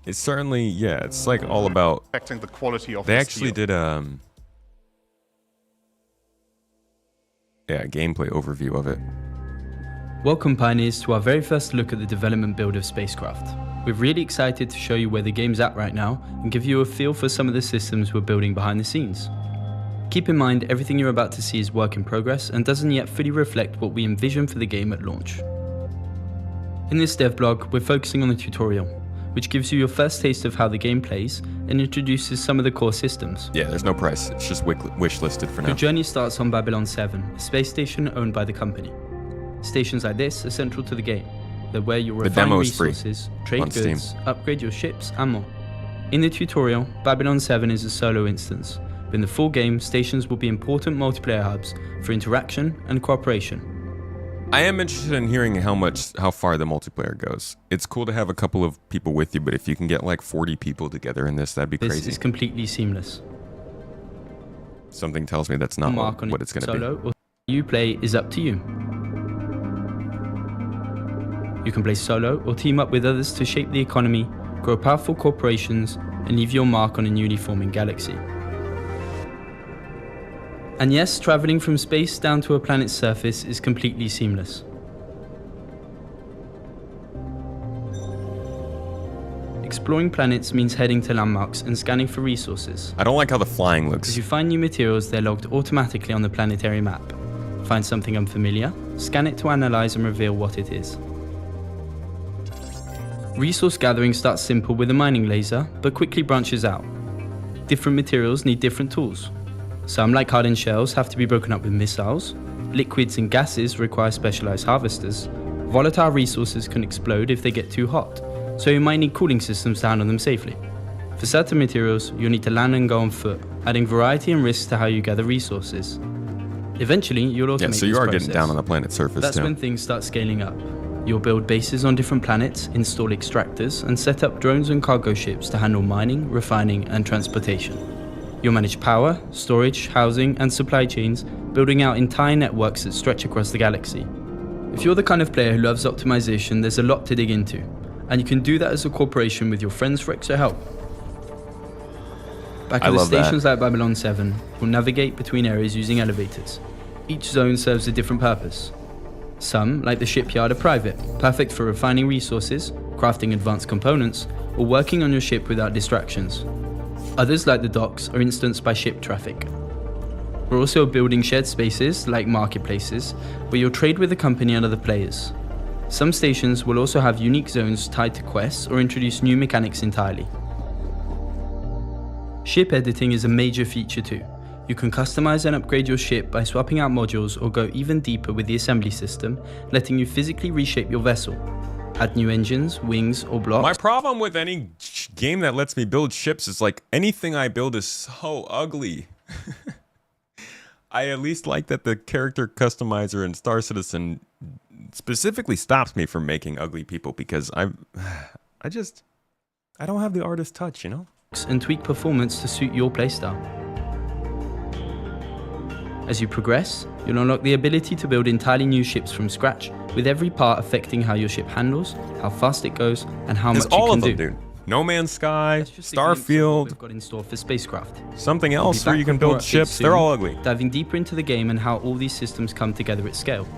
It's certainly, yeah, it's like all about affecting the quality of they the actually steel. did yeah, gameplay overview of it. Welcome Pioneers to our very first look at the development build of Spacecraft. We're really excited to show you where the game's at right now and give you a feel for some of the systems we're building behind the scenes. Keep in mind everything you're about to see is work in progress and doesn't yet fully reflect what we envision for the game at launch. In this dev blog, we're focusing on the tutorial, which gives you your first taste of how the game plays and introduces some of the core systems. Yeah, there's no price. It's just wish listed for now. Your journey starts on Babylon 7, a space station owned by the company. Stations like this are central to the game. They're where you'll refine resources, trade goods, upgrade your ships, and more. In the tutorial, Babylon 7 is a solo instance, but in the full game, stations will be important multiplayer hubs for interaction and cooperation. I am interested in hearing how far the multiplayer goes. It's cool to have a couple of people with you, but if you can get like 40 people together in this, that'd be crazy. This is completely seamless. Something tells me that's not what it's going to be. Solo or you play is up to you. You can play solo or team up with others to shape the economy, grow powerful corporations, and leave your mark on a newly forming galaxy. And yes, traveling from space down to a planet's surface is completely seamless. Exploring planets means heading to landmarks and scanning for resources. I don't like how the flying looks. As you find new materials, they're logged automatically on the planetary map. Find something unfamiliar, scan it to analyze and reveal what it is. Resource gathering starts simple with a mining laser, but quickly branches out. Different materials need different tools. Some, like hardened shells, have to be broken up with missiles. Liquids and gases require specialized harvesters. Volatile resources can explode if they get too hot, so you might need cooling systems to handle them safely. For certain materials, you'll need to land and go on foot, adding variety and risk to how you gather resources. Eventually, you'll automate so you this are process. getting down on the planet's surface. That's when things start scaling up. You'll build bases on different planets, install extractors, and set up drones and cargo ships to handle mining, refining, and transportation. You'll manage power, storage, housing, and supply chains, building out entire networks that stretch across the galaxy. If you're the kind of player who loves optimization, there's a lot to dig into, and you can do that as a corporation with your friends for extra help. Back at the stations like Babylon 7, we'll navigate between areas using elevators. Each zone serves a different purpose. Some, like the shipyard, are private, perfect for refining resources, crafting advanced components, or working on your ship without distractions. Others, like the docks, are instanced by ship traffic. We're also building shared spaces, like marketplaces, where you'll trade with the company and other players. Some stations will also have unique zones tied to quests or introduce new mechanics entirely. Ship editing is a major feature too. You can customize and upgrade your ship by swapping out modules or go even deeper with the assembly system, letting you physically reshape your vessel. Add new engines, wings, or blocks. My problem with any game that lets me build ships is like anything I build is so ugly. I at least like that the character customizer in Star Citizen specifically stops me from making ugly people because I don't have the artist touch, you know? And tweak performance to suit your playstyle. As you progress, you'll unlock the ability to build entirely new ships from scratch, with every part affecting how your ship handles, how fast it goes, and how much There's all you of can them, do. dude. No Man's Sky, That's just a glimpse of what Starfield, we've got in store for spacecraft. something We'll be else where back you can with more build updates ships. soon, They're all ugly. diving deeper into the game and how all these systems come together at scale.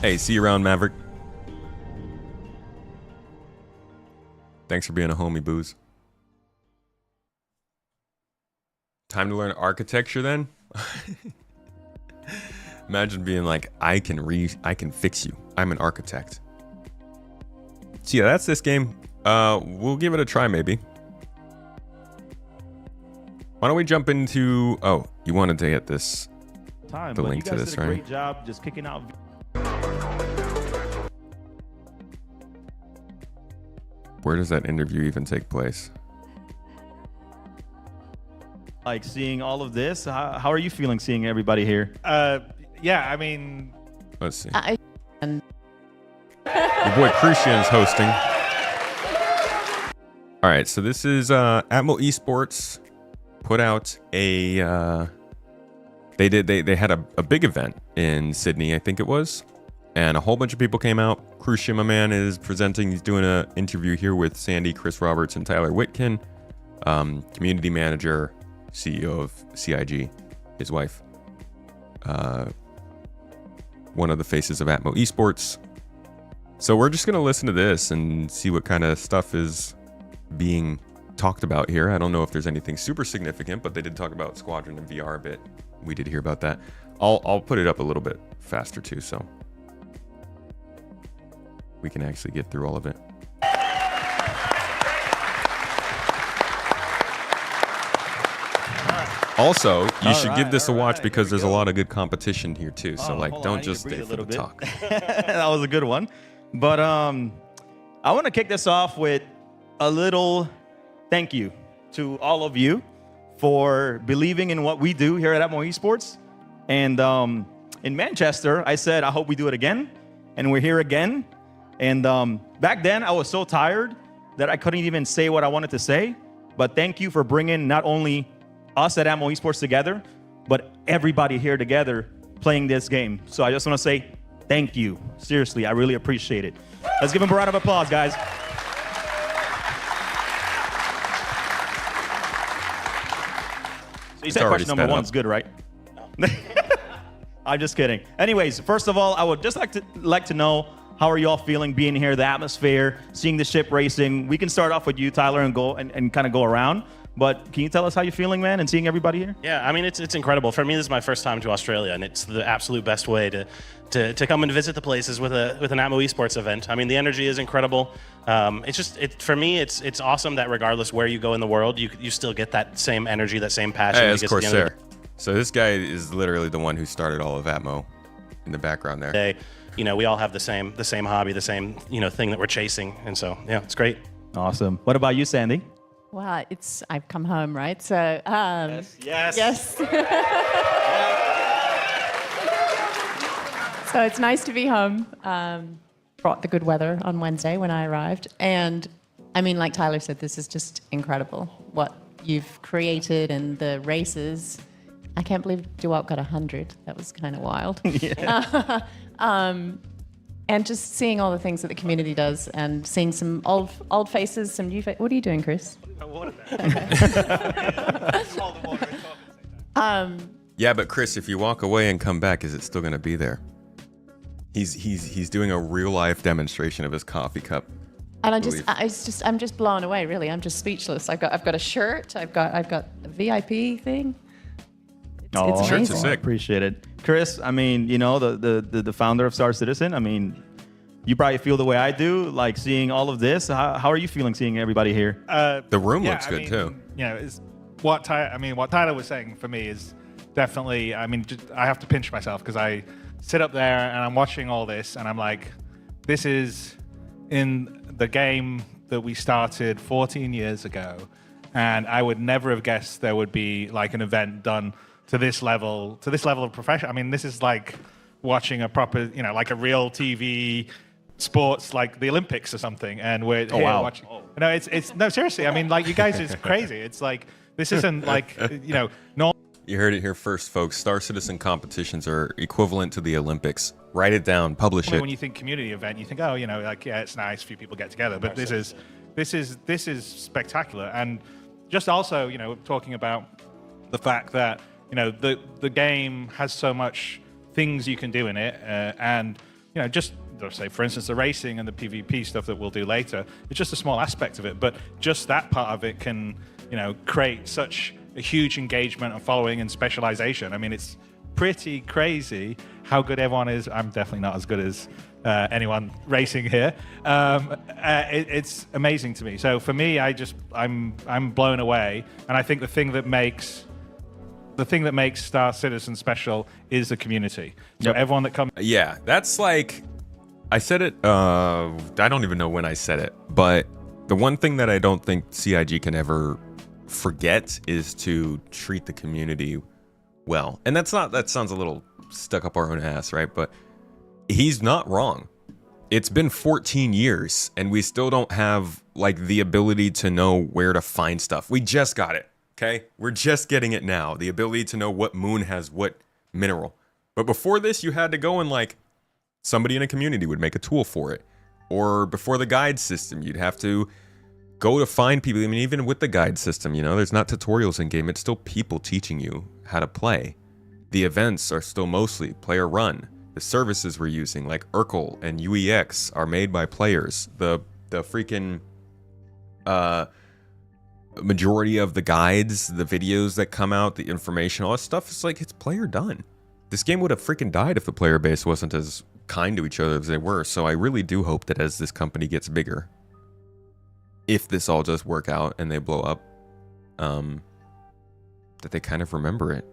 Hey, see you around, Maverick. Thanks for being a homie, Booze. Time to learn architecture then? Imagine being like, I can fix you. I'm an architect. So yeah, that's this game. We'll give it a try maybe. Why don't we jump into, oh, you wanted to get this, Time, the but link you to guys this, did a right? great job just kicking out. Where does that interview even take place? Like seeing all of this. How are you feeling seeing everybody here? Yeah, I mean, Let's see. And Your boy Crucian's hosting. All right, so this is Atmo Esports put out a they had a big event in Sydney, I think it was, and a whole bunch of people came out. Crucian, my man, is presenting. He's doing an interview here with Sandy, Chris Roberts, and Tyler Witkin, community manager, CEO of CIG, his wife, one of the faces of Atmo Esports. So we're just gonna listen to this and see what kind of stuff is being talked about here. I don't know if there's anything super significant, but they did talk about Squadron and VR a bit. We did hear about that. I'll put it up a little bit faster too, so we can actually get through all of it. Also, you should give this a watch because there's a lot of good competition here too. So like, Hold on, I don't need to just breathe stay a for the little bit. talk. That was a good one. But I want to kick this off with a little thank you to all of you for believing in what we do here at Atmo Esports. And in Manchester, I said, I hope we do it again. And we're here again. And back then, I was so tired that I couldn't even say what I wanted to say. But thank you for bringing not only us at Atmo Esports together, but everybody here together playing this game. So I just want to say thank you. Seriously, I really appreciate it. Let's give them a round of applause, guys. So you said already question number sped one's up. good, right? I'm just kidding. Anyways, first of all, I would just like to know, how are you all feeling being here, the atmosphere, seeing the ship racing? We can start off with you, Tyler, and go and kind of go around. But can you tell us how you're feeling, man, and seeing everybody here? Yeah, I mean, it's incredible. For me, this is my first time to Australia, and it's the absolute best way to come and visit the places with an Atmo Esports event. I mean, the energy is incredible. For me, it's awesome that regardless where you go in the world, you still get that same energy, that same passion. Hey, it's because at the end of Corsair. So this guy is literally the one who started all of Atmo in the background there. the day, we all have the same hobby, the same thing that we're chasing, and so yeah, it's great. Awesome. What about you, Sandy? well, I've come home, right? So Yes. yes. So it's nice to be home. Brought the good weather on Wednesday when I arrived, and I mean, like Tyler said, this is just incredible what you've created and the races. I can't believe Duwop got 100. That was kind of wild. And just seeing all the things that the community does, and seeing some old faces, some new faces. What are you doing, Chris? Yeah, but Chris, if you walk away and come back, is it still going to be there? He's doing a real life demonstration of his coffee cup. And I'm just blown away. Really, I'm just speechless. I've got a shirt. I've got a VIP thing. It's shirts are amazing. sick. Appreciate it. Chris, I mean, the founder of Star Citizen, I mean, you probably feel the way I do, like seeing all of this. How are you feeling seeing everybody here? The room yeah, looks I good mean, too. It's what Tyler was saying for me is definitely. I mean, I have to pinch myself because I sit up there and I'm watching all this and I'm like, this is in the game that we started 14 years ago, and I would never have guessed there would be like an event done to this level of profession. I mean, this is like watching a proper, like a real TV sports like the Olympics or something, and we're here watching. No, it's no, seriously. I mean, like, you guys, it's crazy. It's like, this isn't like, normal. You heard it here first, folks. Star Citizen competitions are equivalent to the Olympics. Write it down, publish it. When you think community event, you think, oh, like, yeah, it's nice, few people get together, but this is spectacular. And just also, talking about the fact that the game has so much things you can do in it, and just say, for instance, the racing and the PvP stuff that we'll do later, it's just a small aspect of it, but just that part of it can create such a huge engagement and following and specialization. I mean, it's pretty crazy how good everyone is. I'm definitely not as good as anyone racing here. It's amazing to me. So for me, I'm blown away, and I think the thing that makes Star Citizen special is the community. So everyone that comes. Yeah, that's like, I said it. I don't even know when I said it, but the one thing that I don't think CIG can ever forget is to treat the community well. And that sounds a little stuck up our own ass, right? But he's not wrong. It's been 14 years and we still don't have like the ability to know where to find stuff. We just got it. Okay, we're just getting it now. The ability to know what moon has what mineral. But before this, you had to go and like, somebody in a community would make a tool for it. Or before the guide system, you'd have to go to find people. I mean, even with the guide system, there's not tutorials in game. It's still people teaching you how to play. The events are still mostly player run. The services we're using, like Urkel and UEX, are made by players. The freaking majority of the guides, the videos that come out, the information, all that stuff, it's player done. This game would have freaking died if the player base wasn't as kind to each other as they were. So I really do hope that as this company gets bigger, if this all does work out and they blow up, that they kind of remember it.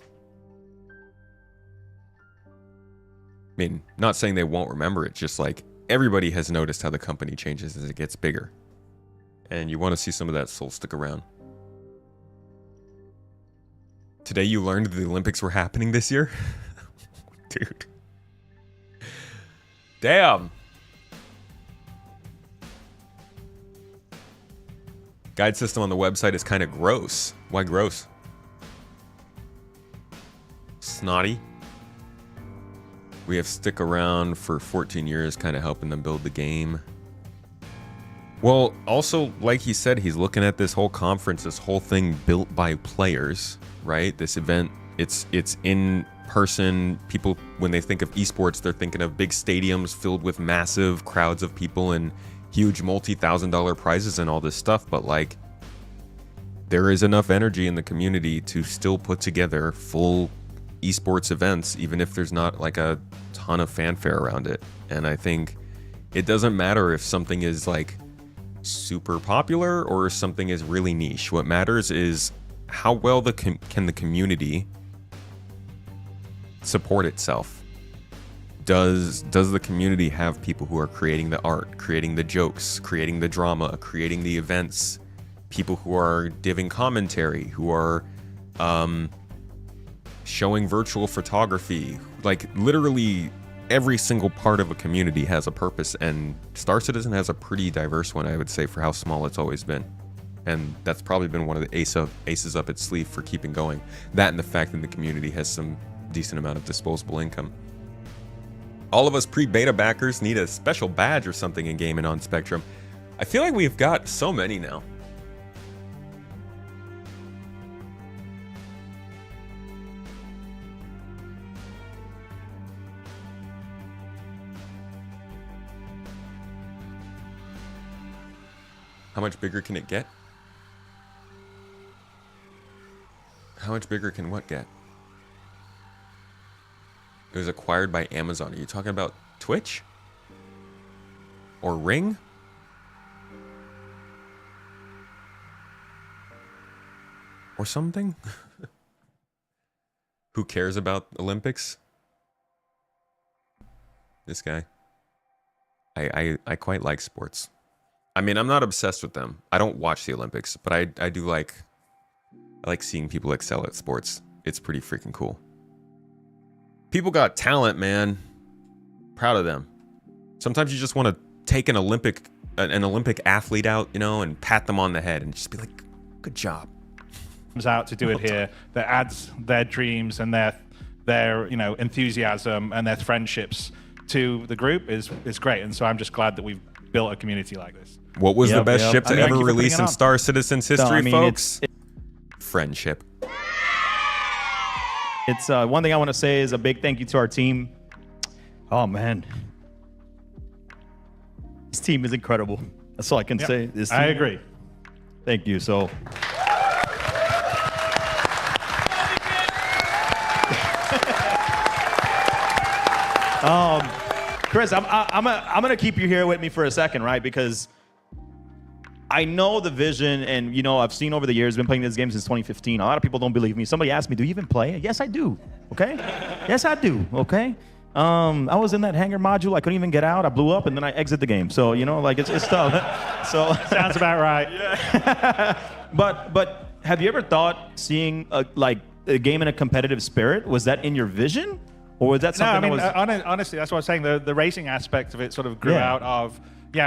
I mean, not saying they won't remember it, just like everybody has noticed how the company changes as it gets bigger. And you want to see some of that soul stick around. Today you learned the Olympics were happening this year? Dude. Damn. Guide system on the website is kind of gross. Why gross? Snotty. We have stick around for 14 years, kind of helping them build the game. Well, also, like he said, he's looking at this whole conference, this whole thing built by players, right? This event, it's in person. People, when they think of esports, they're thinking of big stadiums filled with massive crowds of people and huge multi-$1,000 prizes and all this stuff. But like, there is enough energy in the community to still put together full esports events, even if there's not like a ton of fanfare around it. And I think it doesn't matter if something is like super popular or something is really niche. What matters is how well can the community support itself. Does the community have people who are creating the art, creating the jokes, creating the drama, creating the events, people who are giving commentary, who are showing virtual photography? Like, literally every single part of a community has a purpose, and Star Citizen has a pretty diverse one, I would say, for how small it's always been. And that's probably been one of the aces up its sleeve for keeping going. That and the fact that the community has some decent amount of disposable income. All of us pre-beta backers need a special badge or something in game and on Spectrum. I feel like we've got so many now. How much bigger can it get? How much bigger can what get? It was acquired by Amazon. Are you talking about Twitch? Or Ring? Or something? Who cares about Olympics? This guy. I quite like sports. I mean, I'm not obsessed with them. I don't watch the Olympics, but I do like... I like seeing people excel at sports. It's pretty freaking cool. People got talent, man. Proud of them. Sometimes you just want to take an Olympic athlete out, you know, and pat them on the head and just be like, good job. Comes out to do it here, that adds their dreams and their you know, enthusiasm and their friendships to the group is great. And so I'm just glad that we've built a community like this. What was the best ship to ever release in Star Citizen's history, folks? Friendship. It's one thing I want to say is a big thank you to our team. Oh man, this team is incredible. That's all I can say. This team, I agree. Thank you. So. Chris, I'm gonna keep you here with me for a second, right? Because I know the vision, and you know, I've seen over the years, been playing this game since 2015. A lot of people don't believe me. Somebody asked me, "Do you even play?" Yes, I do. Okay. Yes, I do. Okay. I was in that hangar module. I couldn't even get out. I blew up, and then I exit the game. So you know, like it's tough. So sounds about right. Yeah. but have you ever thought seeing a game in a competitive spirit? Was that in your vision? Or was that something? No, I mean, honestly, that's what I was saying. The racing aspect of it sort of grew out of, the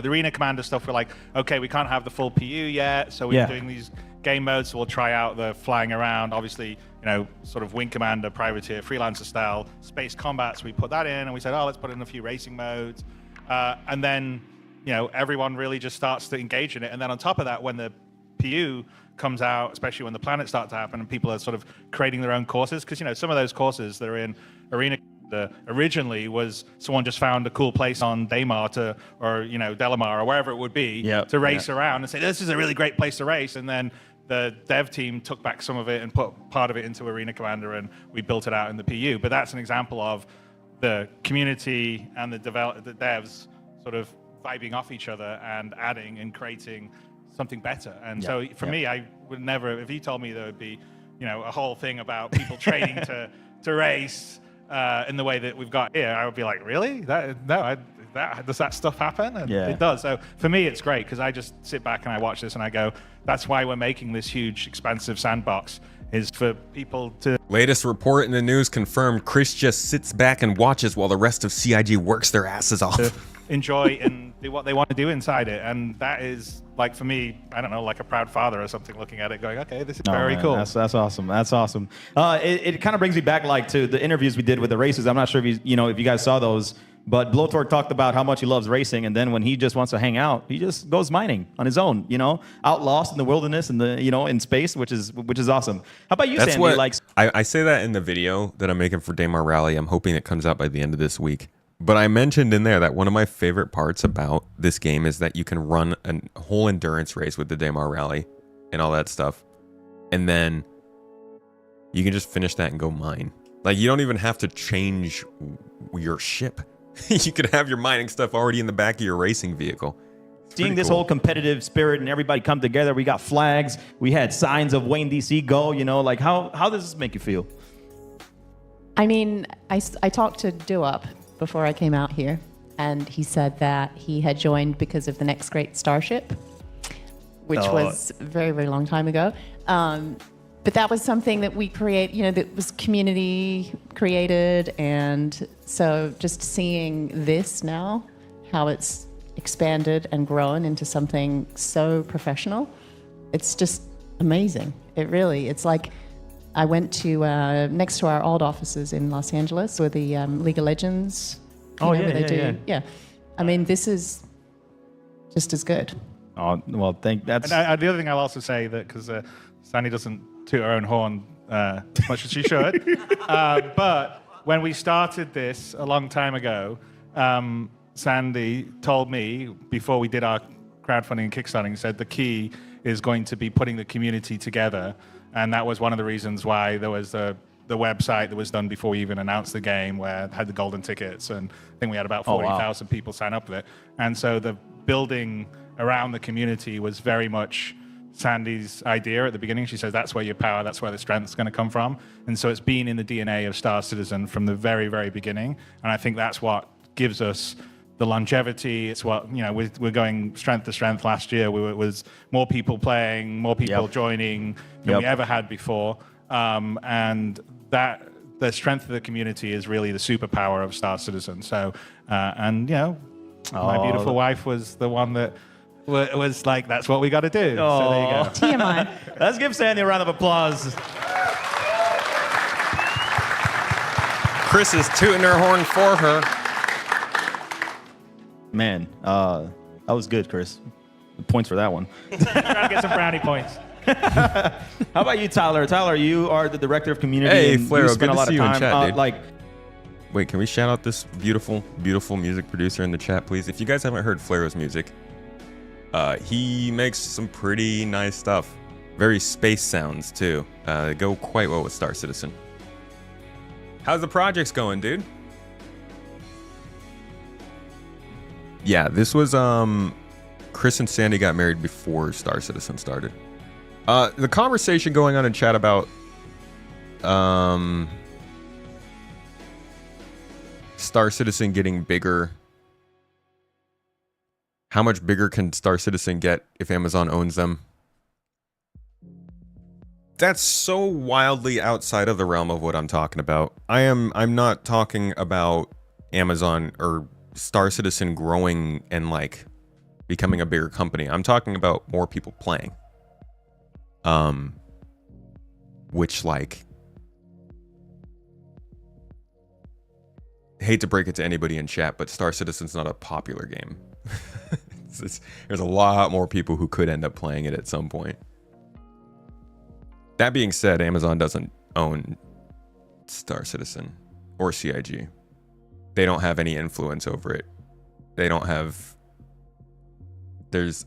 Arena Commander stuff. We're like, okay, we can't have the full PU yet, so we're doing these game modes. So we'll try out the flying around. Obviously, you know, sort of Wing Commander, Privateer, Freelancer style, space combat. So we put that in, and we said, oh, let's put in a few racing modes, and then, you know, everyone really just starts to engage in it. And then on top of that, when the PU comes out, especially when the planets start to happen and people are sort of creating their own courses, because you know, some of those courses that are in Arena originally was someone just found a cool place on Daymar or you know, Delamar or wherever it would be to race around and say this is a really great place to race, and then the dev team took back some of it and put part of it into Arena Commander and we built it out in the PU. But that's an example of the community and the devs sort of vibing off each other and adding and creating something better. And so for me, I would never, if you told me there would be, you know, a whole thing about people training to race in the way that we've got here, I would be like, really? Does that stuff happen? And it does. So for me, it's great because I just sit back and I watch this and I go, that's why we're making this huge, expansive sandbox, is for people to... Latest report in the news confirmed Chris just sits back and watches while the rest of CIG works their asses off. Enjoy and do what they want to do inside it. And that is, like, for me, I don't know, like a proud father or something looking at it going, okay, this is very cool. That's awesome. That's awesome. It kind of brings me back, like, to the interviews we did with the races. I'm not sure if you guys saw those, but Blowtorch talked about how much he loves racing, and then when he just wants to hang out, he just goes mining on his own, you know, out lost in the wilderness and in space, which is awesome. How about you, That's Sandy? I say that in the video that I'm making for Daymar Rally. I'm hoping it comes out by the end of this week. But I mentioned in there that one of my favorite parts about this game is that you can run a whole endurance race with the Daymar Rally and all that stuff. And then you can just finish that and go mine. Like, you don't even have to change your ship. You could have your mining stuff already in the back of your racing vehicle. Seeing this whole competitive spirit and everybody come together, we got flags, we had signs of Wayne DC go, you know, like how does this make you feel? I mean, I talked to Duop before I came out here, and he said that he had joined because of the Next Great Starship, which was a very, very long time ago. But that was something that we that was community created. And so just seeing this now, how it's expanded and grown into something so professional, it's just amazing. It's like, I went to next to our old offices in Los Angeles where the League of Legends. Yeah. I mean, this is just as good. Oh well, that's. And the other thing I'll also say that because Sandy doesn't toot her own horn as much as she should, but when we started this a long time ago, Sandy told me before we did our crowdfunding and kickstarting, said the key is going to be putting the community together. And that was one of the reasons why there was the website that was done before we even announced the game, where it had the golden tickets, and I think we had about 40,000 people sign up with it. And so the building around the community was very much Sandy's idea at the beginning. She says that's where your power, that's where the strength is going to come from. And so it's been in the DNA of Star Citizen from the very, very beginning. And I think that's what gives us the longevity. It's what, you know, we're going strength to strength. Last year it was more people playing, more people joining than we ever had before, and that the strength of the community is really the superpower of Star Citizen. So, and my beautiful wife was the one that was like, that's what we got to do. So there you go. TMI. Let's give Sandy a round of applause. Chris is tooting her horn for her. Man, that was good, Chris. Points for that one. Trying to get some brownie points. How about you, Tyler? Tyler, you are the director of community. Hey, and Flaro, you spend good a to lot see of you in time. chat, dude. Wait, can we shout out this beautiful, beautiful music producer in the chat, please? If you guys haven't heard Flaro's music, he makes some pretty nice stuff. Very space sounds, too. They go quite well with Star Citizen. How's the projects going, dude? Yeah, this was, Chris and Sandy got married before Star Citizen started. The conversation going on in chat about, Star Citizen getting bigger. How much bigger can Star Citizen get if Amazon owns them? That's so wildly outside of the realm of what I'm talking about. I'm not talking about Amazon or Star Citizen growing and like becoming a bigger company. I'm talking about more people playing. Which like, hate to break it to anybody in chat, but Star Citizen's not a popular game. There's a lot more people who could end up playing it at some point. That being said, Amazon doesn't own Star Citizen or CIG. They don't have any influence over it. They don't have...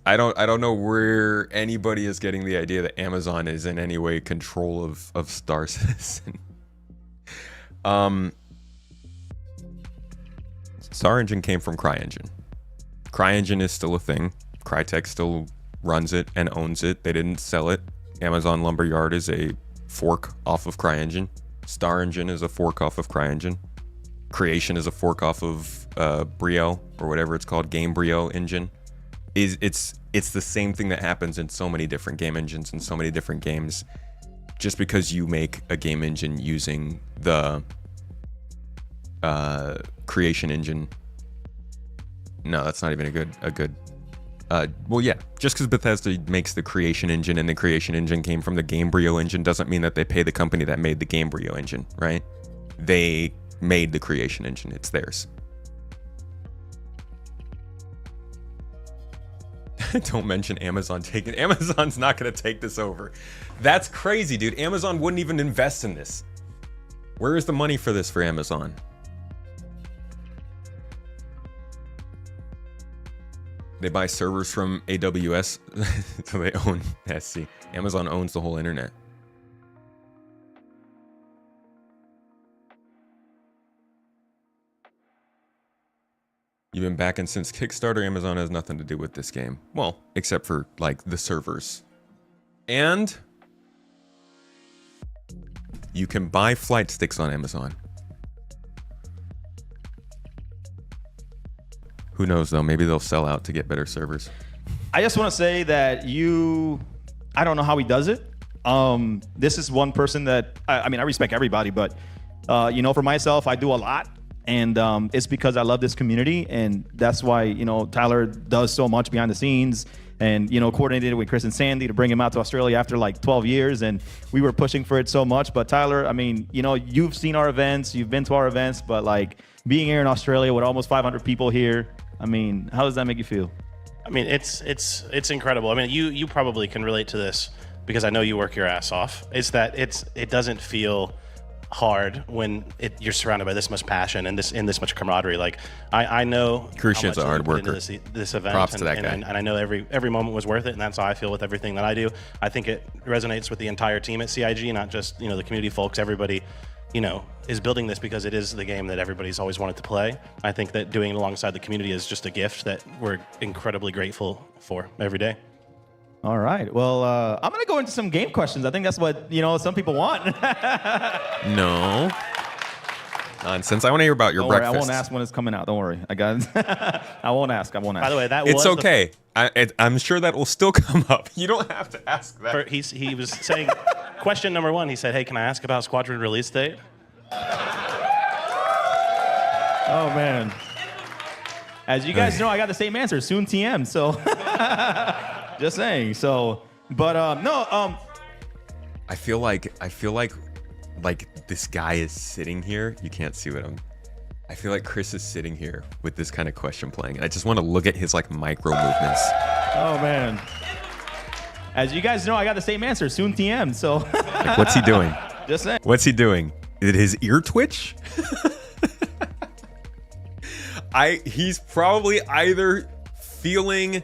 I don't know where anybody is getting the idea that Amazon is in any way control of Star Citizen. Star Engine came from CryEngine. CryEngine is still a thing. Crytek still runs it and owns it. They didn't sell it. Amazon Lumberyard is a fork off of CryEngine. Star Engine is a fork off of CryEngine. Creation is a fork off of Brio, or whatever it's called, Game Brio engine. It's the same thing that happens in so many different game engines and so many different games. Just because you make a game engine using the Creation engine. No, that's not even a good. Well, yeah, just because Bethesda makes the Creation engine and the Creation engine came from the Game Brio engine doesn't mean that they pay the company that made the Game Brio engine, right? They made the Creation engine. It's theirs. Don't mention Amazon taking... Amazon's not going to take this over. That's crazy, dude. Amazon wouldn't even invest in this. Where is the money for this for Amazon? They buy servers from AWS, so they own SC. Amazon owns the whole internet. You've been backing since Kickstarter. Amazon has nothing to do with this game. Well, except for, like, the servers. And you can buy flight sticks on Amazon. Who knows, though? Maybe they'll sell out to get better servers. I just want to say that I don't know how he does it. This is one person that, I mean, I respect everybody, but, for myself, I do a lot. And it's because I love this community. And that's why, Tyler does so much behind the scenes and, coordinated with Chris and Sandy to bring him out to Australia after like 12 years. And we were pushing for it so much. But Tyler, I mean, you've seen our events, you've been to our events, but like being here in Australia with almost 500 people here, I mean, how does that make you feel? I mean, it's incredible. I mean, you probably can relate to this because I know you work your ass off. It's that it doesn't feel hard when you're surrounded by this much passion and this much camaraderie. Like I know Crucian's a hard worker. This event. Props to that guy. And I know every moment was worth it, and that's how I feel with everything that I do. I think it resonates with the entire team at CIG, not just the community folks. Everybody is building this because it is the game that everybody's always wanted to play. I think that doing it alongside the community is just a gift that we're incredibly grateful for every day. All right. Well, I'm going to go into some game questions. I think that's what, some people want. No. Nonsense. I want to hear about your Don't breakfast. worry, I won't ask when it's coming out. Don't worry. I got it. I won't ask. By the way, it's okay. I'm sure that will still come up. You don't have to ask that. He was saying, question number one, he said, hey, can I ask about Squadron release date? Oh, man. As you guys know, I got the same answer. Soon TM. So, just saying. So, but I feel like this guy is sitting here. You can't see what I feel like Chris is sitting here with this kind of question playing. I just want to look at his like micro movements. Oh, man. As you guys know, I got the same answer. Soon TM. So, like, what's he doing? Just saying. What's he doing? Did his ear twitch? He's probably either feeling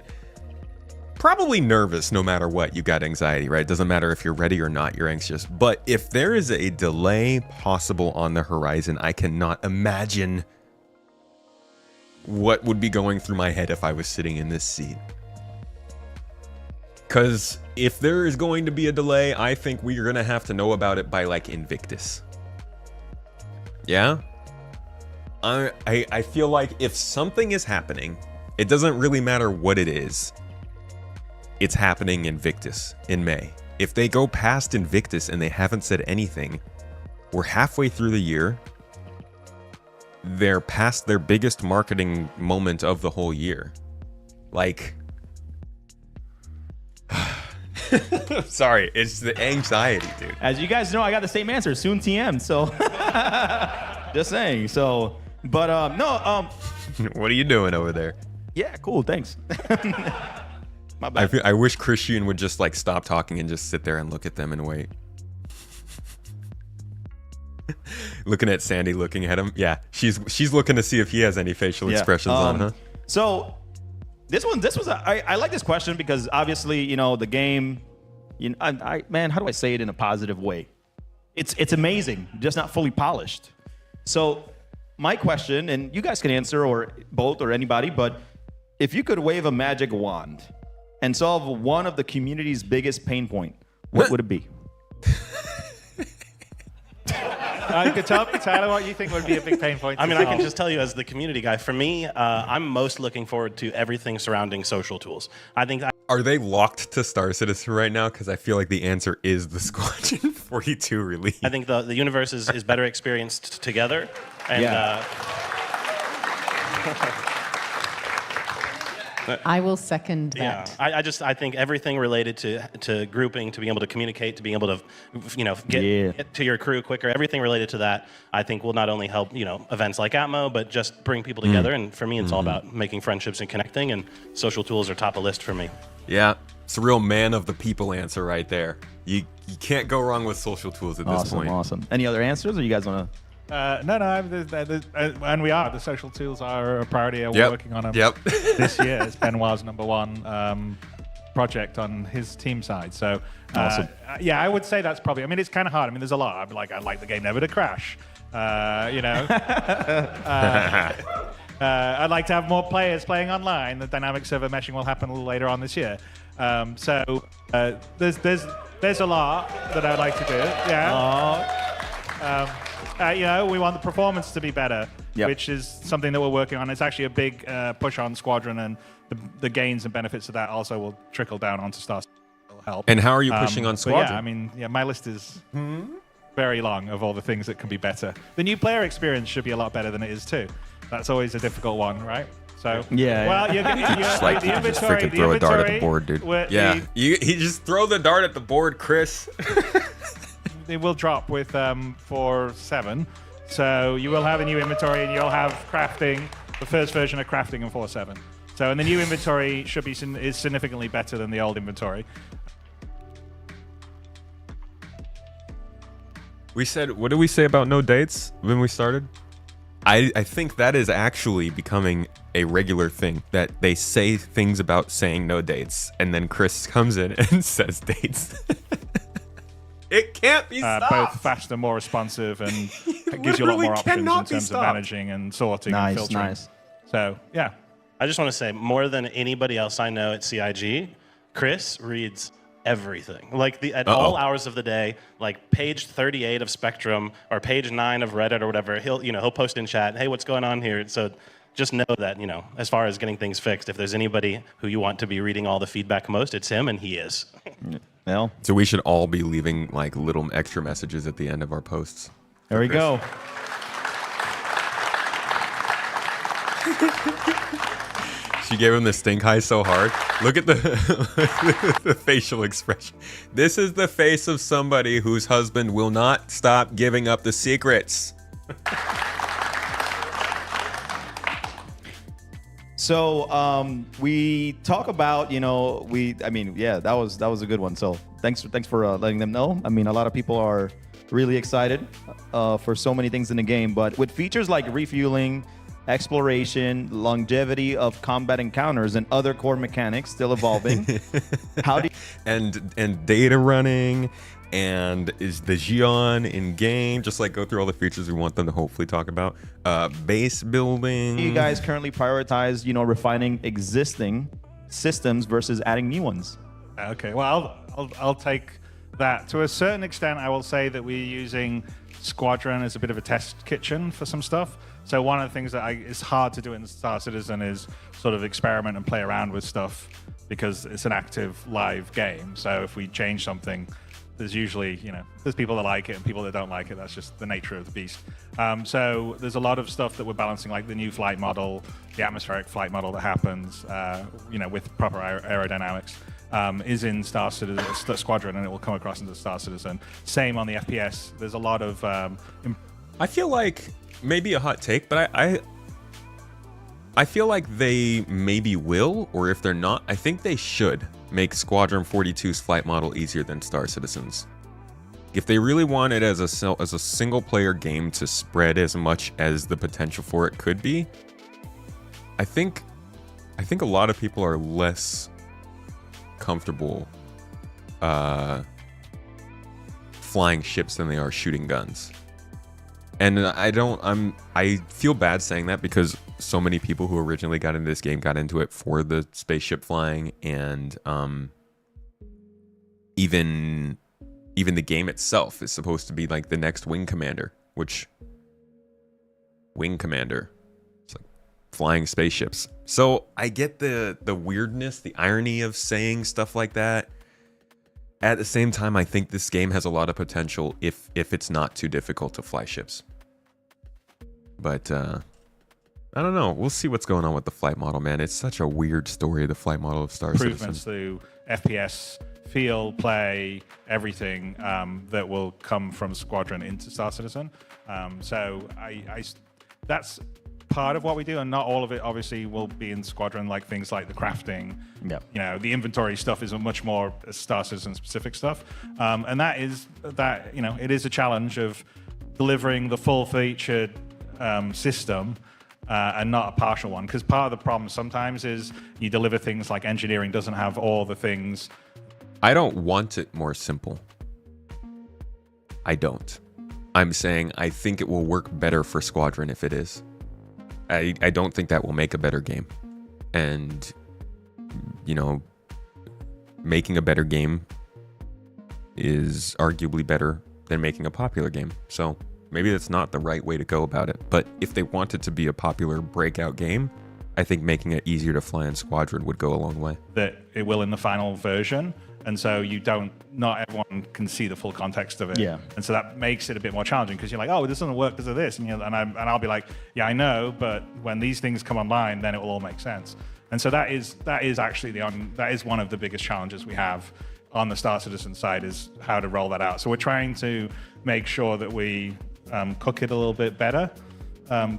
probably nervous no matter what. You got anxiety, right? It doesn't matter if you're ready or not, you're anxious. But if there is a delay possible on the horizon, I cannot imagine what would be going through my head if I was sitting in this seat. Because if there is going to be a delay, I think we're going to have to know about it by like Invictus. Yeah? I feel like if something is happening, it doesn't really matter what it is. It's happening Invictus in May. If they go past Invictus and they haven't said anything, we're halfway through the year. They're past their biggest marketing moment of the whole year. Like, sorry, it's the anxiety, dude. As you guys know, I got the same answer. Soon TM. So, just saying. So, but What are you doing over there? Yeah, cool. Thanks. My bad. I wish Christian would just like stop talking and just sit there and look at them and wait. Looking at Sandy, looking at him. Yeah, she's looking to see if he has any facial expressions on, huh? So this was I like this question because obviously, you know, the game, you know, man, how do I say it in a positive way? It's amazing, just not fully polished. So my question, and you guys can answer or both or anybody, but if you could wave a magic wand and solve one of the community's biggest pain point, what would it be? You tell Tyler what you think would be a big pain point. I mean, I can just tell you as the community guy, for me, I'm most looking forward to everything surrounding social tools. I think Are they locked to Star Citizen right now? Because I feel like the answer is the Squadron 42 release. I think the universe is better experienced together. And I will second that. Yeah, I think everything related to grouping, to being able to communicate, to being able to, you know, get to your crew quicker. Everything related to that, I think, will not only help, you know, events like Atmo, but just bring people together. And for me, it's all about making friendships and connecting. And social tools are top of list for me. Yeah, it's a real man of the people answer right there. You can't go wrong with social tools at this point. Awesome. Any other answers, or you guys want to? No, and we are. The social tools are a priority. We're working on them this year. It's Benoit's #1 project on his team side. So, awesome. Yeah, I would say that's probably. I mean, it's kind of hard. I mean, there's a lot. I'd like the game never to crash. You know, I'd like to have more players playing online. The dynamic server meshing will happen a little later on this year. So there's a lot that I'd like to do. Yeah. You know, we want the performance to be better, which is something that we're working on. It's actually a big push on Squadron, and the gains and benefits of that also will trickle down onto Star. Help. And how are you pushing on Squadron? Yeah, I mean, my list is very long of all the things that can be better. The new player experience should be a lot better than it is too. That's always a difficult one, right? So well, you're just like the just inventory. freaking throw a dart at the board, dude. You just throw the dart at the board, Chris. It will drop with 4.7, so you will have a new inventory and you'll have crafting, the first version of crafting in 4.7. So, and the new inventory should be is significantly better than the old inventory. We said, what did we say about no dates when we started? I think that is actually becoming a regular thing, that they say things about saying no dates, and then Chris comes in and says dates. It can't be stopped. Both faster, more responsive, and it gives you a lot more options in terms of managing and sorting and filtering. Nice. So, yeah. I just want to say, more than anybody else I know at CIG, Chris reads everything. Like at all hours of the day, like page 38 of Spectrum or page 9 of Reddit or whatever, he'll post in chat, hey, what's going on here? So just know that, you know, as far as getting things fixed, if there's anybody who you want to be reading all the feedback most, it's him, and he is. Well, so we should all be leaving like little extra messages at the end of our posts. There we go. She gave him the stink eye so hard. Look at the, the facial expression. This is the face of somebody whose husband will not stop giving up the secrets. So we talk about, that was a good one. So thanks for letting them know. I mean, a lot of people are really excited for so many things in the game, but with features like refueling, exploration, longevity of combat encounters, and other core mechanics still evolving, how do you and data running, and is the Xion in game, just like go through all the features we want them to hopefully talk about. Base building. you guys currently prioritize, refining existing systems versus adding new ones? Okay, well, I'll take that. To a certain extent, I will say that we're using Squadron as a bit of a test kitchen for some stuff. So one of the things that is hard to do in Star Citizen is sort of experiment and play around with stuff because it's an active live game. So if we change something, there's usually, there's people that like it and people that don't like it. That's just the nature of the beast. So there's a lot of stuff that we're balancing, like the new flight model, the atmospheric flight model that happens, with proper aerodynamics, is in Star Citizen, Squadron, and it will come across into Star Citizen. Same on the FPS. There's a lot of... I feel like, maybe a hot take, but I feel like they maybe will, or if they're not, I think they should make Squadron 42's flight model easier than Star Citizen's. If they really want it as a single player game to spread as much as the potential for it could be, I think a lot of people are less comfortable flying ships than they are shooting guns. And I feel bad saying that because so many people who originally got into this game got into it for the spaceship flying, and even the game itself is supposed to be like the next Wing Commander, it's like flying spaceships. So I get the weirdness, the irony of saying stuff like that. At the same time, I think this game has a lot of potential if it's not too difficult to fly ships. But I don't know. We'll see what's going on with the flight model, man. It's such a weird story, the flight model of Star Citizen. Improvements to FPS, feel, play, everything that will come from Squadron into Star Citizen. So that's part of what we do, and not all of it obviously will be in Squadron, like things like the crafting. Yeah. The inventory stuff is a much more Star Citizen specific stuff. And it is a challenge of delivering the full featured system and not a partial one, because part of the problem sometimes is you deliver things like engineering doesn't have all the things. I don't want it more simple. I don't. I'm saying I think it will work better for Squadron if it is. I don't think that will make a better game. And, making a better game is arguably better than making a popular game. So maybe that's not the right way to go about it. But if they want it to be a popular breakout game, I think making it easier to fly in Squadron would go a long way. That it will in the final version. And so not everyone can see the full context of it. Yeah. And so that makes it a bit more challenging because you're like, oh, this doesn't work because of this. And I'll be like, yeah, I know, but when these things come online, then it will all make sense. And so that is actually that is one of the biggest challenges we have on the Star Citizen side, is how to roll that out. So we're trying to make sure that we cook it a little bit better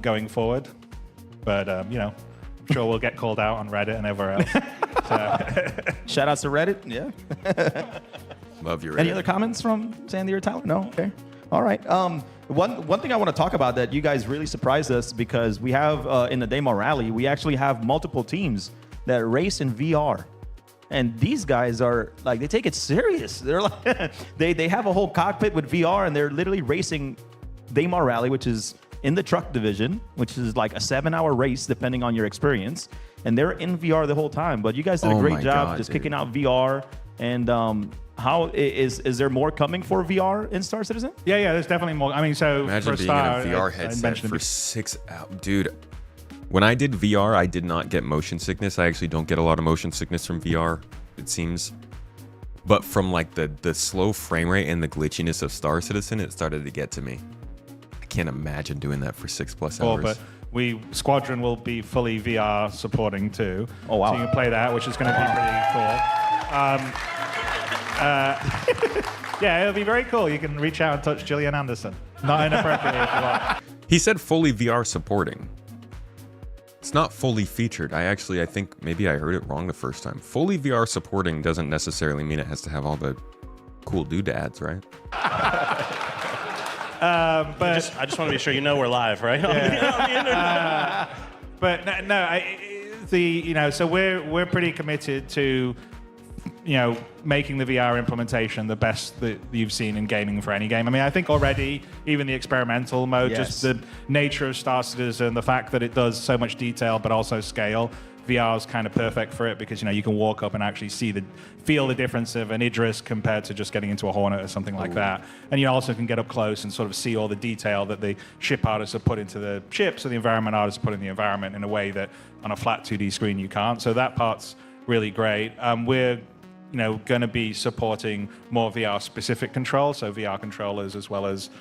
going forward. But, I'm sure we'll get called out on Reddit and everywhere else. Shout outs to Reddit. Yeah. Love your Reddit. Any other comments from Sandy or Tyler? No? Okay. All right. One thing I want to talk about that you guys really surprised us, because we have in the Demo Rally, we actually have multiple teams that race in VR. And these guys are like, they take it serious. They're like, they have a whole cockpit with VR, and they're literally racing Demo Rally, which is in the truck division, which is like a 7-hour race depending on your experience, and they're in VR the whole time. But you guys did a great job kicking out VR. And how is there more coming for VR in Star Citizen? Yeah, there's definitely more. I mean, so imagine being in a VR headset for 6 hours, dude. When I did VR, I did not get motion sickness. I actually don't get a lot of motion sickness from VR, it seems. But from like the slow frame rate and the glitchiness of Star Citizen, it started to get to me. can't imagine doing that for 6+ Cool, hours. but Squadron will be fully VR supporting too. Oh, wow. So you can play that, which is going to be pretty cool. Yeah, it'll be very cool. You can reach out and touch Gillian Anderson. Not inappropriately if you want. He said fully VR supporting. It's not fully featured. I think maybe I heard it wrong the first time. Fully VR supporting doesn't necessarily mean it has to have all the cool doodads, right? But I just want to be sure you know we're live, right? Yeah. But no, so we're pretty committed to, making the VR implementation the best that you've seen in gaming for any game. I mean, I think already, even the experimental mode, just the nature of Star Citizen, the fact that it does so much detail but also scale, VR is kind of perfect for it because, you can walk up and actually feel the difference of an Idris compared to just getting into a Hornet or something like that. And you also can get up close and sort of see all the detail that the ship artists have put into the ships or the environment artists have put in the environment in a way that on a flat 2D screen you can't. So that part's really great. We're going to be supporting more VR-specific controls, so VR controllers as well as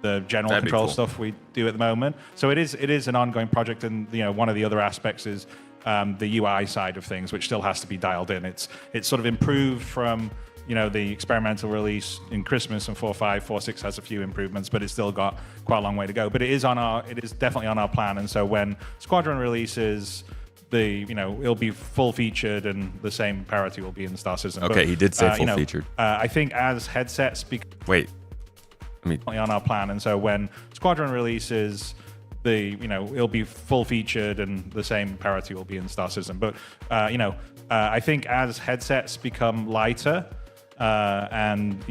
the general control stuff we do at the moment. So it is an ongoing project, and one of the other aspects is the UI side of things, which still has to be dialed in. It's sort of improved from the experimental release in Christmas, and 4.5, 4.6 has a few improvements, but it's still got quite a long way to go. But it is definitely on our plan, and so when Squadron releases, it'll be full featured, and the same parity will be in Star Citizen. Okay, but, he did say full featured. I think as headsets wait, on our plan, and so when Squadron releases, it'll be full featured, and the same parity will be in Star Citizen. But I think as headsets become lighter, and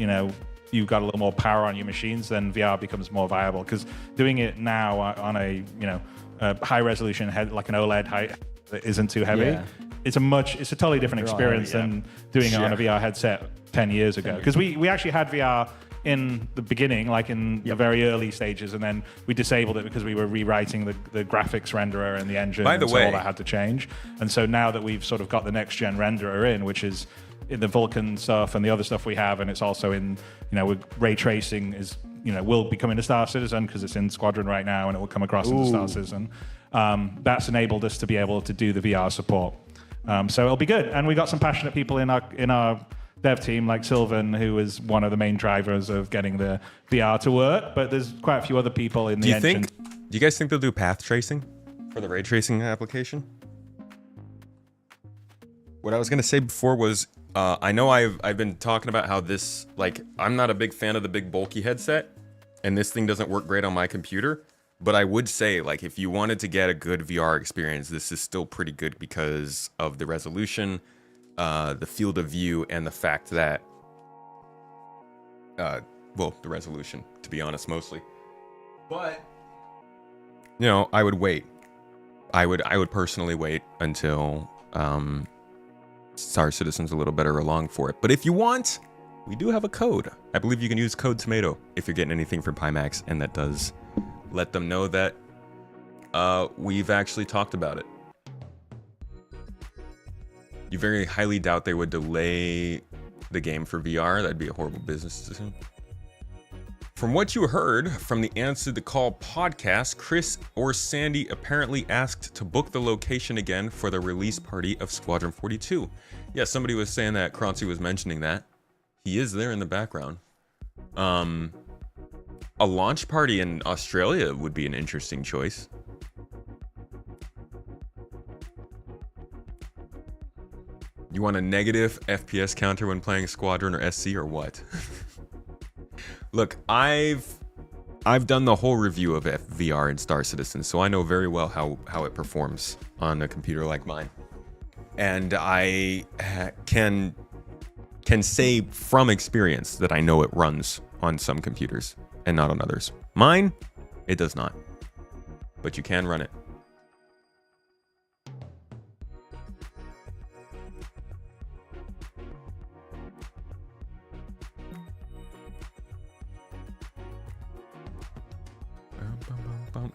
you've got a little more power on your machines, then VR becomes more viable. Because doing it now on a high resolution head like an OLED that isn't too heavy. Yeah. It's a totally different experience than doing it on a VR headset 10 years ago. Because we actually had VR in the beginning, like in the very early stages, and then we disabled it because we were rewriting the graphics renderer and the engine. By the way, so all that had to change. And so now that we've sort of got the next gen renderer in, which is in the Vulkan stuff and the other stuff we have, and it's also in, with ray tracing is, will be coming to Star Citizen because it's in Squadron right now, and it will come across into Star Citizen. That's enabled us to be able to do the VR support. So it'll be good. And we got some passionate people in our dev team, like Sylvan, who was one of the main drivers of getting the VR to work. But there's quite a few other people in the engine. Do you guys think they'll do path tracing for the ray tracing application? What I was gonna say before was, I know I've been talking about how this, I'm not a big fan of the big bulky headset, and this thing doesn't work great on my computer. But I would say, if you wanted to get a good VR experience, this is still pretty good because of the resolution, the field of view, and the fact that, the resolution, to be honest, mostly. But, I would wait. I would personally wait until Star Citizen's a little better along for it. But if you want, we do have a code. I believe you can use code TOMATO if you're getting anything from Pimax, and that does let them know that we've actually talked about it. You very highly doubt they would delay the game for VR. That'd be a horrible business decision. From what you heard from the Answer the Call podcast, Chris or Sandy apparently asked to book the location again for the release party of Squadron 42. Yeah, somebody was saying that. Kronzi was mentioning that. He is there in the background. A launch party in Australia would be an interesting choice. You want a negative FPS counter when playing Squadron or SC or what? Look, I've done the whole review of VR in Star Citizen, so I know very well how it performs on a computer like mine. And I can say from experience that I know it runs on some computers and not on others. Mine, it does not. But you can run it.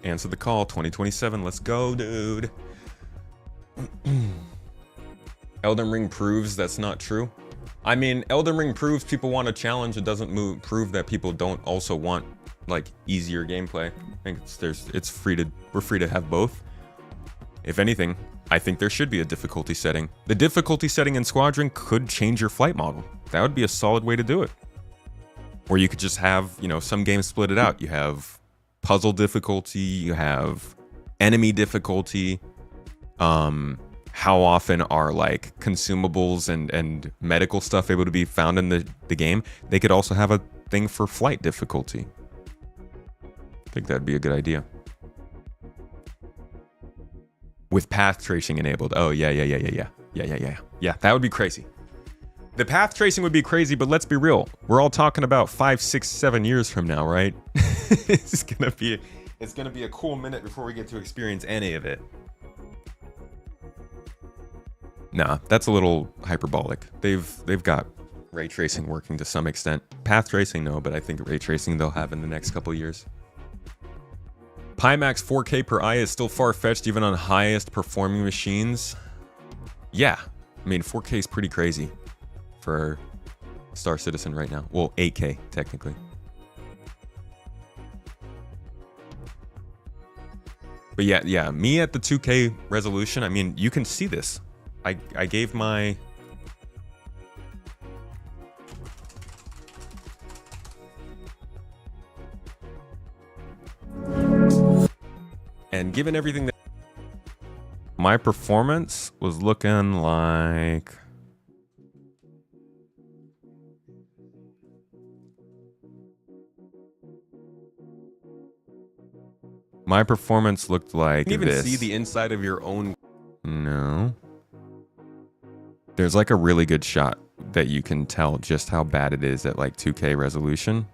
Answer the call, 2027. Let's go, dude. Elden Ring proves that's not true. I mean, Elden Ring proves people want a challenge. It doesn't prove that people don't also want like easier gameplay. I think we're free to have both. If anything, I think there should be a difficulty setting. The difficulty setting in Squadron could change your flight model. That would be a solid way to do it. Or you could just have, some games split it out. You have puzzle difficulty, you have enemy difficulty. How often are like consumables and medical stuff able to be found in the game? They could also have a thing for flight difficulty. I think that'd be a good idea. With path tracing enabled. Oh, yeah. Yeah, that would be crazy. The path tracing would be crazy, but let's be real. We're all talking about 5, 6, 7 years from now, right? It's gonna be a cool minute before we get to experience any of it. Nah, that's a little hyperbolic. They've got ray tracing working to some extent. Path tracing, no, but I think ray tracing they'll have in the next couple years. Pimax 4K per eye is still far-fetched even on highest performing machines. Yeah, I mean 4K is pretty crazy for Star Citizen right now. Well, 8K technically. But yeah, me at the 2K resolution, I mean, you can see this. I gave my... And given everything that... My performance was looking like... My performance looked like this. You can even see the inside of your own... No. There's like a really good shot that you can tell just how bad it is at like 2K resolution.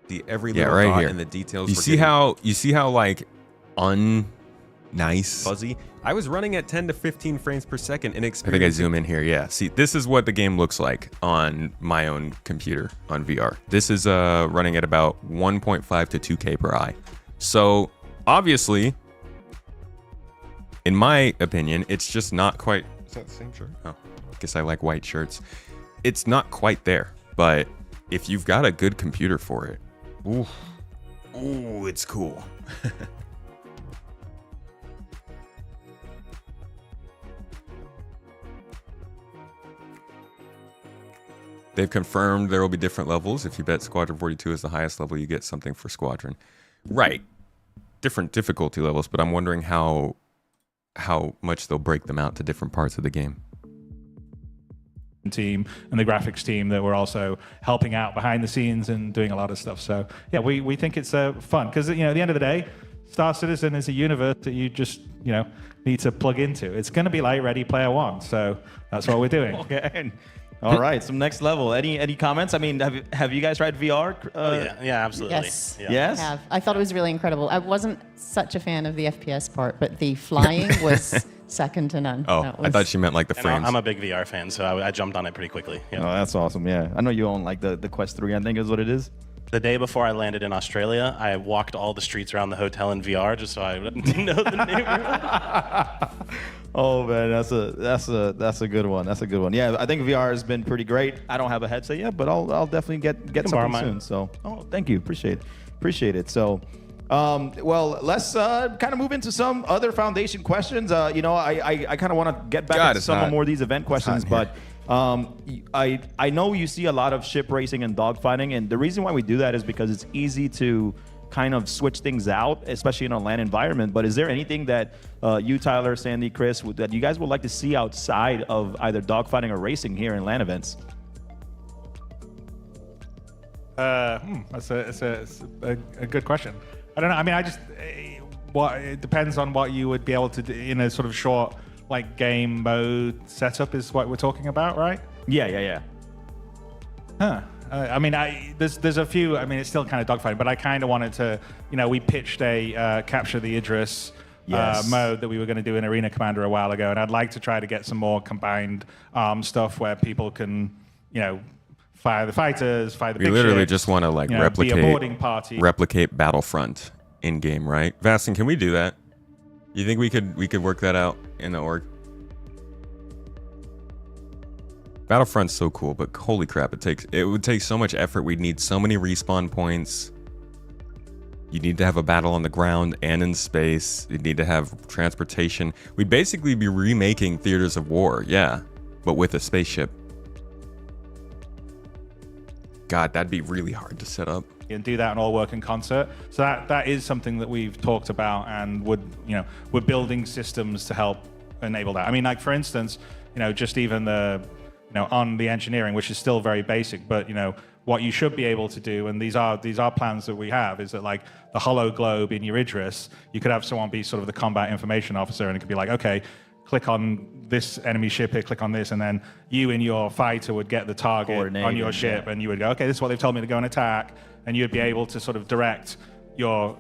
See every little right here in the details. You see how like nice fuzzy. I was running at 10 to 15 frames per second in experience. I think I zoom in here. Yeah. See, this is what the game looks like on my own computer on VR. This is running at about 1.5 to 2K per eye. So obviously, in my opinion, it's just not quite. Is that the same shirt? Oh, I guess I like white shirts. It's not quite there, but if you've got a good computer for it, ooh, it's cool. They've confirmed there will be different levels. If you bet Squadron 42 is the highest level, you get something for Squadron. Right. Different difficulty levels, but I'm wondering how much they'll break them out to different parts of the game. Team and the graphics team that were also helping out behind the scenes and doing a lot of stuff. So yeah, we think it's fun because at the end of the day, Star Citizen is a universe that you just need to plug into. It's going to be like Ready Player One, so that's what we're doing. Okay. All right, some next level. Any comments? I mean, have you guys tried VR? Yeah, absolutely. Yes. Yeah. Yes? I have. I thought it was really incredible. I wasn't such a fan of the FPS part, but the flying was second to none. Oh, I thought she meant like the frames. I'm a big VR fan, so I jumped on it pretty quickly. Yeah. Oh, that's awesome. Yeah, I know you own like the Quest 3, I think is what it is. The day before I landed in Australia, I walked all the streets around the hotel in VR just so I would know the neighborhood. Oh man, that's a good one. That's a good one. Yeah, I think VR has been pretty great. I don't have a headset yet, but I'll definitely get something soon. So, thank you, appreciate it. So, well, let's kind of move into some other Foundation questions. I kind of want to get back to some more of these event questions, but I know you see a lot of ship racing and dogfighting, and the reason why we do that is because it's easy to kind of switch things out, especially in a LAN environment. But is there anything that you, Tyler, Sandy, Chris, that you guys would like to see outside of either dogfighting or racing here in LAN events? That's a good question. I don't know. I mean, it depends on what you would be able to do in a sort of short like game mode setup is what we're talking about, right? Yeah. Huh. I mean, there's a few. I mean, it's still kind of dogfighting, but I kind of wanted to, we pitched a capture the Idris mode that we were going to do in Arena Commander a while ago, and I'd like to try to get some more combined stuff where people can, fire the fighters, fire the big ships. We literally just want to like be a boarding party. replicate Battlefront in game, right? Vastin, can we do that? You think we could work that out in the org? Battlefront's so cool, but holy crap, it would take so much effort. We'd need so many respawn points. You need to have a battle on the ground and in space. You'd need to have transportation. We'd basically be remaking Theaters of War, yeah, but with a spaceship. God, that'd be really hard to set up. And do that and all work in concert. So that is something that we've talked about, and we're building systems to help enable that. I mean, like for instance, just even on the engineering, which is still very basic, but what you should be able to do, and these are plans that we have, is that like the hollow globe in your Idris, you could have someone be sort of the combat information officer, and it could be like, okay, click on this enemy ship here, click on this, and then you and your fighter would get the target on your ship, and you would go, okay, this is what they've told me to go and attack, and you'd be able to sort of direct your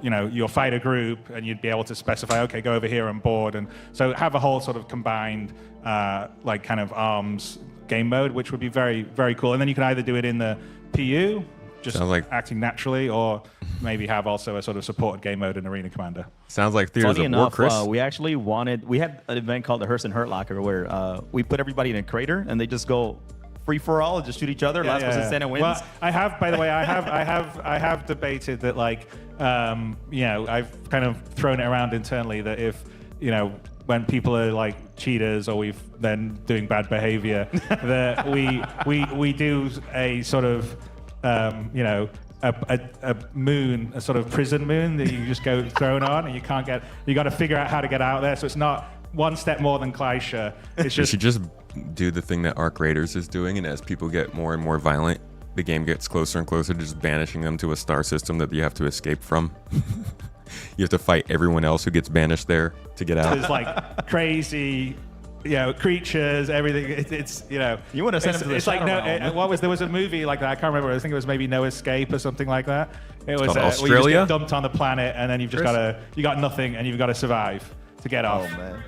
fighter group, and you'd be able to specify, okay, go over here and board, and so have a whole sort of combined like kind of arms game mode, which would be very, very cool. And then you can either do it in the PU, just acting naturally, or maybe have also a sort of supported game mode in Arena Commander. Sounds like Theaters of War, Chris. We actually we had an event called the Hearst and Hurt Locker where we put everybody in a crater and they just go free for all and just shoot each other. Last person standing wins. Well, I have, by the way, I have debated that, like, I've kind of thrown it around internally that if, when people are like cheaters or we've then doing bad behavior, that we do a sort of, a moon, a sort of prison moon that you just go thrown on, and you got to figure out how to get out there. So it's not one step more than Kleisha. It's just you should just do the thing that Arc Raiders is doing, and as people get more and more violent, the game gets closer and closer to just banishing them to a star system that you have to escape from. You have to fight everyone else who gets banished there to get out. There's like crazy, creatures, everything. It's You want to send them to the It's realm. there was a movie like that. I can't remember. I think it was maybe No Escape or something like that. It was called where you just Australia? get dumped on the planet, and then you got nothing, and you've got to survive to get off. Oh man.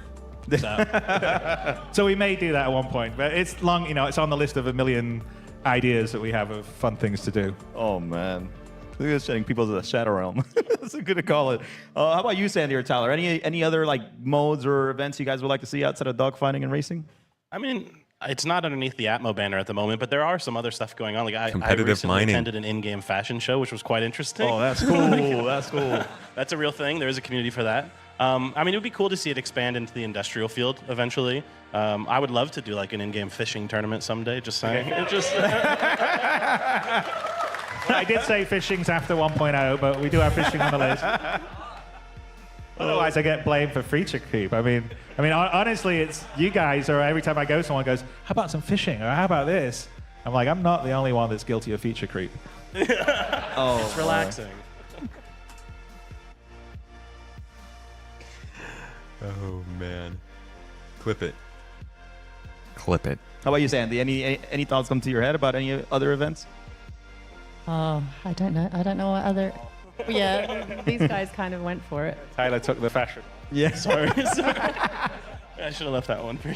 So we may do that at one point, but it's long. It's on the list of a million ideas that we have of fun things to do. Oh man. Look at sending people to the Shadow Realm. That's a good to call it. How about you, Sandy or Tyler? Any other like modes or events you guys would like to see outside of dogfighting and racing? I mean, it's not underneath the Atmo banner at the moment, but there are some other stuff going on. Like I Competitive recently mining. attended an in-game fashion show, which was quite interesting. Oh, that's cool. That's cool. That's a real thing. There is a community for that. I mean, it would be cool to see it expand into the industrial field eventually. I would love to do like an in-game fishing tournament someday. Just saying. I did say fishing's after 1.0, but we do have fishing on the list. Otherwise, I get blamed for feature creep. I mean, honestly, it's you guys, or every time I go, someone goes, "How about some fishing?" or "How about this?" I'm like, I'm not the only one that's guilty of feature creep. It's relaxing. Oh man, clip it. How about you, Sandy? Any thoughts come to your head about any other events? Oh, I don't know what other. Yeah, these guys kind of went for it. Tyler took the fashion. Yeah. Sorry. I should have left that one for you.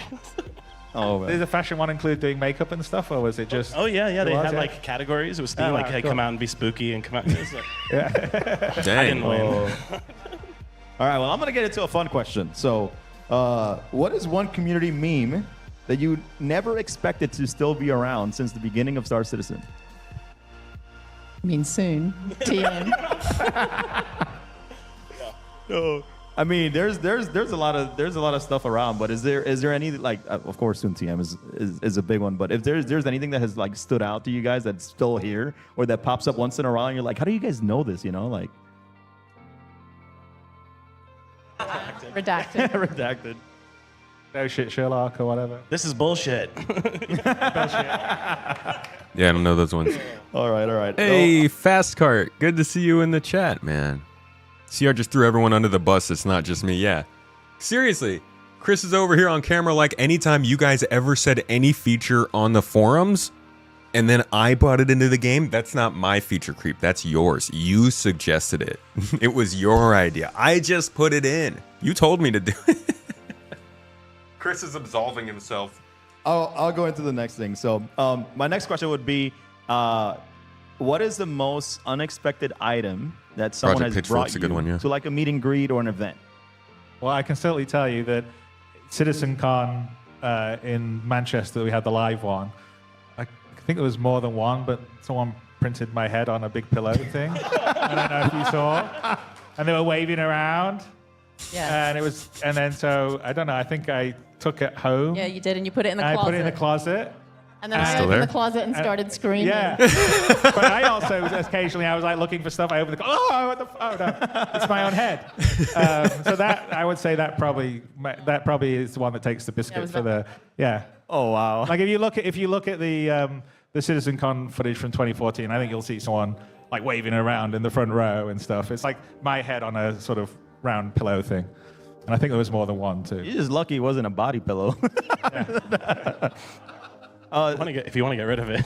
Oh man. Did the fashion one include doing makeup and stuff, or was it just? Oh yeah. They had yeah. like categories. It was themed, hey, cool. come out and be spooky and come out. It was like, I Dang. didn't win. All right. Well, I'm gonna get into a fun question. So, what is one community meme that you never expected to still be around since the beginning of Star Citizen? I mean, soon. TM. No. I mean, there's a lot of stuff around, but is there any like of course soon TM is a big one, but if there's anything that has like stood out to you guys that's still here or that pops up once in a while and you're like, how do you guys know this? Like Redacted. redacted. No shit, Sherlock or whatever. This is bullshit. Yeah, I don't know those ones. All right. Hey, Fast Cart. Good to see you in the chat, man. CR just threw everyone under the bus. It's not just me. Yeah. Seriously. Chris is over here on camera like anytime you guys ever said any feature on the forums and then I brought it into the game, that's not my feature creep. That's yours. You suggested it. It was your idea. I just put it in. You told me to do it. Chris is absolving himself. I'll go into the next thing. So my next question would be, what is the most unexpected item that someone Project has Pitchfork's brought a good you one, yeah. to like a meet and greet or an event? Well, I can certainly tell you that CitizenCon in Manchester, we had the live one. I think there was more than one, but someone printed my head on a big pillow thing. I don't know if you saw. And they were waving around. Yeah. And then so, I don't know, I think I took it home. Yeah, you did, and you put it in the I closet. put it in the closet. And then I opened the closet and started screaming. Yeah. But I also, occasionally, I was like looking for stuff. I opened the closet. Oh, no. It's my own head. So that, I would say that probably is the one that takes the biscuit for the, yeah. Oh, wow. Like if you look at the CitizenCon footage from 2014, I think you'll see someone like waving around in the front row and stuff. It's like my head on a sort of round pillow thing. And I think there was more than one, too. You're just lucky it wasn't a body pillow. If you want to get rid of it.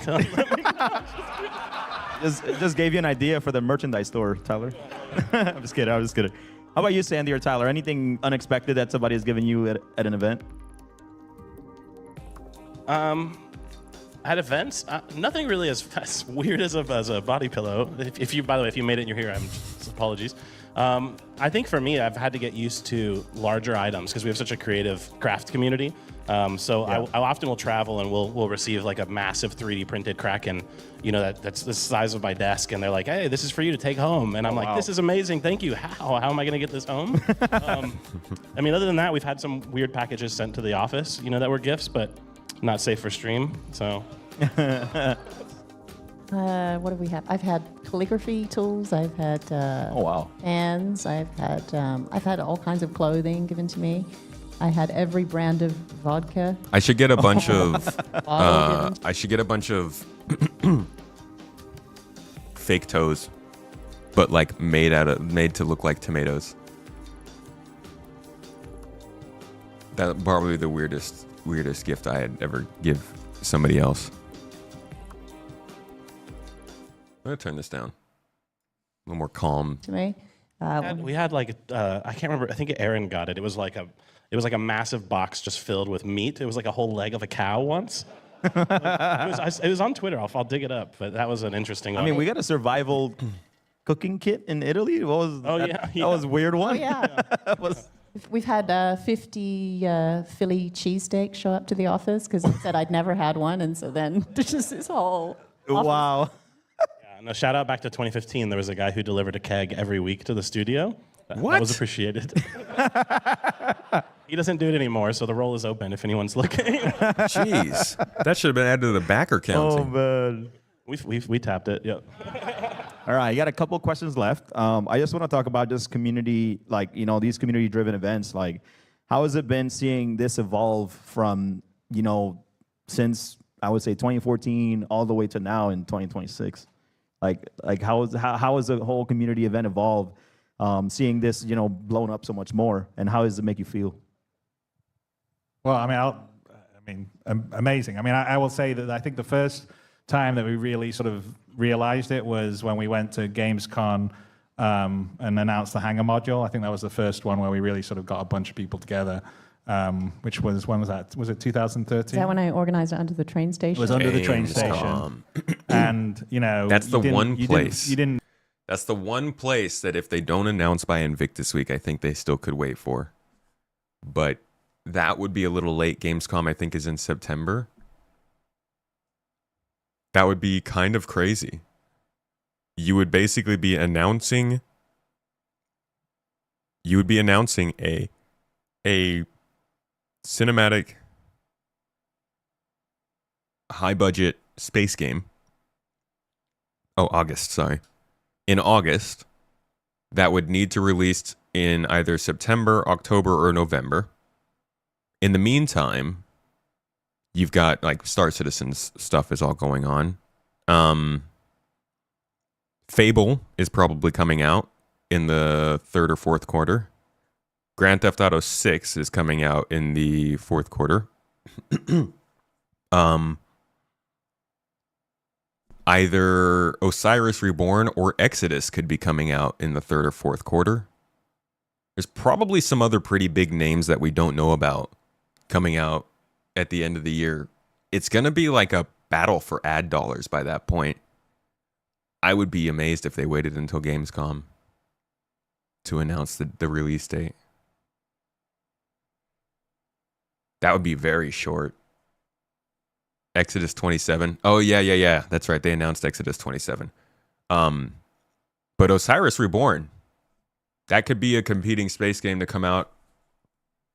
just gave you an idea for the merchandise store, Tyler. I'm just kidding. How about you, Sandy or Tyler? Anything unexpected that somebody has given you at an event? At events, nothing really as weird as a body pillow. By the way, if you made it and you're here, apologies. I think for me, I've had to get used to larger items because we have such a creative craft community. I often will travel and we'll receive like a massive 3D printed Kraken, that's the size of my desk, and they're like, "Hey, this is for you to take home," and I'm like, "This is amazing, thank you. How am I gonna get this home?" Other tdo that, we've had some weird packages sent to the office, that were gifts, but not safe for stream. So. What have we had? I've had calligraphy tools. I've had fans. I've had all kinds of clothing given to me. I had every brand of vodka. I should get a bunch of. I should get a bunch of fake toes, but like made to look like tomatoes. That's probably the weirdest gift I had ever give somebody else. I'm gonna turn this down. A little more calm. To me, we had like I can't remember. I think Aaron got it. It was like a massive box just filled with meat. It was like a whole leg of a cow once. It was on Twitter. I'll dig it up. But that was an interesting one. I mean, we got a survival cooking kit in Italy. That was a weird one. Oh, yeah. We've had 50 Philly cheesesteaks show up to the office because I said I'd never had one, and so then there's just this whole office. Wow. No, shout out back to 2015. There was a guy who delivered a keg every week to the studio. That was appreciated. He doesn't do it anymore, so the role is open if anyone's looking. Jeez, that should have been added to the backer count. Oh man, we tapped it. Yep. All right, you got a couple questions left. I just want to talk about just community, these community-driven events. Like, how has it been seeing this evolve from, since I would say 2014 all the way to now in 2026? Like how has the whole community event evolved? Seeing this, blown up so much more, and how does it make you feel? Well, amazing. I will say that I think the first time that we really sort of realized it was when we went to Gamescom and announced the Hangar module. I think that was the first one where we really sort of got a bunch of people together. Which was, when was that? Was it 2013? Is that when I organized it under the train station? It was under the train station. And, that's the one place. You didn't. That's the one place that if they don't announce by Invictus Week, I think they still could wait for. But that would be a little late. Gamescom, I think, is in September. That would be kind of crazy. You would basically be announcing. You would be announcing a cinematic, high-budget space game. Oh, August, sorry. In August, that would need to release in either September, October, or November. In the meantime, you've got like Star Citizen's stuff is all going on. Fable is probably coming out in the third or fourth quarter. Grand Theft Auto 6 is coming out in the fourth quarter. Either Osiris Reborn or Exodus could be coming out in the third or fourth quarter. There's probably some other pretty big names that we don't know about coming out at the end of the year. It's going to be like a battle for ad dollars by that point. I would be amazed if they waited until Gamescom to announce the release date. That would be very short. Exodus 27. Oh, yeah. That's right. They announced Exodus 27. But Osiris Reborn, that could be a competing space game to come out.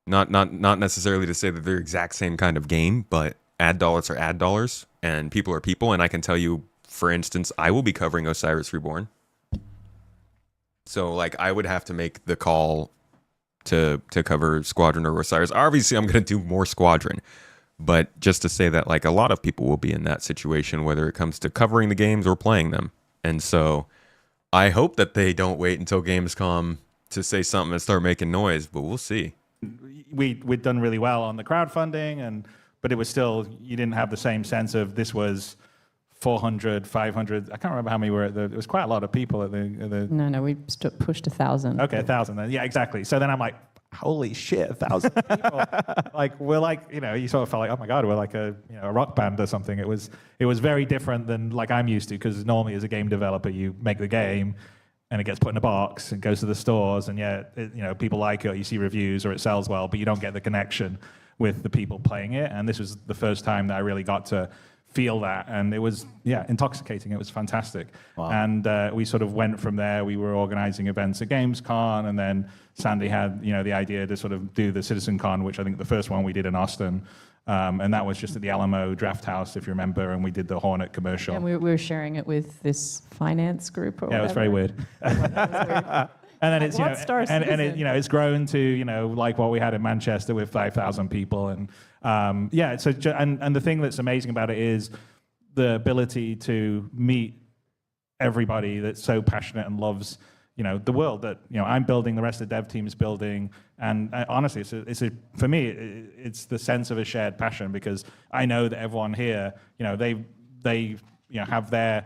Not necessarily to say that they're exact same kind of game, but ad dollars are ad dollars, and people are people. And I can tell you, for instance, I will be covering Osiris Reborn. So, like, I would have to make the call to cover Squadron or Osiris. Obviously, I'm going to do more Squadron. But just to say that, like, a lot of people will be in that situation, whether it comes to covering the games or playing them. And so I hope that they don't wait until Gamescom to say something and start making noise, but we'll see. We'd done really well on the crowdfunding, but it was still, you didn't have the same sense of this was 400, 500. I can't remember how many were it was quite a lot of people at the No, we pushed 1,000. Okay, 1,000 then. Yeah, exactly. So then I'm like, holy shit, 1,000 people. Like, we're like, you sort of felt like, oh my God, we're like a rock band or something. It was very different than like I'm used to, because normally as a game developer, you make the game and it gets put in a box and goes to the stores, and people like it, or you see reviews, or it sells well, but you don't get the connection with the people playing it. And this was the first time that I really got to feel that, and it was intoxicating. It was fantastic. Wow. And we sort of went from there. We were organizing events at Gamescom, and then Sandy had the idea to sort of do the CitizenCon, which I think the first one we did in Austin, and that was just at the Alamo Draft House, if you remember, and we did the Hornet commercial. And we were sharing it with this finance group. Or it was very weird. And then it's it's grown to like what we had in Manchester with 5,000 people, and and the thing that's amazing about it is the ability to meet everybody that's so passionate and loves the world that I'm building, the rest of the dev team is building, and honestly, for me it's the sense of a shared passion, because I know that everyone here they have their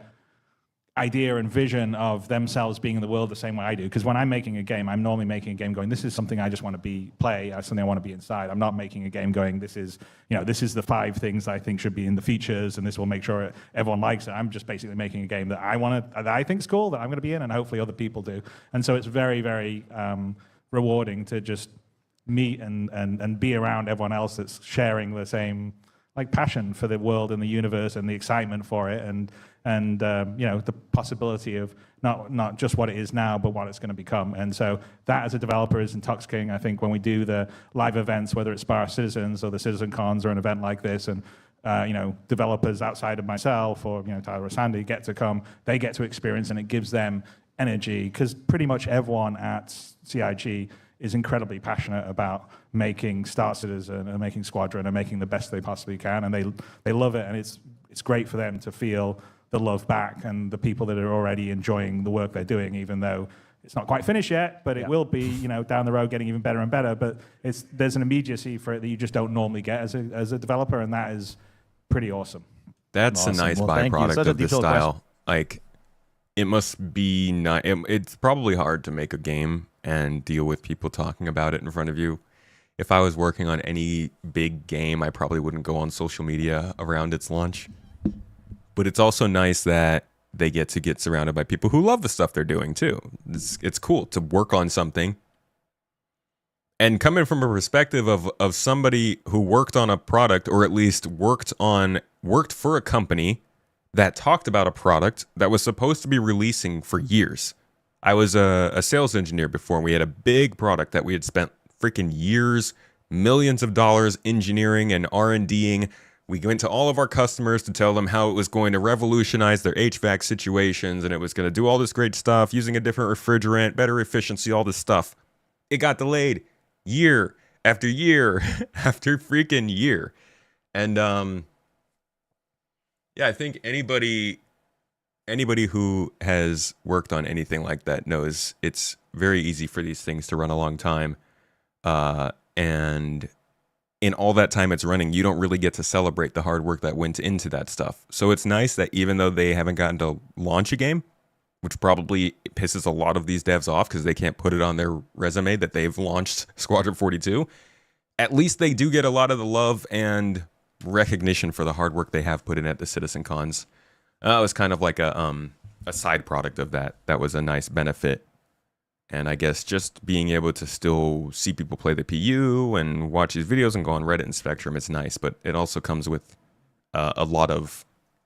idea and vision of themselves being in the world the same way I do. Because when I'm making a game, I'm normally making a game going, this is something I just want to play, something I want to be inside. I'm not making a game going, this is the 5 things I think should be in the features, and this will make sure everyone likes it. I'm just basically making a game that I think is cool, that I'm going to be in, and hopefully other people do. And so it's very, very rewarding to just meet and be around everyone else that's sharing the same passion for the world and the universe and the excitement for it, and the possibility of not just what it is now, but what it's going to become. And so that, as a developer, is intoxicating. I think when we do the live events, whether it's Star Citizens or the Citizen Cons or an event like this, and developers outside of myself or Tyler or Sandy get to come, they get to experience, and it gives them energy, because pretty much everyone at CIG is incredibly passionate about making Star Citizen and making Squadron and making the best they possibly can, and they love it, and it's great for them to feel the love back, and the people that are already enjoying the work they're doing, even though it's not quite finished yet, but it will be, down the road, getting even better and better. But there's an immediacy for it that you just don't normally get as a developer, and that is pretty awesome. That's awesome. A nice byproduct of this style. Like, it must be not. It's probably hard to make a game and deal with people talking about it in front of you. If I was working on any big game, I probably wouldn't go on social media around its launch. But it's also nice that they get surrounded by people who love the stuff they're doing too. It's cool to work on something. And coming from a perspective of somebody who worked on a product, or at least worked for a company that talked about a product that was supposed to be releasing for years. I was a sales engineer before, and we had a big product that we had spent freaking years, millions of dollars engineering and R&Ding. We went to all of our customers to tell them how it was going to revolutionize their HVAC situations, and it was going to do all this great stuff using a different refrigerant, better efficiency, all this stuff. It got delayed year after year after freaking year. And I think anybody who has worked on anything like that knows it's very easy for these things to run a long time. And in all that time it's running, you don't really get to celebrate the hard work that went into that stuff. So it's nice that even though they haven't gotten to launch a game, which probably pisses a lot of these devs off because they can't put it on their resume that they've launched Squadron 42, at least they do get a lot of the love and recognition for the hard work they have put in at the Citizen Cons. It was kind of like a side product of that. That was a nice benefit. And I guess just being able to still see people play the PU and watch these videos and go on Reddit and Spectrum, it's nice. But it also comes with a lot of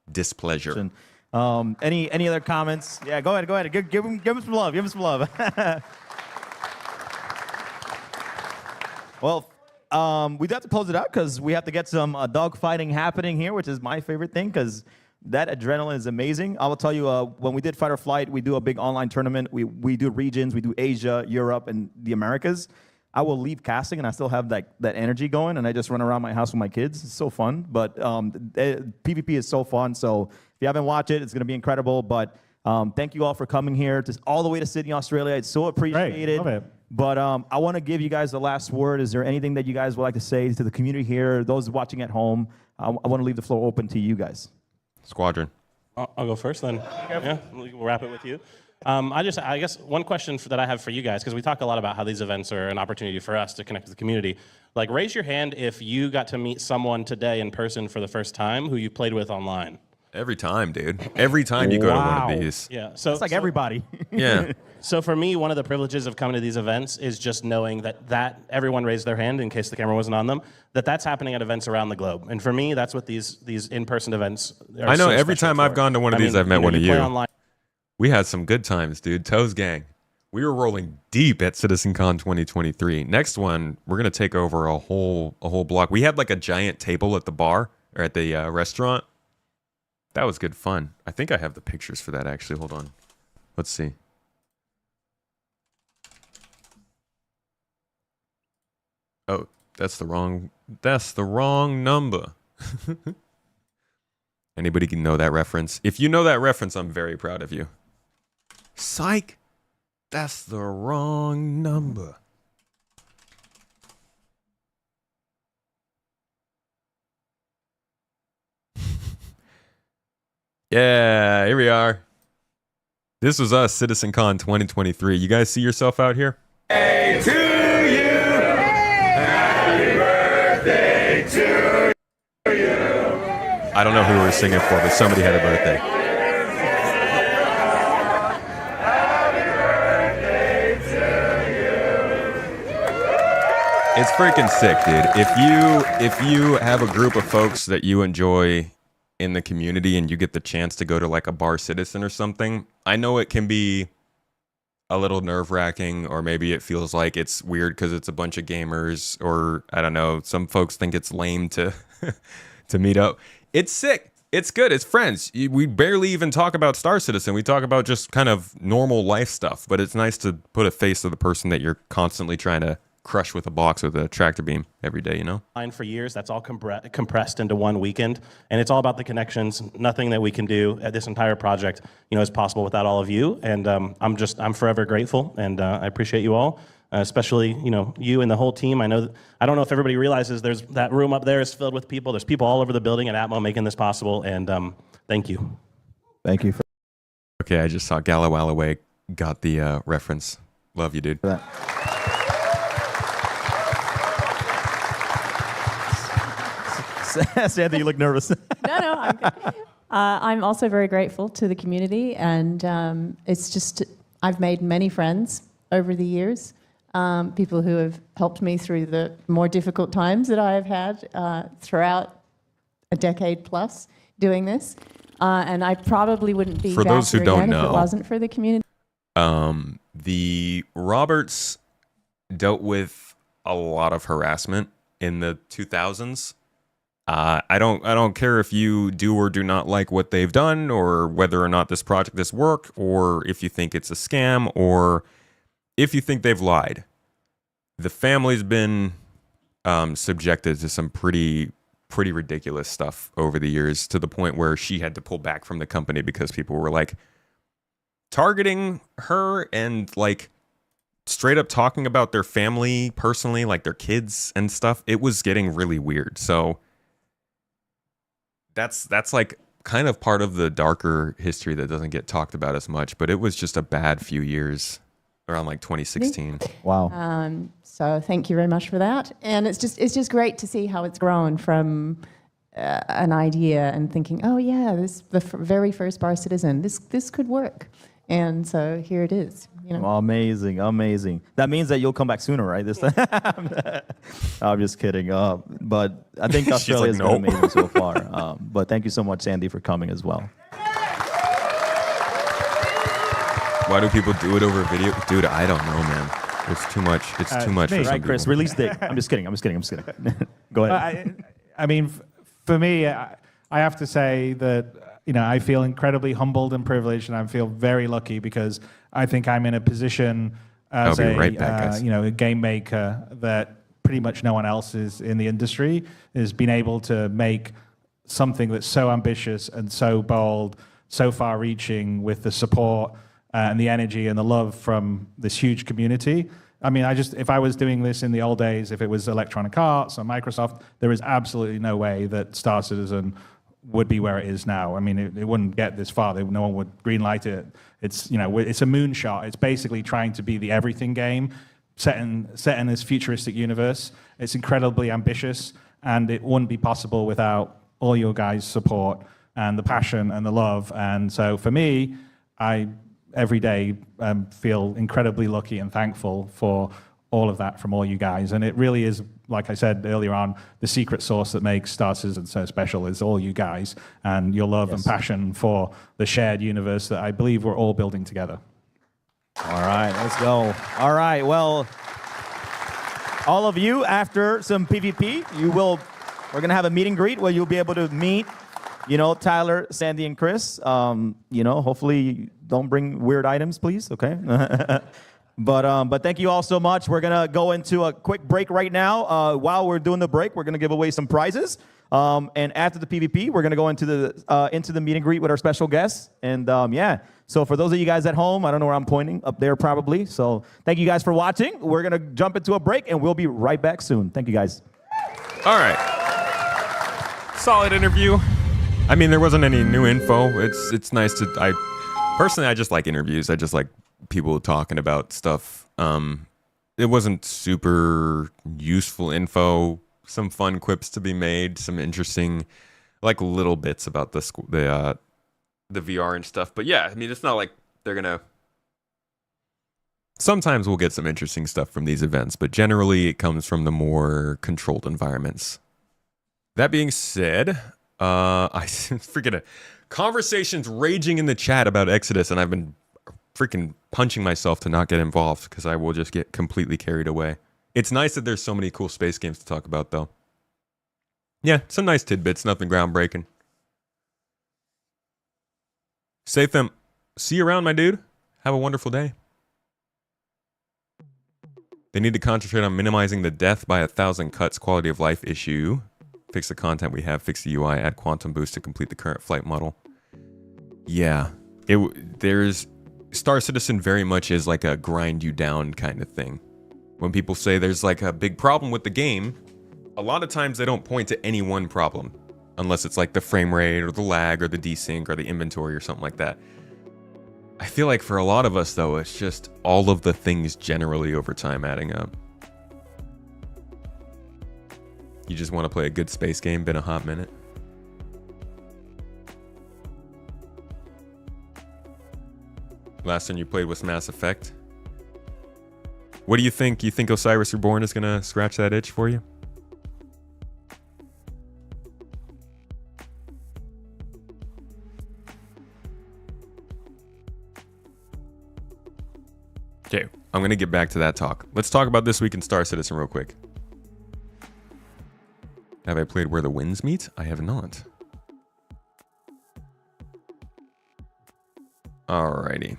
displeasure. Any other comments? Yeah, go ahead. Give him some love. Give him some love. Well, we do have to close it out because we have to get some dog fighting happening here, which is my favorite thing because that adrenaline is amazing. I will tell you, when we did Fight or Flight, we do a big online tournament. We do regions. We do Asia, Europe, and the Americas. I will leave casting, and I still have that energy going, and I just run around my house with my kids. It's so fun. But PvP is so fun. So if you haven't watched it, it's going to be incredible. But thank you all for coming here all the way to Sydney, Australia. It's so appreciated. Love it. But I want to give you guys the last word. Is there anything that you guys would like to say to the community here, those watching at home? I want to leave the floor open to you guys. Squadron. I'll go first then. Yeah, we'll wrap it with you. I guess one question that I have for you guys, because we talk a lot about how these events are an opportunity for us to connect with the community. Like, raise your hand if you got to meet someone today in person for the first time who you played with online. Every time, dude. Every time you go to one of these. Yeah, so it's like everybody. Yeah. So for me, one of the privileges of coming to these events is just knowing that everyone raised their hand in case the camera wasn't on them, that's happening at events around the globe. And for me, that's what these in-person events are. I know so every special time for. I've gone to one of these, I've met one of play you. online. We had some good times, dude. Toes Gang. We were rolling deep at CitizenCon 2023. Next one, we're gonna take over a whole block. We had like a giant table at the bar or at the restaurant. That was good fun. I think I have the pictures for that actually. Hold on. Let's see. Oh, that's the wrong number. Anybody can know that reference? If you know that reference, I'm very proud of you. Psych. That's the wrong number. Yeah, here we are. This was us, CitizenCon 2023. You guys see yourself out here? Hey, to you. Happy birthday to you. I don't know who we were singing for, but somebody had a birthday. Happy birthday to you. It's freaking sick, dude. If you have a group of folks that you enjoy in the community and you get the chance to go to like a Bar Citizen or something, I know it can be a little nerve-wracking, or maybe it feels like it's weird because it's a bunch of gamers, or I don't know, some folks think it's lame to to meet up. It's sick. It's good. It's friends. We barely even talk about Star Citizen. We talk about just kind of normal life stuff, but it's nice to put a face to the person that you're constantly trying to crush with a box with a tractor beam every day, you know? For years, that's all compressed into one weekend, and it's all about the connections. Nothing that we can do at this entire project, is possible without all of you. And I'm forever grateful, and I appreciate you all, especially you and the whole team. I don't know if everybody realizes there's that room up there is filled with people. There's people all over the building at Atmo making this possible, and thank you. Thank you. Okay, I just saw Gallo Alloway got the reference. Love you, dude. Sandy, you look nervous. No, I'm good. I'm also very grateful to the community, and it's just, I've made many friends over the years, people who have helped me through the more difficult times that I have had throughout a decade plus doing this, and I probably wouldn't be for back those who here don't again know, if it wasn't for the community. The Roberts dealt with a lot of harassment in the 2000s. I don't care if you do or do not like what they've done, or whether or not this project is work, or if you think it's a scam, or if you think they've lied. The family's been subjected to some pretty ridiculous stuff over the years, to the point where she had to pull back from the company because people were like targeting her and like straight up talking about their family personally, like their kids and stuff. It was getting really weird. So that's like kind of part of the darker history that doesn't get talked about as much, but it was just a bad few years around like 2016. Wow. So thank you very much for that. And it's just great to see how it's grown from an idea and thinking, oh yeah, this very first Bar Citizen, this could work. And so here it is. Amazing, amazing. That means that you'll come back sooner, right? This time. I'm just kidding. But I think Australia has been amazing so far. But thank you so much, Sandy, for coming as well. Why do people do it over video? Dude, I don't know, man. It's too much. It's too much for some Right, Chris, people. release date. I'm just kidding. Go ahead. I mean, for me, I have to say that I feel incredibly humbled and privileged, and I feel very lucky because I think I'm in a position as a game maker that pretty much no one else is in the industry, is being able to make something that's so ambitious and so bold, so far-reaching, with the support and the energy and the love from this huge community. I mean, if I was doing this in the old days, if it was Electronic Arts or Microsoft, there is absolutely no way that Star Citizen would be where it is now. I mean, it wouldn't get this far. No one would greenlight it. It's it's a moonshot. It's basically trying to be the everything game set in this futuristic universe. It's incredibly ambitious, and it wouldn't be possible without all your guys' support and the passion and the love. And so for me, I every day feel incredibly lucky and thankful for all of that from all you guys. And it really is, like I said earlier on, the secret sauce that makes Star Citizen so special is all you guys and your love and passion for the shared universe that I believe we're all building together. All right, let's go. All right, well, all of you, after some PvP, we're going to have a meet and greet where you'll be able to meet, Tyler, Sandy, and Chris. Hopefully don't bring weird items, please, okay? But thank you all so much. We're going to go into a quick break right now. While we're doing the break, we're going to give away some prizes. And after the PvP, we're going to go into the meet and greet with our special guests. And so for those of you guys at home, I don't know where I'm pointing, up there probably. So thank you guys for watching. We're going to jump into a break, and we'll be right back soon. Thank you, guys. All right. Solid interview. I mean, there wasn't any new info. It's nice to... I just like interviews. I just like people talking about stuff. It wasn't super useful info. Some fun quips to be made. Some interesting, like, little bits about the VR and stuff. But yeah, I mean, it's not like they're gonna. Sometimes we'll get some interesting stuff from these events, but generally it comes from the more controlled environments. That being said, I forget it. Conversations raging in the chat about Exodus, and I've been freaking punching myself to not get involved because I will just get completely carried away. It's nice that there's so many cool space games to talk about, though. Yeah, some nice tidbits, nothing groundbreaking. Satham, see you around, my dude. Have a wonderful day. They need to concentrate on minimizing the death by 1,000 cuts quality of life issue. Fix the content we have, fix the UI, add quantum boost to complete the current flight model. Yeah, there's Star Citizen very much is like a grind you down kind of thing. When people say there's like a big problem with the game, a lot of times they don't point to any one problem, unless it's like the frame rate or the lag or the desync or the inventory or something like that. I feel like for a lot of us though, it's just all of the things generally over time adding up. You just want to play a good space game, been a hot minute. Last time you played was Mass Effect. What do you think? You think Osiris Reborn is going to scratch that itch for you? Okay, I'm going to get back to that talk. Let's talk about this week in Star Citizen real quick. Have I played Where the Winds Meet? I have not. Alrighty.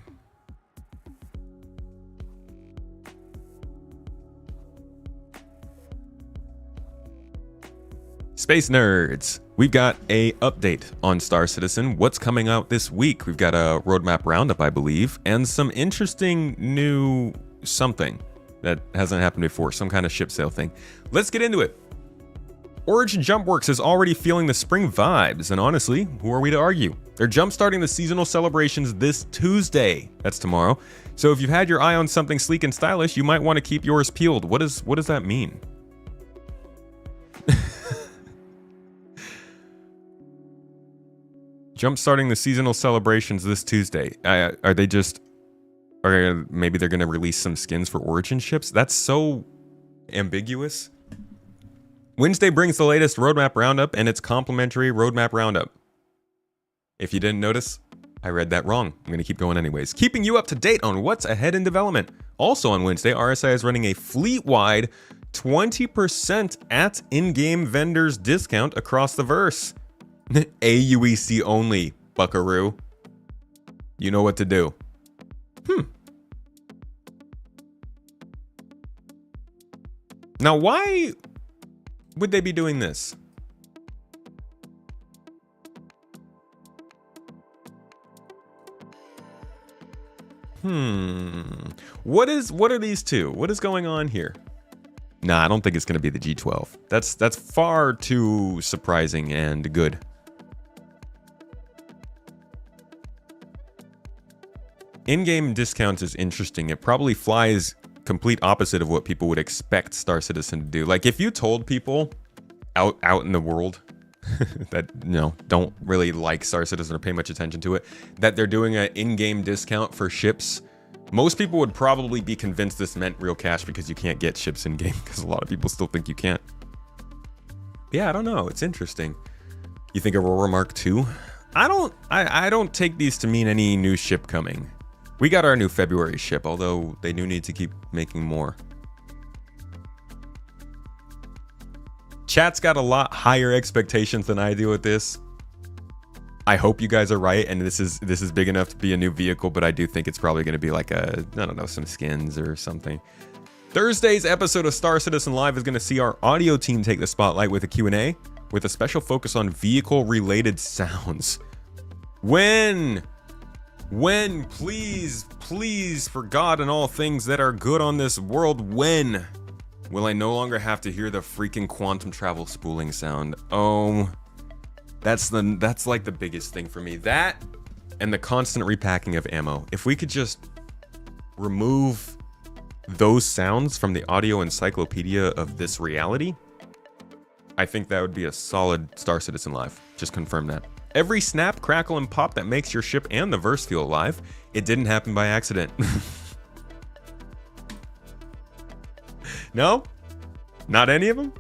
Space Nerds, we've got a update on Star Citizen. What's coming out this week? We've got a roadmap roundup, I believe, and some interesting new something that hasn't happened before, some kind of ship sale thing. Let's get into it. Origin Jumpworks is already feeling the spring vibes, and honestly, who are we to argue? They're jump-starting the seasonal celebrations this Tuesday. That's tomorrow. So if you've had your eye on something sleek and stylish, you might want to keep yours peeled. What does that mean? Jump-starting the seasonal celebrations this Tuesday. Are they just... Or maybe they're going to release some skins for Origin ships? That's so ambiguous. Wednesday brings the latest roadmap roundup and its complimentary roadmap roundup. If you didn't notice, I read that wrong. I'm going to keep going anyways. Keeping you up to date on what's ahead in development. Also on Wednesday, RSI is running a fleet-wide 20% at in-game vendors discount across the verse. AUEC only, buckaroo. You know what to do. Now, why would they be doing this? What are these two? What is going on here? Nah, I don't think it's going to be the G12. That's far too surprising and good. In-game discounts is interesting. It probably flies complete opposite of what people would expect Star Citizen to do. Like if you told people out in the world that don't really like Star Citizen or pay much attention to it, that they're doing an in-game discount for ships, most people would probably be convinced this meant real cash because you can't get ships in-game, because a lot of people still think you can't. Yeah, I don't know. It's interesting. You think Aurora Mark II? I don't take these to mean any new ship coming. We got our new February ship, although they do need to keep making more. Chat's got a lot higher expectations than I do with this. I hope you guys are right, and this is big enough to be a new vehicle, but I do think it's probably going to be like I don't know, some skins or something. Thursday's episode of Star Citizen Live is going to see our audio team take the spotlight with a Q&A with a special focus on vehicle-related sounds. When, please, for God and all things that are good on this world, when will I no longer have to hear the freaking quantum travel spooling sound? Oh, that's like the biggest thing for me. That and the constant repacking of ammo. If we could just remove those sounds from the audio encyclopedia of this reality, I think that would be a solid Star Citizen Live. Just confirm that. Every snap, crackle, and pop that makes your ship and the verse feel alive, it didn't happen by accident. No? Not any of them?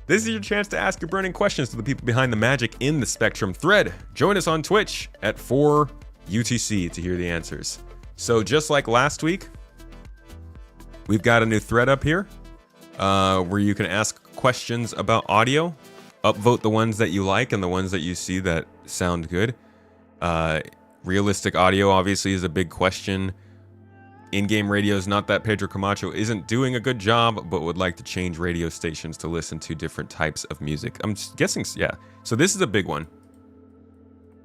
This is your chance to ask your burning questions to the people behind the magic in the Spectrum thread. Join us on Twitch at 4UTC to hear the answers. So just like last week, we've got a new thread up here where you can ask questions about audio. Upvote the ones that you like and the ones that you see that sound good. Realistic audio obviously is a big question. In-game radio is not that Pedro Camacho isn't doing a good job, but would like to change radio stations to listen to different types of music. I'm just guessing, yeah. So this is a big one.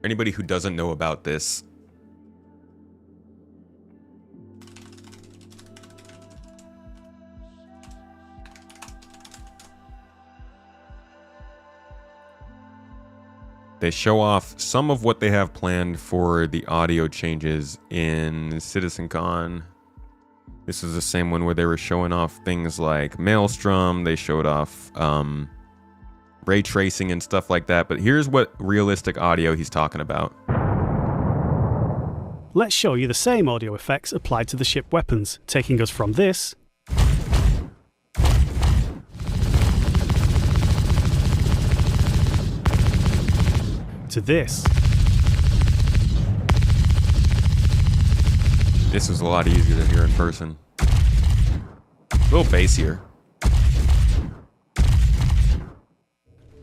Anybody who doesn't know about this, they show off some of what they have planned for the audio changes in CitizenCon. This is the same one where they were showing off things like Maelstrom. They showed off ray tracing and stuff like that. But here's what realistic audio he's talking about. Let's show you the same audio effects applied to the ship weapons, taking us from this to this. This was a lot easier to hear in person. A little bassier.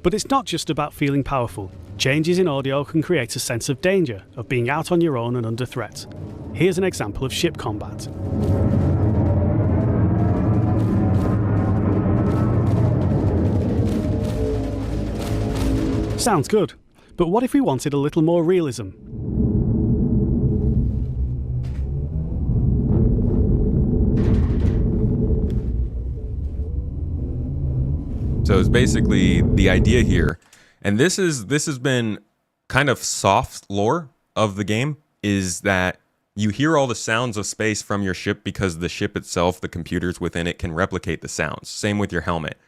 But it's not just about feeling powerful. Changes in audio can create a sense of danger, of being out on your own and under threat. Here's an example of ship combat. Sounds good, but what if we wanted a little more realism? So it's basically the idea here, and this has been kind of soft lore of the game, is that you hear all the sounds of space from your ship because the ship itself, the computers within it, can replicate the sounds. Same with your helmet.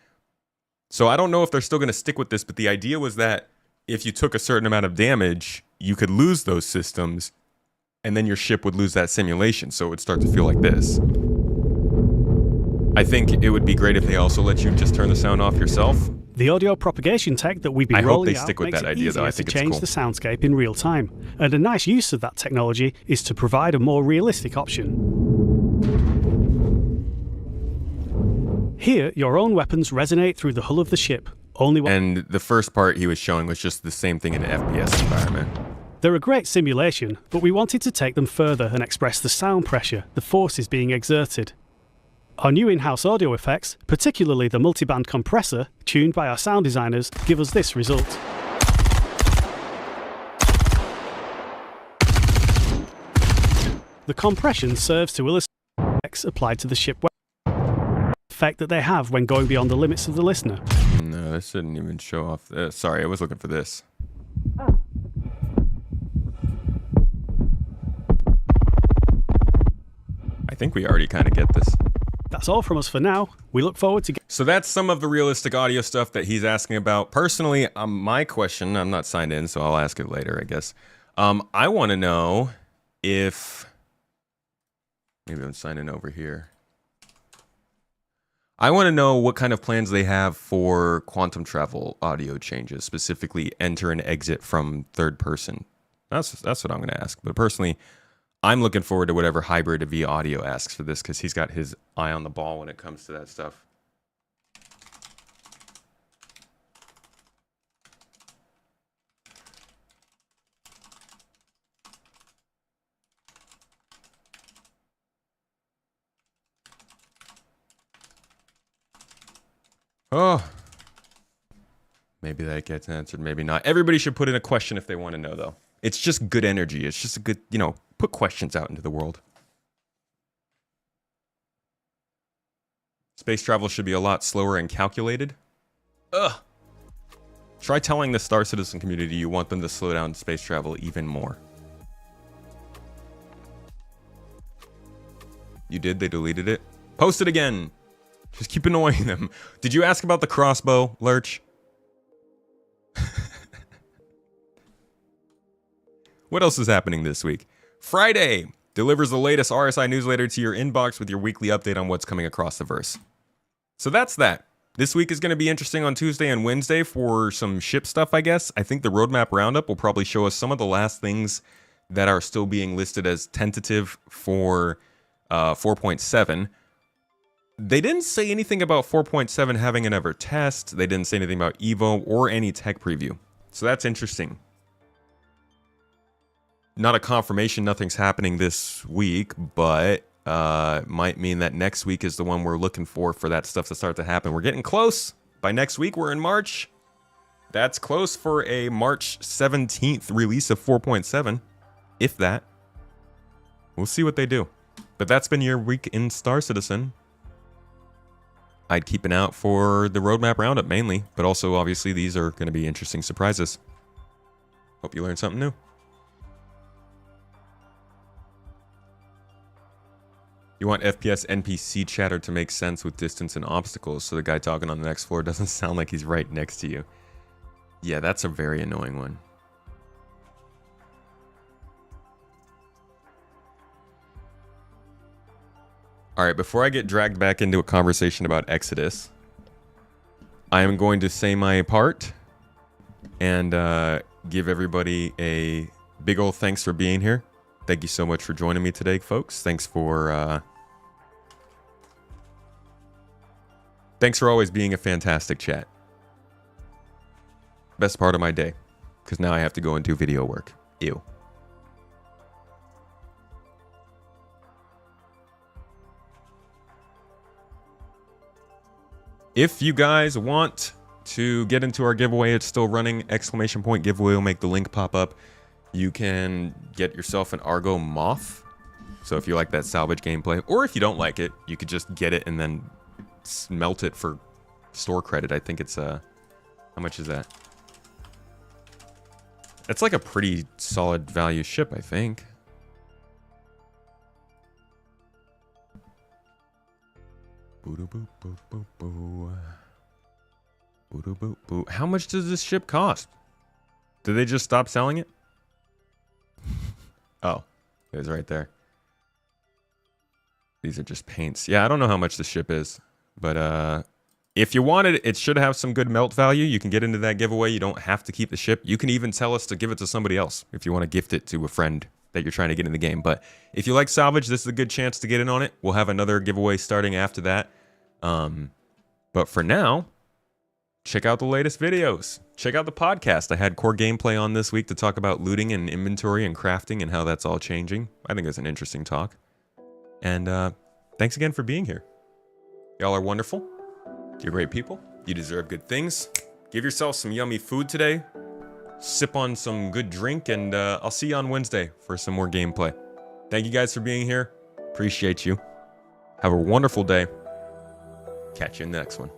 So I don't know if they're still going to stick with this, but the idea was that if you took a certain amount of damage, you could lose those systems, and then your ship would lose that simulation, so it would start to feel like this. I think it would be great if they also let you just turn the sound off yourself. The audio propagation tech that we've been rolling out makes it easier to change the soundscape in real time, and a nice use of that technology is to provide a more realistic option. Here, your own weapons resonate through the hull of the ship. And the first part he was showing was just the same thing in an FPS environment. They're a great simulation, but we wanted to take them further and express the sound pressure, the forces being exerted. Our new in-house audio effects, particularly the multiband compressor, tuned by our sound designers, give us this result. The compression serves to illustrate the effects applied to the ship effect that they have when going beyond the limits of the listener. No, this didn't even show off. Sorry, I was looking for this. I think we already kind of get this. That's all from us for now. We look forward to... So that's some of the realistic audio stuff that he's asking about. Personally, my question, I'm not signed in, so I'll ask it later, I guess. I want to know if... Maybe I'm signing over here. I want to know what kind of plans they have for quantum travel audio changes, specifically enter and exit from third person. That's what I'm going to ask. But personally, I'm looking forward to whatever Hybrid V Audio asks for this, because he's got his eye on the ball when it comes to that stuff. Oh, maybe that gets answered, maybe not. Everybody should put in a question if they want to know, though. It's just good energy. It's just a good, put questions out into the world. Space travel should be a lot slower and calculated. Ugh. Try telling the Star Citizen community you want them to slow down space travel even more. You did? They deleted it? Post it again! Just keep annoying them. Did you ask about the crossbow, Lurch? What else is happening this week? Friday delivers the latest RSI newsletter to your inbox with your weekly update on what's coming across the verse. So that's that. This week is going to be interesting on Tuesday and Wednesday for some ship stuff, I guess. I think the roadmap roundup will probably show us some of the last things that are still being listed as tentative for 4.7. They didn't say anything about 4.7 having an ever test. They didn't say anything about Evo or any tech preview. So that's interesting. Not a confirmation nothing's happening this week, but might mean that next week is the one we're looking for that stuff to start to happen. We're getting close. By next week, we're in March. That's close for a March 17th release of 4.7, if that. We'll see what they do. But that's been your week in Star Citizen. I'd keep an eye out for the roadmap roundup mainly, but also obviously these are going to be interesting surprises. Hope you learned something new. You want FPS NPC chatter to make sense with distance and obstacles, so the guy talking on the next floor doesn't sound like he's right next to you. Yeah, that's a very annoying one. All right, before I get dragged back into a conversation about Exodus, I am going to say my part and give everybody a big old thanks for being here. Thank you so much for joining me today, folks. Thanks for always being a fantastic chat. Best part of my day, because now I have to go and do video work. Ew. If you guys want to get into our giveaway, it's still running. ! Giveaway will make the link pop up. You can get yourself an Argo Moth. So if you like that salvage gameplay, or if you don't like it, you could just get it and then smelt it for store credit. I think it's how much is that? That's like a pretty solid value ship, I think. How much does this ship cost? Did they just stop selling it? Oh, it was right there. These are just paints. Yeah, I don't know how much the ship is, but if you want it, it should have some good melt value. You can get into that giveaway. You don't have to keep the ship. You can even tell us to give it to somebody else if you want to gift it to a friend that you're trying to get in the game. But if you like salvage, this is a good chance to get in on it. We'll have another giveaway starting after that. But for now, check out the latest videos. Check out the podcast. I had Core Gameplay on this week to talk about looting and inventory and crafting and how that's all changing. I think it's an interesting talk. And thanks again for being here. Y'all are wonderful. You're great people. You deserve good things. Give yourself some yummy food today. Sip on some good drink. And I'll see you on Wednesday for some more gameplay. Thank you guys for being here. Appreciate you. Have a wonderful day. Catch you in the next one.